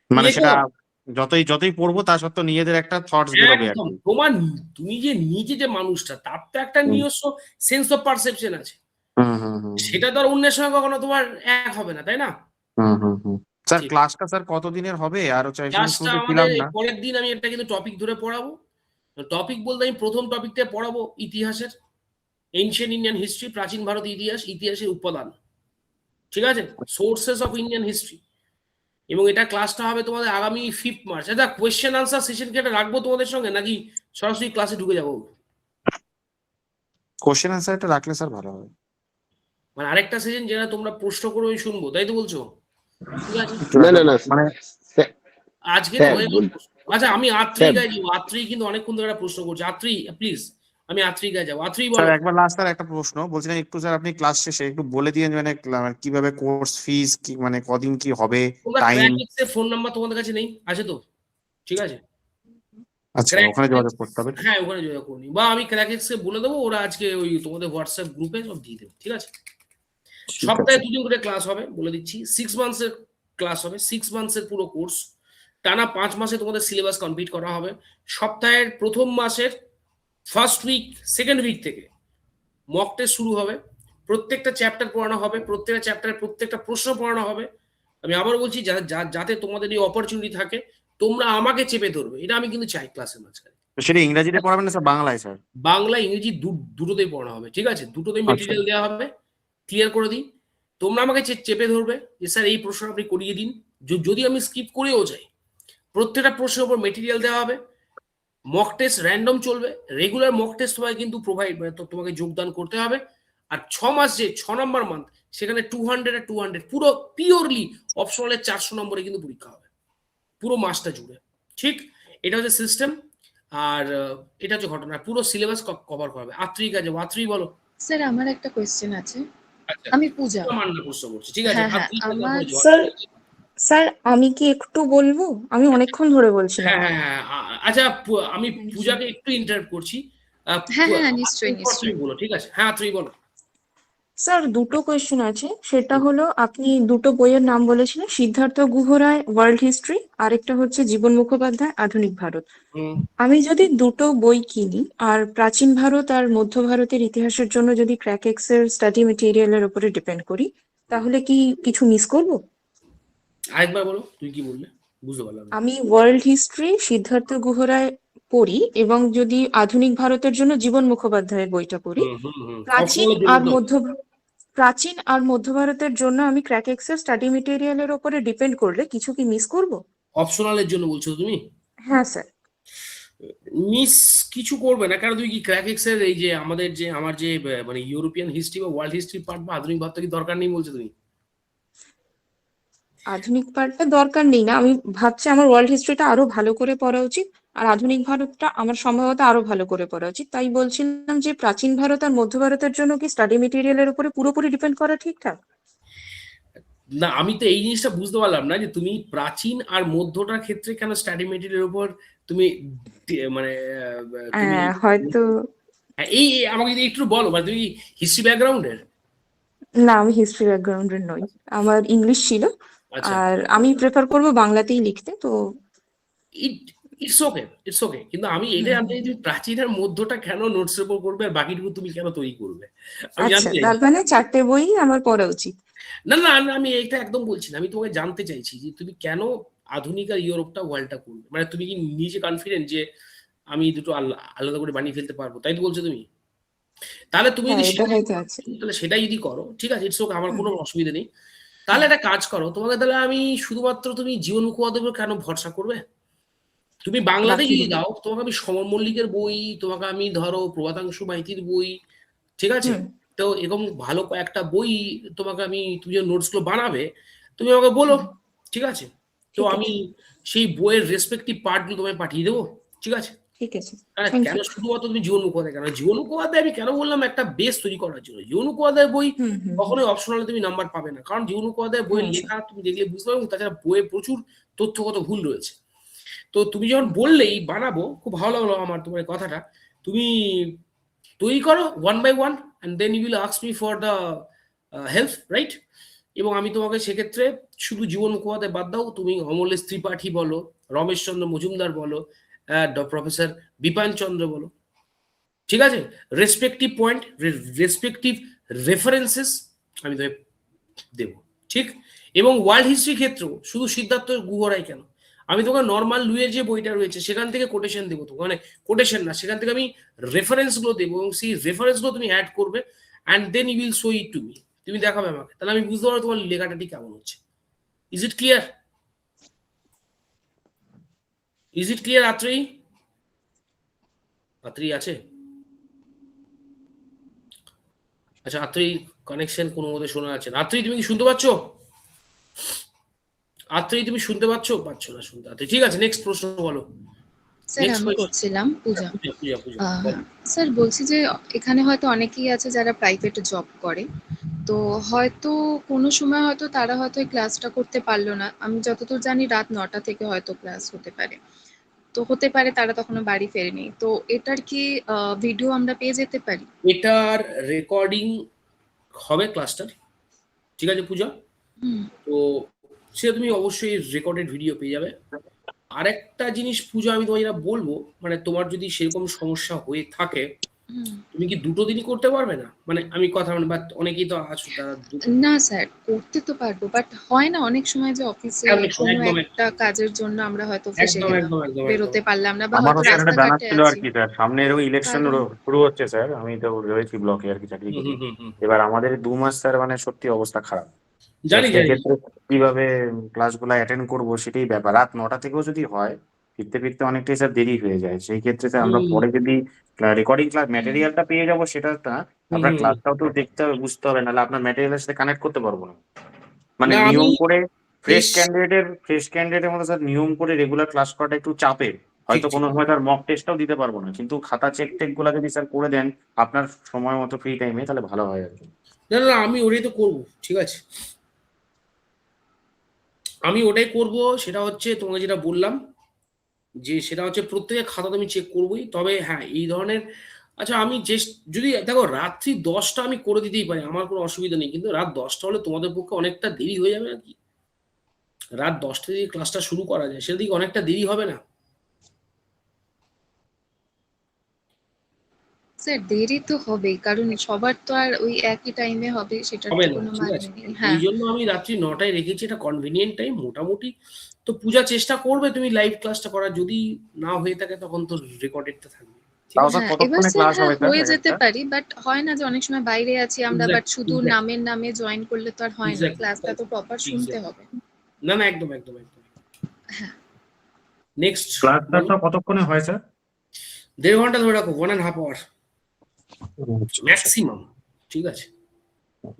তুমি মানে দেখতে সেটা পাবে যতই যতই পড়বো তা সত্ত্বেও নিজেদের একটা থটস বেরোবে আর একদম। কি। তোমার তুমি যে নিজে যে মানুষটা, তার তো একটা হুম নিজস্ব সেন্স অফ পারসেপশন আছে। হুম হুম হুম সেটা তো আর অন্যের সঙ্গে কখনো তোমার এক হবে না, তাই না? হুম হুম হুম। স্যার ঠিক। ক্লাসটা স্যার কতদিনের হবে? আর হচ্ছে আমি ক্লাসটা শুরুতে আমাদের ছিলাম এই না। পরের দিন আমি একটা কিন্তু টপিক ধরে পড়াবো। টপিক বলতে আমি প্রথম টপিকটা পড়াবো ইতিহাসের, এনশিয়েন্ট ইন্ডিয়ান হিস্ট্রি, প্রাচীন ভারত ইতিহাস, ইতিহাসের উপাদান, ঠিক আছে, সোর্সেস অফ ইন্ডিয়ান হিস্ট্রি। এবং এটা ক্লাসটা হবে তোমাদের আগামী 5 মার্চ। আচ্ছা, কোয়েশ্চেন আনসার সেশন কি এটা রাখবো তোমাদের সঙ্গে, নাকি সরাসরি ক্লাসে ঢুকে যাবো? কোশ্চেন অ্যান্সারটা রাখলে স্যার ভালো হবে। মানে আরেকটা সেশন যেটা তোমরা প্রশ্ন করো আমি শুনবো, তাই তো বলছো? ঠিক আছে, একটু না না রাখলে না মানে স্যার, আজকে তো স্যার হয়ে গেল বল- প্রশ্ন। আচ্ছা, আমি স্যার আত্রিকায় যাবো। আত্রি কিন্তু অনেকক্ষণ ধরে একটা প্রশ্ন করছে। আত্রি প্লিজ, আমি আত্রিকায় যাবো। আত্রি স্যার বলো। একবার লাস্ট স্যার একটা প্রশ্ন বলছিলাম, একটু স্যার আপনি ক্লাস শেষে একটু বলে দিয়ে মানে কিভাবে কোর্স ফিস কি, মানে কদিন কি হবে, তোমরা টাইম। ক্র্যাকেক্স এর ফোন নাম্বার তোমাদের কাছে নেই? আছে তো? ঠিক আছে, আচ্ছা ওখানে যোগাযোগ করতে হবে। হ্যাঁ ওখানে যোগাযোগ করনি, বা আমি ক্র্যাকেক্স কে বলে দেবো, ওরা আজকে ওই তোমাদের হোয়াটসঅ্যাপ গ্রুপে সব দিয়ে দেবে, ঠিক আছে? ঠিক সপ্তাহে আছে। 2 দিন করে ক্লাস হবে, বলে দিচ্ছি। 6 মান্থসের ক্লাস হবে, 6 মান্থসের পুরো কোর্স। টানা 5 মাসে তোমাদের সিলেবাস কমপ্লিট করা হবে। সপ্তাহের প্রথম মাসের ফার্স্ট উইক, সেকেন্ড উইক থেকে মক টেস্ট শুরু হবে। প্রত্যেকটা চ্যাপ্টার পড়ানো হবে, প্রত্যেকটা চ্যাপ্টারের প্রত্যেকটা প্রশ্ন পড়ানো হবে। আমি আবার বলছি, যাতে তোমাদের এই অপরচুনিটি থাকে, তোমরা আমাকে চেপে ধরবে, এটা আমি কিন্তু চাই ক্লাসের মাঝখানে। তো সেটা ইংরেজিতে পড়াবেন না স্যার, বাংলায় স্যার? বাংলা ইংরেজি দুটোতেই পড়ানো হবে, ঠিক আছে? দুটোতেই আচ্ছা মেটেরিয়াল দেওয়া হবে। ক্লিয়ার করে দিই, তোমরা আমাকে চেপে ধরবে যে স্যার এই প্রশ্ন আপনি করিয়ে দিন। যদি আমি স্কিপ করেও যাই, প্রত্যেকটা প্রশ্নের উপর মেটেরিয়াল দেওয়া হবে। মক টেস্ট র্যান্ডম চলবে। রেগুলার মক টেস্ট তোমাকে কিন্তু প্রোভাইড, মানে তোমাকে যোগদান করতে হবে। আর 6 মাস, যে 6 নম্বর মান্থ, সেখানে 200 আর 200 পুরো পিওরলি অপশনালের 400 নম্বরে কিন্তু পরীক্ষা হবে পুরো মাসটা জুড়ে, ঠিক? এটা হচ্ছে সিস্টেম। আর এটা হচ্ছে ঘটনা, পুরো সিলেবাস কভার করবে। আত্রি কাজে, আত্রি বলো। স্যার আমার একটা কোয়েশ্চেন আছে। আচ্ছা, আমি পূজা। মান্না প্রশ্ন করছি, ঠিক আছে? হ্যাঁ হ্যাঁ, আত্রি আমার স্যার স্যার আমি কি একটু বলবো? আমি অনেকক্ষণ ধরে বলছিলাম। হ্যাঁ হ্যাঁ হ্যাঁ, আচ্ছা, আমি পূজাকে একটু ইন্টারাপ্ট করছি। হ্যাঁ হ্যাঁ নিশ্চয়ই তুমি নিশ্চয়ই। বলো, ঠিক আছে? হ্যাঁ আত্রি বলো। স্যার দুটো কোয়েশ্চেন আছে, সেটা হলো আপনি দুটো বইয়ের নাম বলেছিলেন, সিদ্ধার্থ গুহরায় ওয়ার্ল্ড হিস্ট্রি, আরেকটা হচ্ছে জীবন মুখোপাধ্যায় আধুনিক ভারত। হুম, আমি যদি দুটো বই কিনি আর প্রাচীন ভারত আর মধ্য ভারতের ইতিহাসের জন্য যদি ক্র্যাকেক্স এর স্টাডি মেটেরিয়ালের উপরে ডিপেন্ড করি, তাহলে কি কিছু মিস করব? আরেকবার বলো, তুই কি বললে? বুঝতে পারলাম না। আমি ওয়ার্ল্ড হিস্ট্রি সিদ্ধার্থ গুহরায় পড়ি, এবং যদি আধুনিক ভারতের জন্য জীবন মুখোপাধ্যায়ের বইটা পড়ি, হুম হুম হুম, প্রাচীন অপশনালের জন্য আর তো? প্রাচীন আর মধ্য ভারতের জন্য আমি ক্র্যাকেক্স এর স্টাডি মেটেরিয়ালের উপরে ডিপেন্ড করলে কিছু কি মিস করব? অপশনালের জন্য বলছো তুমি? হ্যাঁ স্যার। মিস কিছু করবে না, কারণ তুই কি ক্র্যাকেক্স এর এই যে আমার যে মানে ইউরোপিয়ান হিস্ট্রি বা ওয়ার্ল্ড হিস্ট্রি পার্ট বা আধুনিক ভাবতে কি দরকার নেই বলছো তুমি? আধুনিক পার্টটা দরকার নেই না, আমি ভাবছি আমার ওয়ার্ল্ড হিস্ট্রিটা আরো ভালো করে পড়া উচিত, আর আধুনিক ভারতটা আমার সম্ভবত আরো ভালো করে পড়া উচিত। তাই বলছিলাম যে প্রাচীন ভারত আর মধ্য ভারতের জন্য কি স্টাডি মেটেরিয়ালের উপরে পুরোপুরি ডিপেন্ড করা ঠিকঠাক? না, আমি তো এই জিনিসটা বুঝতে পারলাম না যে তুমি প্রাচীন আর মধ্যটার ক্ষেত্রে কেন স্টাডি মেটেরিয়ালের উপর তুমি মানে তুমি হয়তো। হ্যাঁ, আমাকে যদি একটু বলো, মানে তুমি হিস্ট্রি ব্যাকগ্রাউন্ডের? না, আমি হিস্ট্রি ব্যাকগ্রাউন্ডের নই, আমার ইংলিশ ছিল, আচ্ছা, আর আমি প্রেফার করবো বাংলাতেই লিখতে। তো ইটস ওকে, ইটস ওকে, কিন্তু আমি এটা জানতে চাই তুমি প্রাচীন আর মধ্যটা কেন নোটস এর উপর করবে, আর বাকিটুকু তুমি কেন তৈরি করবে, আমি আচ্ছা, জানতে চাই। তার মানে 4টে বই আমার পড়া উচিত? না না আমি এটা একদম বলছি না, আমি তোমাকে জানতে চাইছি যে তুমি কেন আধুনিক আর ইউরোপটা ওয়ার্ল্ডটা করবে, মানে তুমি কি নিজে কনফিডেন্ট যে আমি দুটো আলাদা করে বানিয়ে ফেলতে পারবো, তাই তো বলছো তুমি? তাহলে তুমি হ্যাঁ, যদি এটা হয়তো আছে। তাহলে সেটাই যদি করো, ঠিক আছে, ইটস ওকে, আমার কোনো অসুবিধা নেই। তাহলে একটা কাজ করো, তোমাকে তাহলে আমি শুধুমাত্র তুমি জীবন মুখোপাধ্যায়ের উপর কেন ভরসা করবে? তুমি বাংলাতে বাকি যদি দাও, তোমাকে আমি সমর মল্লিকের বই, তোমাকে আমি ধরো প্রভাতাংশু মাইতির বই, ঠিক আছে, হুম তো এরকম ভালো কয়েকটা বই তোমাকে আমি, তুমি যে নোটস গুলো বানাবে তুমি আমাকে বলো, হুম, ঠিক আছে, তো ঠিক আমি আছে সেই বইয়ের রেসপেক্টিভ পার্ট গুলো তোমায় পাঠিয়ে দেবো, ঠিক আছে। ঠিক আছে আর থ্যাংক কেন ইউ। শুধুমাত্র তুমি জীবন মুখোপাধ্যায়, কেন জীবন মুখোপাধ্যায় আমি কেন বললাম, একটা বেস তৈরি করার জন্য। জীবন মুখোপাধ্যায় বই হুম হুম কখনোই অপশনালে তুমি নাম্বার পাবে না, কারণ জীবন মুখোপাধ্যায় বইয়ের হ্যাঁ স্যার। লেখা তুমি দেখলে বুঝতে পারবে, তাছাড়া বইয়ে প্রচুর তথ্যগত ভুল রয়েছে। তো তুমি যখন বললেই বানাবো, খুব ভালো লাগলো আমার তোমার এই কথাটা। তুমি তৈরি করো one by one, and then you will ask me for the help, right? এবং আমি তোমাকে সেক্ষেত্রে শুধু জীবন মুখোপাধ্যায় বাদ দাও, তুমি অমলেশ ত্রিপাঠী বলো, রমেশচন্দ্র মজুমদার বলো, প্রফেসর বিপান চন্দ্র বলো, ঠিক আছে, রেসপেক্টিভ পয়েন্ট, রেসপেক্টিভ রেফারেন্সেস আমি তোমায় দেবো, ঠিক। এবং ওয়ার্ল্ড হিস্ট্রি ক্ষেত্রেও শুধু সিদ্ধার্থ গুহরাই কেন, আমি তোমাকে নর্মাল লুইয়ের যে বইটা রয়েছে সেখান থেকে কোটেশন দেবো, তোমাকে মানে কোটেশন না, সেখান থেকে আমি রেফারেন্স গুলো দেবো, এবং সেই রেফারেন্স গুলো তুমি অ্যাড করবে, and then you will show it to me, তুমি দেখাবে আমাকে, তাহলে আমি বুঝতে পারবো তোমার লেখাটা ঠিক কেমন হচ্ছে। Is it clear? Is it clear? Atreyee, Atreyee আছে? আচ্ছা, আত্রেই কানেকশন কোনো মতে শোনা যাচ্ছে না। আত্রেই তুমি কি শুনতে পাচ্ছ? আত্রেই তুমি শুনতে পাচ্ছ? পাচ্ছ না শুনতে। আত্রেই, ঠিক আছে, নেক্সট প্রশ্ন বলো। স্যার নেক্সট আমি কোয়েশ্চেন। করছিলাম পূজা। পূজা, পূজা, পূজা, বলো। স্যার বলছি যে এখানে হয়তো অনেকেই আছে যারা প্রাইভেট জব করে, তো হয়তো কোনো সময় হয়তো তারা হয়তো এই ক্লাসটা করতে পারলো না। আমি যতদূর জানি রাত 9টা থেকে হয়তো ক্লাস হতে পারে, তো হতে পারে তারা তখনো বাড়ি ফেরেনি, তো এটার কি ভিডিও আমরা পেয়ে যেতে পারি? এটার রেকর্ডিং হবে ক্লাসটার, ঠিক আছে পূজা, হুম তো সে তুমি অবশ্যই রেকর্ডেড ভিডিও পেয়ে যাবে। আরেকটা জিনিস পূজা আমি তোমায় যেটা বলবো, মানে তোমার যদি সেরকম সমস্যা হয়ে থাকে, হুম। তুমি কি দুটো দিনই করতে পারবে না? মানে আমি কথা মানে, বাট অনেকেই তো আছো তারা না স্যার, করতে তো পারবো, বাট হয় না অনেক সময় যে অফিসে একদম কোনো একদম একটা কাজের জন্য আমরা হয়তো ফেসে একদম গেলাম, একদম একদম একদম বেরোতে পারলাম না, বা আমারও হয়তো স্যার একটা ব্যানার রাস্তাঘাটে ছিল আর আছি। কি স্যার, সামনে এরকম ইলেকশন কারণ শুরু হচ্ছে স্যার, আমি তো রয়েছি ব্লকে আর কি চাকরি হুম করি। হুম হুম হুম। এবার আমাদের 2 মাস স্যার মানে সত্যি অবস্থা খারাপ। এবার জানি জানি। সেক্ষেত্রে কিভাবে ক্লাসগুলো অ্যাটেন্ড করবো সেটাই ব্যাপার। রাত 9টা থেকেও যদি হয়, ফিরতে ফিরতে অনেকটাই স্যার দেরি হয়ে যায়। সেই ক্ষেত্রে স্যার আমরা হুম পরে যদি রেকর্ডিং ক্লাস হুম ম্যাটেরিয়ালটা পেয়ে যাবো সেটা না, হুম আপনার হুম হুম। ক্লাসটাও তো দেখতে হবে, বুঝতে হবে, নাহলে আপনার ম্যাটেরিয়ালের সাথে কানেক্ট করতে পারবো না। মানে না আমি নিয়ম করে বেশ ফ্রেশ ক্যান্ডিডেটের মধ্যে স্যার নিয়ম করে রেগুলার ক্লাস করাটা একটু চাপের। ঠিক হয়তো ঠিক। কোনো সময় তার মক টেস্টটাও দিতে পারবো না, কিন্তু খাতা চেক টেক গুলা যদি স্যার করে দেন আপনার সময় মতো ফ্রি টাইমে, তাহলে ভালো হয় আর কি। না না না, আমি ওটাই তো করবো, ঠিক আছে, আমি ওটাই করব। সেটা হচ্ছে তোমাকে যেটা বললাম, যে সেটা হচ্ছে প্রত্যেকের খাতা তুমি চেক করবোই, তবে হ্যাঁ এই ধরনের, আচ্ছা আমি যে, যদি দেখো রাত্রি 10টা আমি করে দিতেই পারি, আমার কোনো অসুবিধা নেই, কিন্তু রাত 10টা হলে তোমাদের পক্ষে অনেকটা দেরি হয়ে যাবে নাকি? রাত 10টা দিয়ে ক্লাসটা শুরু করা যায়, সেটা দিকে অনেকটা দেরি হবে না? স্যার দেরি তো হবেই, কারণ সবার তো আর ওই একই টাইমে হবে সেটার হবে তো না, কোনো ঠিক মানে আছে, নেই। এই হ্যাঁ জন্য আমি রাত্রি 9টায় রেখেছি, এটা কনভিনিয়েন্ট টাইম মোটামুটি। তো পূজা চেষ্টা করবে তুমি লাইভ ক্লাসটা করার, যদি না হয়ে থাকে তখন তো রেকর্ডেডটা থাকবে, ঠিক তাও আছে। স্যার হ্যাঁ, এবার কতক্ষণে স্যার ক্লাস হ্যাঁ হবে স্যার হয়ে এক যেতে একটা? পারি, বাট হয় না যে অনেক সময় বাইরে আছি আমরা, বাট এক্স্যাক্ট শুধু এক্স্যাক্ট নামের নামে জয়েন করলে তো আর হয় না, এক্স্যাক্ট ক্লাসটা তো প্রপার শুনতে এক্স্যাক্ট। হবে। না না, একদম একদম একদম। হ্যাঁ নেক্সট ক্লাসটা বলো। তো কতক্ষণে হয় স্যার? 1.5 ঘন্টা ধরে রাখো, 1.5 আওয়ার আচ্ছা আচ্ছা। ম্যাক্সিমাম, ঠিক আছে,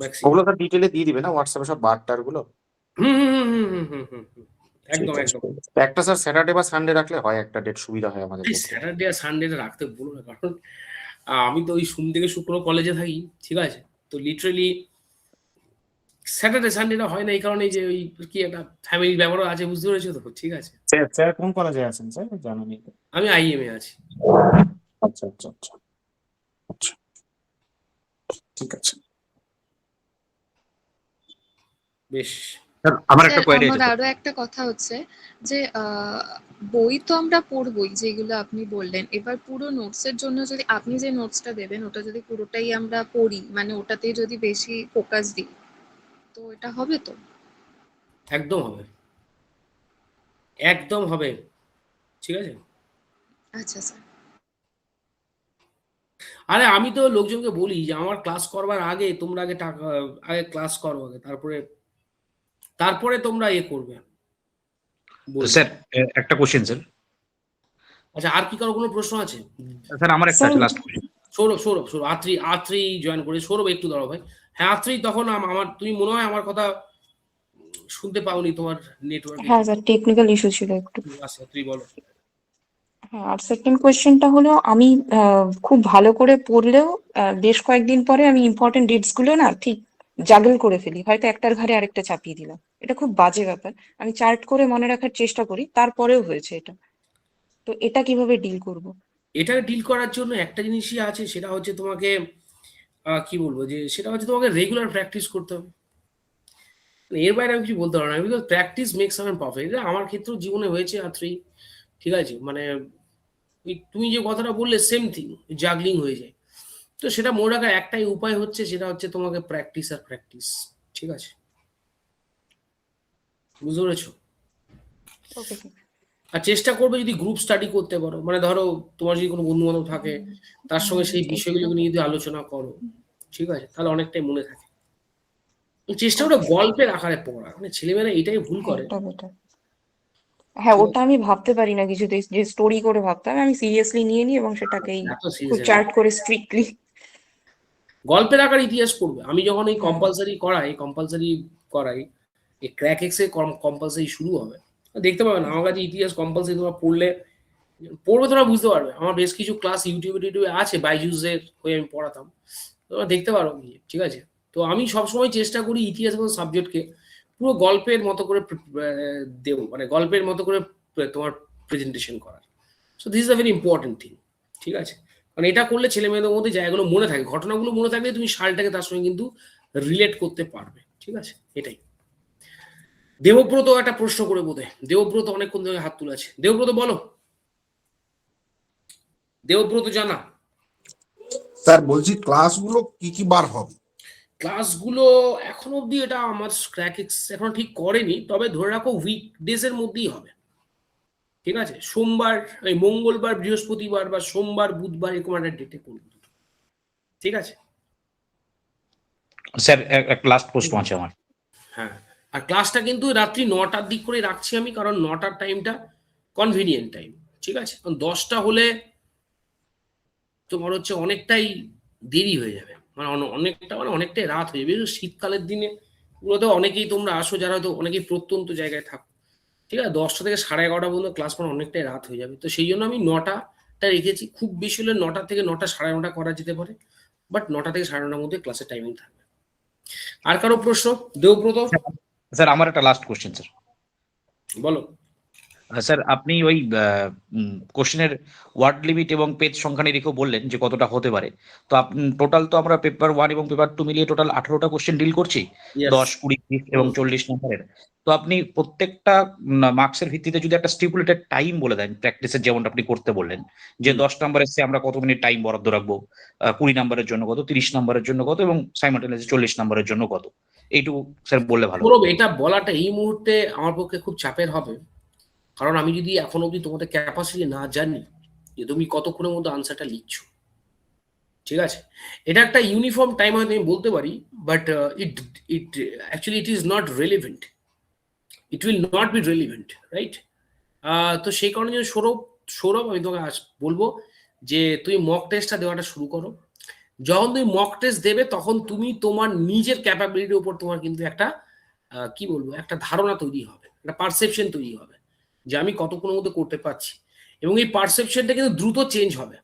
ম্যাক্সিমাম। ওগুলো স্যার ডিটেলে দিয়ে দিবে না হোয়াটসঅ্যাপে সব বারটার গুলো? হুম হুম হুম হুম হুম হুম হুম হুম। ঠিক একদম আছে। একদম। একটা স্যার স্যাটারডে বা সানডে রাখলে হয়, একটা ডেট সুবিধা হয় আমাদের এই পক্ষে। স্যাটারডে আর সানডেটা রাখতে বলো না, কারণ আমি তো ওই সোম থেকে শুক্র কলেজে থাকি, ঠিক আছে, তো লিটারেলি স্যাটারডে সানডেটা হয় না, এই কারণে যে ওই কি একটা ফ্যামিলির ব্যাপারও আছে, বুঝতে পেরেছো তো, ঠিক আছে। স্যার স্যার কোন কলেজে আছেন স্যার, জানা নেই তো। আমি আইএমএ আছি। আচ্ছা আচ্ছা আচ্ছা আচ্ছা, ঠিক আছে। বেশ। স্যার আমার একটা স্যার, কোয়েরি আমার আছে স্যার। আরো একটা কথা হচ্ছে যে বই তো আমরা পড়বই যেগুলো আপনি বললেন, এবার পুরো নোটসের জন্য যদি আপনি যে নোটসটা দেবেন ওটা যদি পুরোটাই আমরা পড়ি, মানে ওটাতেই যদি বেশি ফোকাস দিই, তো এটা হবে তো? একদম হবে, একদম হবে, ঠিক আছে। আচ্ছা স্যার। আরে আমি তো লোকজনকে বলি যে আমার ক্লাস করবার আগে তোমরা আগে টাকা, আগে ক্লাস করো আগে, তারপরে তারপরে তোমরা করবে বলবে। স্যার একটা কোশ্চেন স্যার। আচ্ছা, আর কি কারো কোনো প্রশ্ন আছে? স্যার আমার একটা আছে last question. Sourav Atri join করে। সৌরভ একটু দাঁড়াও ভাই। হ্যাঁ আত্রি, তখন আমার তুমি মনে হয় আমার কথা শুনতে পাওনি, তোমার নেটওয়ার্ক। হ্যাঁ স্যার, টেকনিক্যাল ইস্যু ছিল একটু। আচ্ছা আত্রি বলো। হ্যাঁ, আর সেকেন্ড কোয়েশ্চেনটা হলো, আমি খুব ভালো করে পড়লেও বেশ কয়েকদিন পরে আমি ইম্পর্টেন্ট ডেটস গুলো না ঠিক জাগল করে ফেলি, হয়তো একটার ঘাড়ে আরেকটা চাপিয়ে দিলাম। এটা খুব বাজে ব্যাপার। আমি চার্ট করে মনে রাখার চেষ্টা করি, তারপরেও হয়েছে এটা। তো এটা কিভাবে ডিল করব? এটা ডিল করার জন্য একটা জিনিসই আছে, সেটা হচ্ছে তোমাকে কি বলবো, যে সেটা হচ্ছে তোমাকে রেগুলার প্র্যাকটিস করতে হবে। এর বাইরে আমি কিছু বলতে পারবো না, because practice makes a man perfect. এটা আমার ক্ষেত্রেও জীবনে হয়েছে আত্রি, ঠিক আছে? মানে তুমি যে কথাটা বললে সেম থিং, জাগলিং হয়ে যায়। তো সেটা মনে রাখার একটাই উপায় হচ্ছে, সেটা হচ্ছে তোমাকে প্র্যাকটিস আর প্র্যাকটিস, ঠিক আছে? বুঝতে পেরেছো? ওকে। আর চেষ্টা করবে যদি গ্রুপ স্টাডি করতে পারো, মানে ধরো তোমার যদি কোনো বন্ধু বান্ধব থাকে, তার সঙ্গে সেই বিষয়গুলো নিয়ে যদি আলোচনা করো, ঠিক আছে, তাহলে অনেকটাই মনে থাকে। চেষ্টা করে গল্পের আকারে পড়া, মানে ছেলেমেয়েরা এটাই ভুল করে। হ্যাঁ, ওটা আমি ভাবতে পারি না কিছুতেই, যে স্টোরি করে ভাবতে হবে। আমি সিরিয়াসলি নিয়ে নিই এবং সেটাকেই এত খুব সিরিয়াস চার্ট করে স্ট্রিক্টলি। গল্পের আকার ইতিহাস পড়বে। আমি যখন এই কম্পালসারি করাই এই ক্র্যাক এক্স এ কম্পালসারি শুরু হবে, দেখতে পাবে না আমার কাছে ইতিহাস কম্পালসারি তোমরা পড়বে তোমরা বুঝতে পারবে। আমার বেশ কিছু ক্লাস ইউটিউবে আছে, বাইজুসের হয়ে আমি পড়াতাম, তোমরা দেখতে পারো গিয়ে, ঠিক আছে? তো আমি সবসময় চেষ্টা করি ইতিহাস এবং সাবজেক্টকে পুরো গল্পের মতো করে দেবো, মানে গল্পের মতো করে তোমার প্রেজেন্টেশন করার। So this is a very important thing, ঠিক আছে? কারণ এটা করলে ছেলে মেয়েদের মধ্যে জায়গাগুলো মনে থাকে, ঘটনাগুলো মনে থাকলে তুমি সালটাকে তার সঙ্গে কিন্তু রিলেট করতে পারবে, ঠিক আছে? এটাই। দেবব্রত একটা প্রশ্ন করে বোধহয়, দেবব্রত অনেকক্ষণ ধরে হাত তুলে আছে। দেবব্রত বলো। দেবব্রত জানা। স্যার বলছি ক্লাসগুলো কি বার হবে? ক্লাসগুলো এখন অবধি এটা আমার ক্র্যাকিক্স এখন ঠিক করেনি, তবে ধরে রাখো উইকডেজ এর মধ্যেই হবে, ঠিক আছে? সোমবার, মঙ্গলবার, বৃহস্পতিবার বা সোমবার বুধবার এরকম একটা ডেটে করবো, ঠিক আছে? স্যার একটা লাস্ট প্রশ্ন আছে আমার। হ্যাঁ, আর ক্লাসটা কিন্তু রাত্রি 9টার দিক করে রাখছি আমি, কারণ 9টার টাইমটা কনভিনিয়েন্ট টাইম, ঠিক আছে? কারণ 10টা হলে তোমার হচ্ছে অনেকটাই দেরি হয়ে যাবে, মানে অনেকটাই রাত হয়ে যাবে। শীতকালের দিনে পুরোতে অনেকেই তোমরা আসো, যারা হয়তো অনেকেই প্রত্যন্ত জায়গায় থাকো, ঠিক আছে? 10টা থেকে 11:30 পর্যন্ত ক্লাস করা অনেকটাই রাত হয়ে যাবে। তো সেই জন্য আমি 9টাটা রেখেছি। খুব বেশি হলে 9টা থেকে 9টা 9:30 করা যেতে পারে, বাট 9টা থেকে 9:30 মধ্যে ক্লাসের টাইমিং থাকবে। আর কারো প্রশ্ন? দেবব্রত স্যার আমার একটা লাস্ট কোশ্চেন স্যার। বলো। স্যার আপনি ওই কোশ্চেনের ওয়ার্ড লিমিট এবং পেজ সংখ্যা নিয়ে রেখেও বললেন যে কতটা হতে পারে। তো টোটাল তো আমরা পেপার 1 এবং পেপার 2 মিলিয়ে টোটাল 18টা কোশ্চেন ডিল করছি, 10, 20, 30 এবং 40 নম্বরের। তো আপনি প্রত্যেকটা মার্কসের ভিত্তিতে যদি একটা স্টিপুলেটেড টাইম বলে দেন, প্র্যাকটিসের যেমনটা আপনি করতে বললেন, যে 10 নম্বরের সে আমরা কত মিনিট টাইম বরাদ্দ রাখবো, 20 নম্বরের জন্য কত, 30 নম্বরের জন্য কত এবং সাইমালটেনিয়াসলি 40 নম্বরের জন্য কত, এইটুকু স্যার বললে ভালো। এটা বলাটা এই মুহূর্তে আমার পক্ষে খুব চাপের হবে, কারণ আমি যদি এখন অবধি তোমাদের ক্যাপাসিটি না জানি যে তুমি কতক্ষণের মধ্যে আনসারটা লিখছো, ঠিক আছে? এটা একটা ইউনিফর্ম টাইম হয়তো আমি বলতে পারি, but it actually it is not relevant, it will not be relevant, right? তো সেই কারণে যে সৌরভ আমি তোমাকে বলবো যে তুমি মক টেস্টটা দেওয়াটা শুরু করো। যখন তুমি মক টেস্ট দেবে তখন তুমি তোমার নিজের ক্যাপাবিলিটির উপর তোমার কিন্তু একটা কি বলবো, একটা ধারণা তৈরি হবে, একটা পারসেপশন তৈরি হবে যে আমি কতক্ষণের মধ্যে করতে পারছি। এবং এই পারসেপশনটা কিন্তু দ্রুত চেঞ্জ হবে,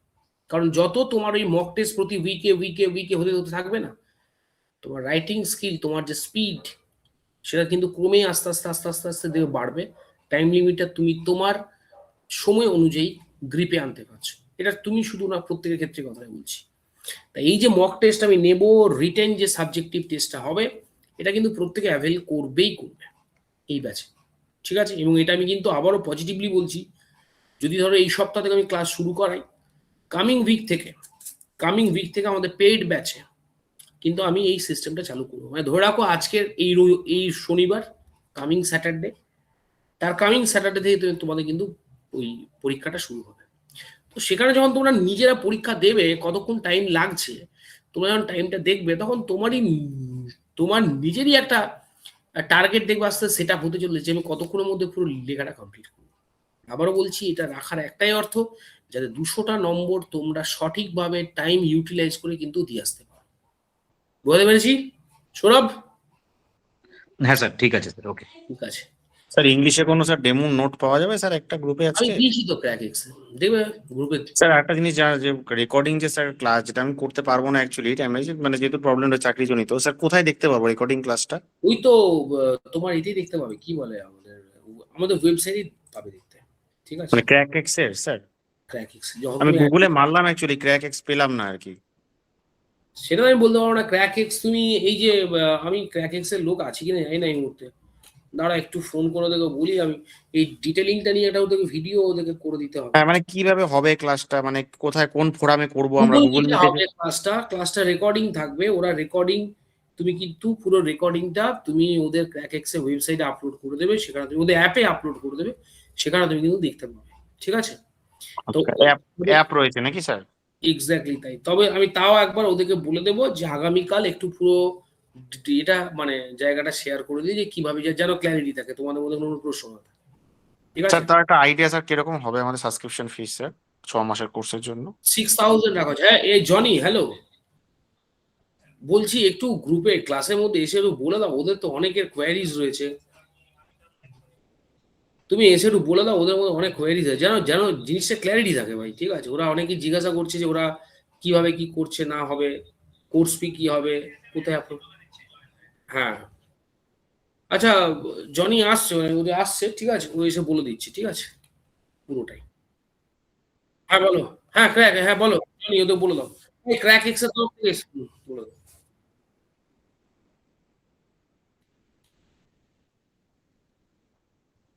কারণ যত তোমার ওই মক টেস্ট প্রতি উইকে হতে থাকবে না, তোমার রাইটিং স্কিল, তোমার যে স্পিড, সেটা কিন্তু ক্রমেই আস্তে আস্তে দেখে বাড়বে। টাইম লিমিটটা তুমি তোমার সময় অনুযায়ী গ্রিপে আনতে পারছো। এটা তুমি শুধু না, প্রত্যেকের ক্ষেত্রে কথা বলছি। তাই এই যে মক টেস্ট আমি নেব, রিটেন যে সাবজেক্টিভ টেস্টটা হবে, এটা কিন্তু প্রত্যেকে অ্যাভেল করবে এই ব্যাচে, ঠিক আছে? এবং এটা আমি কিন্তু আবারও পজিটিভলি বলছি, যদি ধরো এই সপ্তাহ থেকে আমি ক্লাস শুরু করাই, কামিং উইক থেকে আমাদের পেইড ব্যাচে কিন্তু আমি এই সিস্টেমটা চালু করবো। মানে ধরে রাখো আজকের এই শনিবার, কামিং স্যাটারডে, তার কামিং স্যাটারডে থেকে তোমাদের কিন্তু ওই পরীক্ষাটা শুরু হবে। তো সেখানে যখন তোমরা নিজেরা পরীক্ষা দেবে, কতক্ষণ টাইম লাগছে তোমরা যখন টাইমটা দেখবে, তখন তোমার নিজেরই একটা টার্গেট দেখবে আস্তে সেট আপ হতে চলেছে যে আমি কতক্ষণের মধ্যে পুরো লেখাটা কমপ্লিট করবো। আবারও বলছি এটা রাখার একটাই অর্থ, যাতে 200টা নম্বর তোমরা সঠিকভাবে টাইম ইউটিলাইজ করে কিন্তু দিয়ে আসতে পারো। বুঝতে পেরেছি সৌরভ? হ্যাঁ স্যার, ঠিক আছে স্যার, ওকে। ঠিক আছে, স্যার ইংলিশে কোনো স্যার ডেমো নোট পাওয়া যাবে স্যার একটা গ্রুপে আমি আজকে? দিয়েছি তো ক্র্যাক এক্সে, দেখবে গ্রুপে। স্যার একটা জিনিস জানার, যে রেকর্ডিং যে স্যার ক্লাস যেটা আমি করতে পারবো না অ্যাকচুয়ালি মানে যেহেতু প্রবলেমটা চাকরি জনিত, স্যার কোথায় দেখতে পাবো রেকর্ডিং ক্লাসটা? ওই তো তোমার এটাই দেখতে পাবে, কি বলে আমাদের আমাদের ওয়েবসাইটে পাবে দেখতে। ঠিক আছে, মানে ক্র্যাক এক্স এর স্যার? ক্র্যাক এক্স যখন আমি তুমি গুগলে মারলাম অ্যাকচুয়ালি, ক্র্যাক এক্স পেলাম না আর কি। সেটা আমি বলতে পারবো না। ক্র্যাক এক্স তুমি এই যে আমি ক্র্যাক এক্স এর লোক আছি কিনা জানি না এই মুহূর্তে, দাঁড়া একটু ফোন করে ওদেরকে বলি, আমি এই ডিটেলিংটা নিয়ে একটা ওদেরকে ভিডিও ওদেরকে করে দিতে হবে। হ্যাঁ মানে কিভাবে হবে ক্লাসটা, মানে কোথায় কোন ফোরামে করব আমরা? গুগল গুগল মিটে মিটে? হবে ক্লাসটা রেকর্ডিং থাকবে, ওরা রেকর্ডিং, তুমি কিন্তু পুরো রেকর্ডিংটা তুমি ওদের ক্র্যাক এক্স এর ওয়েবসাইটে আপলোড করে দেবে, সেখানে তুমি ওদের অ্যাপে আপলোড করে দেবে, সেখানে তুমি কিন্তু দেখতে পাবে। ঠিক আছে, তো আচ্ছা, অ্যাপ অ্যাপ রয়েছে নাকি স্যার? এক্স্যাক্টলি তাই। তবে আমি তাও একবার ওদেরকে বলে দেবো যে আগামীকাল একটু পুরো এটা মানে জায়গাটা শেয়ার করে দিই, যে কিভাবে যেন ক্ল্যারিটি থাকে, তোমাদের মধ্যে কোনো প্রশ্ন না থাকে। ঠিক আছে, স্যার তার একটা আইডিয়া স্যার কিরকম হবে আমাদের সাবস্ক্রিপশন ফিস স্যার 6 মাসের কোর্সের জন্য? 6000 রাখা হচ্ছে। হ্যাঁ এই জনি, হ্যালো, বলছি একটু গ্রুপে ক্লাসের মধ্যে এসে একটু বলে দাও, ওদের তো অনেকের কোয়ারিজ রয়েছে, তুমি এসে একটু বলে দাও, ওদের মধ্যে অনেক কোয়ারিজ আছে, যেন যেন জিনিসটা ক্ল্যারিটি থাকে ভাই। ঠিক আছে, ওরা অনেকেই জিজ্ঞাসা করছে যে ওরা কিভাবে কি করছে না হবে, কোর্স ফি কি হবে, কোথায় আপলোড। হ্যাঁ আচ্ছা, জনি আসছে, মানে ওদের আসছে, ঠিক আছে, ও এসে বলে দিচ্ছি, ঠিক আছে পুরোটাই। হ্যাঁ বলো, হ্যাঁ ক্র্যাক, হ্যাঁ বলো জনি, ওদের বলে দাও এই ক্র্যাক এক্সের তরফ থেকে বলে দাও।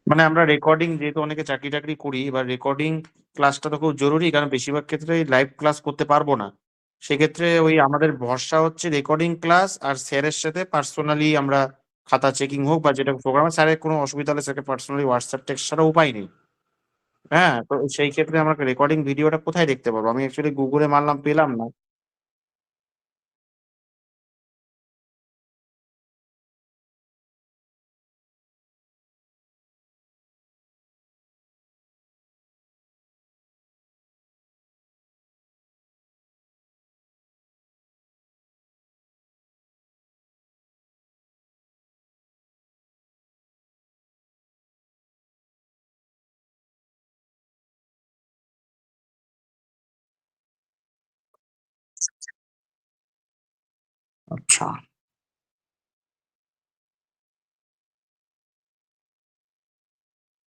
মানে আমরা রেকর্ডিং, যেহেতু অনেকে চাকরি টাকরি করি, এবার রেকর্ডিং ক্লাসটা তো খুব জরুরি, কারণ বেশিরভাগ ক্ষেত্রে লাইভ ক্লাস করতে পারবো না। সেক্ষেত্রে ওই আমাদের ভরসা হচ্ছে রেকর্ডিং ক্লাস, আর স্যারের সাথে পার্সোনালি আমরা খাতা চেকিং হোক বা যেটা প্রোগ্রামে স্যারের কোনো অসুবিধা হলে স্যারকে পার্সোনালি হোয়াটসঅ্যাপ টেক্সট ছাড়া উপায় নেই। হ্যাঁ, তো সেই ক্ষেত্রে আমরা রেকর্ডিং ভিডিওটা কোথায় দেখতে পারবো? আমি অ্যাকচুয়ালি গুগলে মারলাম, পেলাম না। আচ্ছা।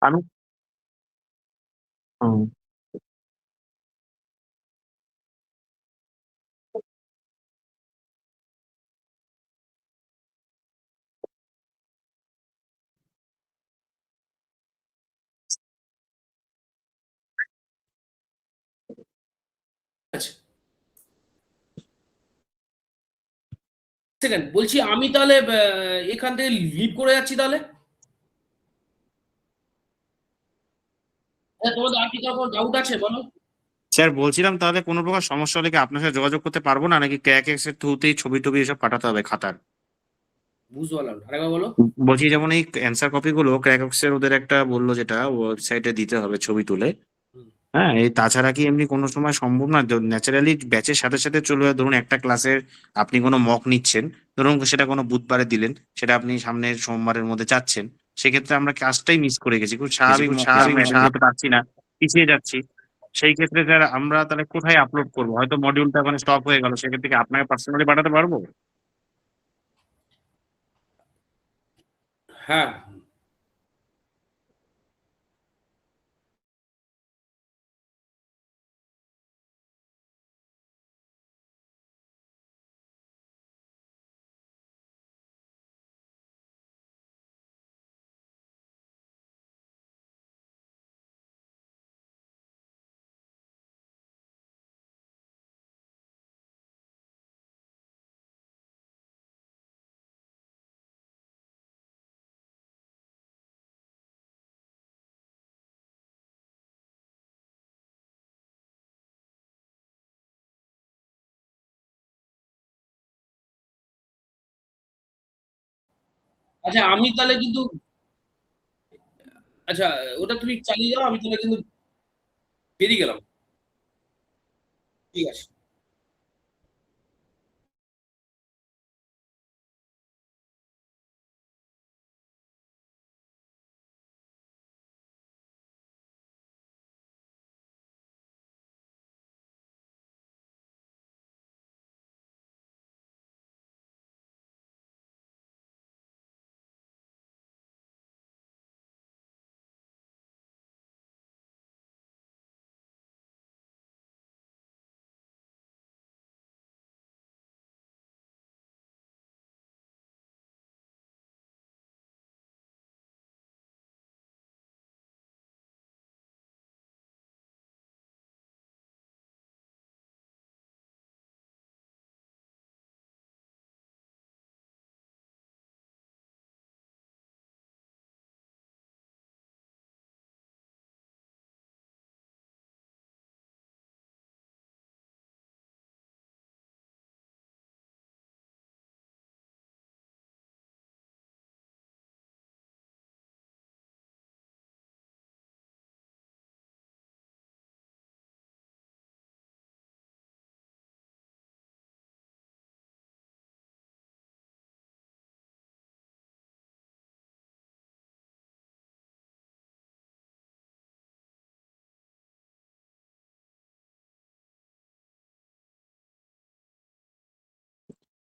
আমি হুম, আচ্ছা সেকেন্ড বলছি, আমি তাহলে এখান থেকে লিভ করে যাচ্ছি তাহলে। হ্যাঁ, তোমাদের আর কি কোনো ডাউট আছে বলো। স্যার বলছিলাম তাহলে কোনো প্রকার সমস্যা হলে কি আপনার সাথে যোগাযোগ করতে পারবো না, নাকি ক্র্যাক এক্স এর থ্রুতেই ছবি টবি এসব পাঠাতে হবে খাতার? বুঝতে পারলাম না, আরেকবার বলো। বলছি যেমন এই অ্যান্সার কপি গুলো ক্র্যাক এক্স এর ওদের একটা বললো যেটা ওয়েবসাইটে দিতে হবে ছবি তুলে। হুম। হ্যাঁ, এই তাছাড়া কি এমনি কোনো সময় সম্ভব না? ন্যাচারালি ব্যাচের সাথে সাথে চলে যায়, ধরুন একটা ক্লাসের আপনি কোনো মক নিচ্ছেন, ধরুন সেটা কোনো বুধবারে দিলেন, সেটা আপনি সামনের সোমবারের মধ্যে চাচ্ছেন, সেক্ষেত্রে আমরা ক্লাসটাই মিস করে গেছি, খুব স্বাভাবিক mock test আমরা attend করতে পারছি না, পিছিয়ে যাচ্ছি। সেই ক্ষেত্রে স্যার আমরা তাহলে কোথায় আপলোড করবো? হয়তো মডিউলটা ওখানে স্টপ হয়ে গেল, সেক্ষেত্রে কি আপনাকে পার্সোনালি পাঠাতে পারবো? হ্যাঁ আচ্ছা আমি তাহলে কিন্তু, আচ্ছা ওটা তুমি চালিয়ে যাও, আমি তাহলে কিন্তু বেরিয়ে গেলাম। ঠিক আছে।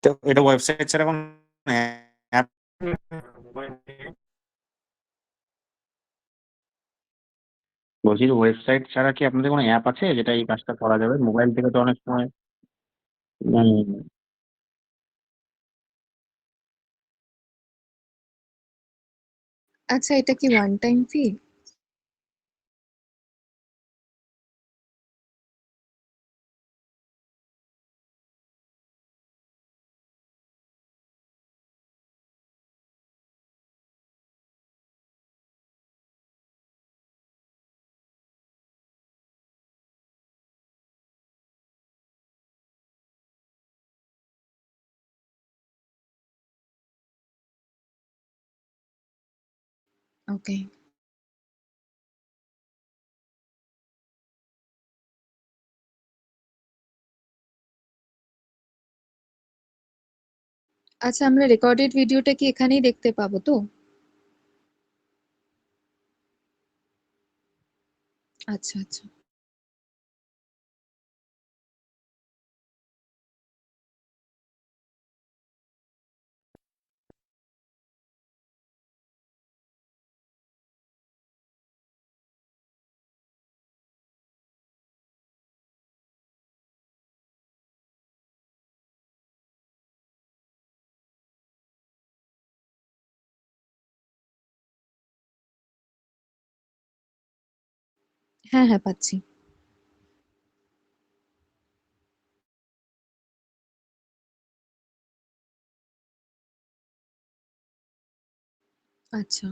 তো এটা ওয়েবসাইট ছাড়া কোনো অ্যাপ? বলছি যে ওয়েবসাইট ছাড়া কি আপনাদের কোনো অ্যাপ আছে যেটা এই কাজটা করা যাবে? মোবাইল থেকে তো অনেক সময় আচ্ছা, এটা কি ওয়ান টাইম ফি? ওকে। আচ্ছা, আমরা রেকর্ডেড ভিডিওটা কি এখানেই দেখতে পাবো তো? আচ্ছা আচ্ছা। হ্যাঁ হ্যাঁ, পাচ্ছি। আচ্ছা।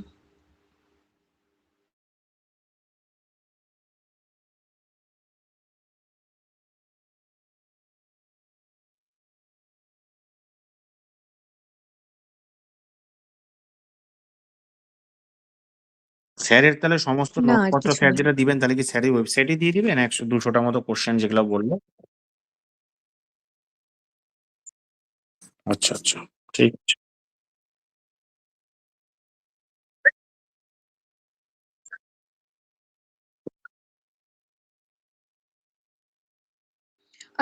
স্যারের তাহলে সমস্ত না, আর নোটপত্র কিছু স্যার নেই। যেটা দিবেন তাহলে কি স্যারের ওয়েবসাইটে দিয়ে দিবেন 100-200টা মতো কোশ্চেন যেগুলো বললো? আচ্ছা আচ্ছা, ঠিক আছে।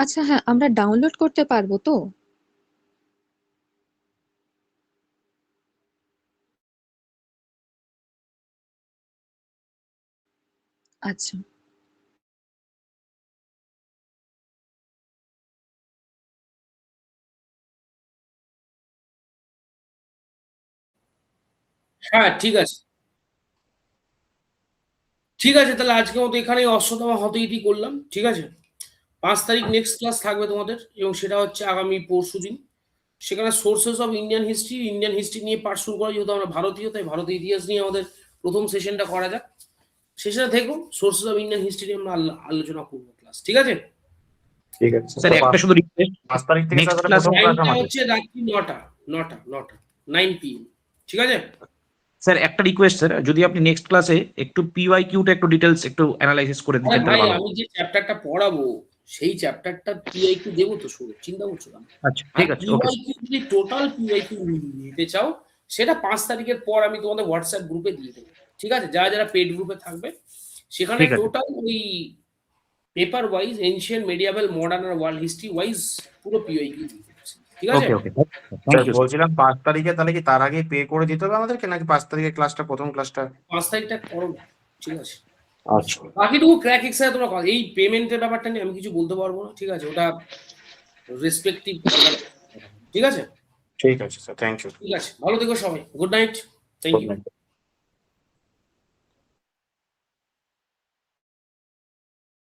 আচ্ছা হ্যাঁ, আমরা ডাউনলোড করতে পারবো তো? আচ্ছা। হ্যাঁ ঠিক আছে। ঠিক আছে, তাহলে আজকের মতো এখানেই অশ্বত্থামা হতইতি করলাম। ঠিক আছে। 5 তারিখ নেক্সট ক্লাস থাকবে তোমাদের, এবং সেটা হচ্ছে আগামী পরশুদিন। সেখানে সোর্সেস অফ ইন্ডিয়ান হিস্ট্রি নিয়ে পাঠ শুরু করা, যেহেতু আমরা ভারতীয় তাই ভারতীয় ইতিহাস নিয়ে আমাদের প্রথম সেশনটা করা যাক। সেশনে থেকো, সোর্সেস অফ ইন্ডিয়ান হিস্ট্রি নিয়ে আমরা আলোচনা করবো ক্লাস। ঠিক আছে। ঠিক আছে স্যার একটা শুধু রিকোয়েস্ট, 5 তারিখ থেকে নেক্সট স্যার ক্লাস প্রথম ক্লাস টাইমটা আমাদের। হচ্ছে রাত্রি 9টা 9 PM। ঠিক আছে? স্যার একটা রিকোয়েস্ট স্যার, যদি আপনি নেক্সট ক্লাসে একটু পিওয়াইকিউটা একটু ডিটেলস একটু অ্যানালাইসিস করে আরে দিতেন ভাই তাহলে ভালো হতো। আমি যে চ্যাপ্টারটা পড়াবো সেই চ্যাপ্টারটা পিআইকিউ দেবো তো, শুরু চিন্তা করছো কেন? আচ্ছা আর ঠিক আছে, ওকে পিওয়াইকিউ যদি টোটাল পিওয়াইকিউ নিতে চাও সেটা 5 তারিখের পর আমি তোমাদের হোয়াটসঅ্যাপ গ্রুপে দিয়ে দেবো, ঠিক আছে? যারা যারা পেড গ্রুপে থাকবে সেখানে ঠিক আছে। টোটাল ওই paper wise ancient medieval modern আর ওয়ার্ল্ড হিস্ট্রি ওয়াইজ পুরো পিওয়াইকিউ দিয়ে দিচ্ছি, ঠিক আছে? ওকে ওকে থ্যাংক স্যার ইউ। বলছিলাম 5 তারিখে তাহলে কি তার আগে পে করে দিতে হবে আমাদেরকে, নাকি 5 তারিখে ক্লাসটা প্রথম ক্লাসটা? 5 তারিখটা করো না, ঠিক আছে? আচ্ছা বাকিটুকু ক্র্যাক এক্সারে তোমরা কথা, এই পেমেন্টের ব্যাপারটা নিয়ে আমি কিছু বলতে পারবো না, ঠিক আছে? ওটা রেসপেক্টিভ, ঠিক আছে? ঠিক আছে স্যার, থ্যাংক ইউ। ঠিক আছে, ভালো থেকো সবাই, good night, thank good you. Night.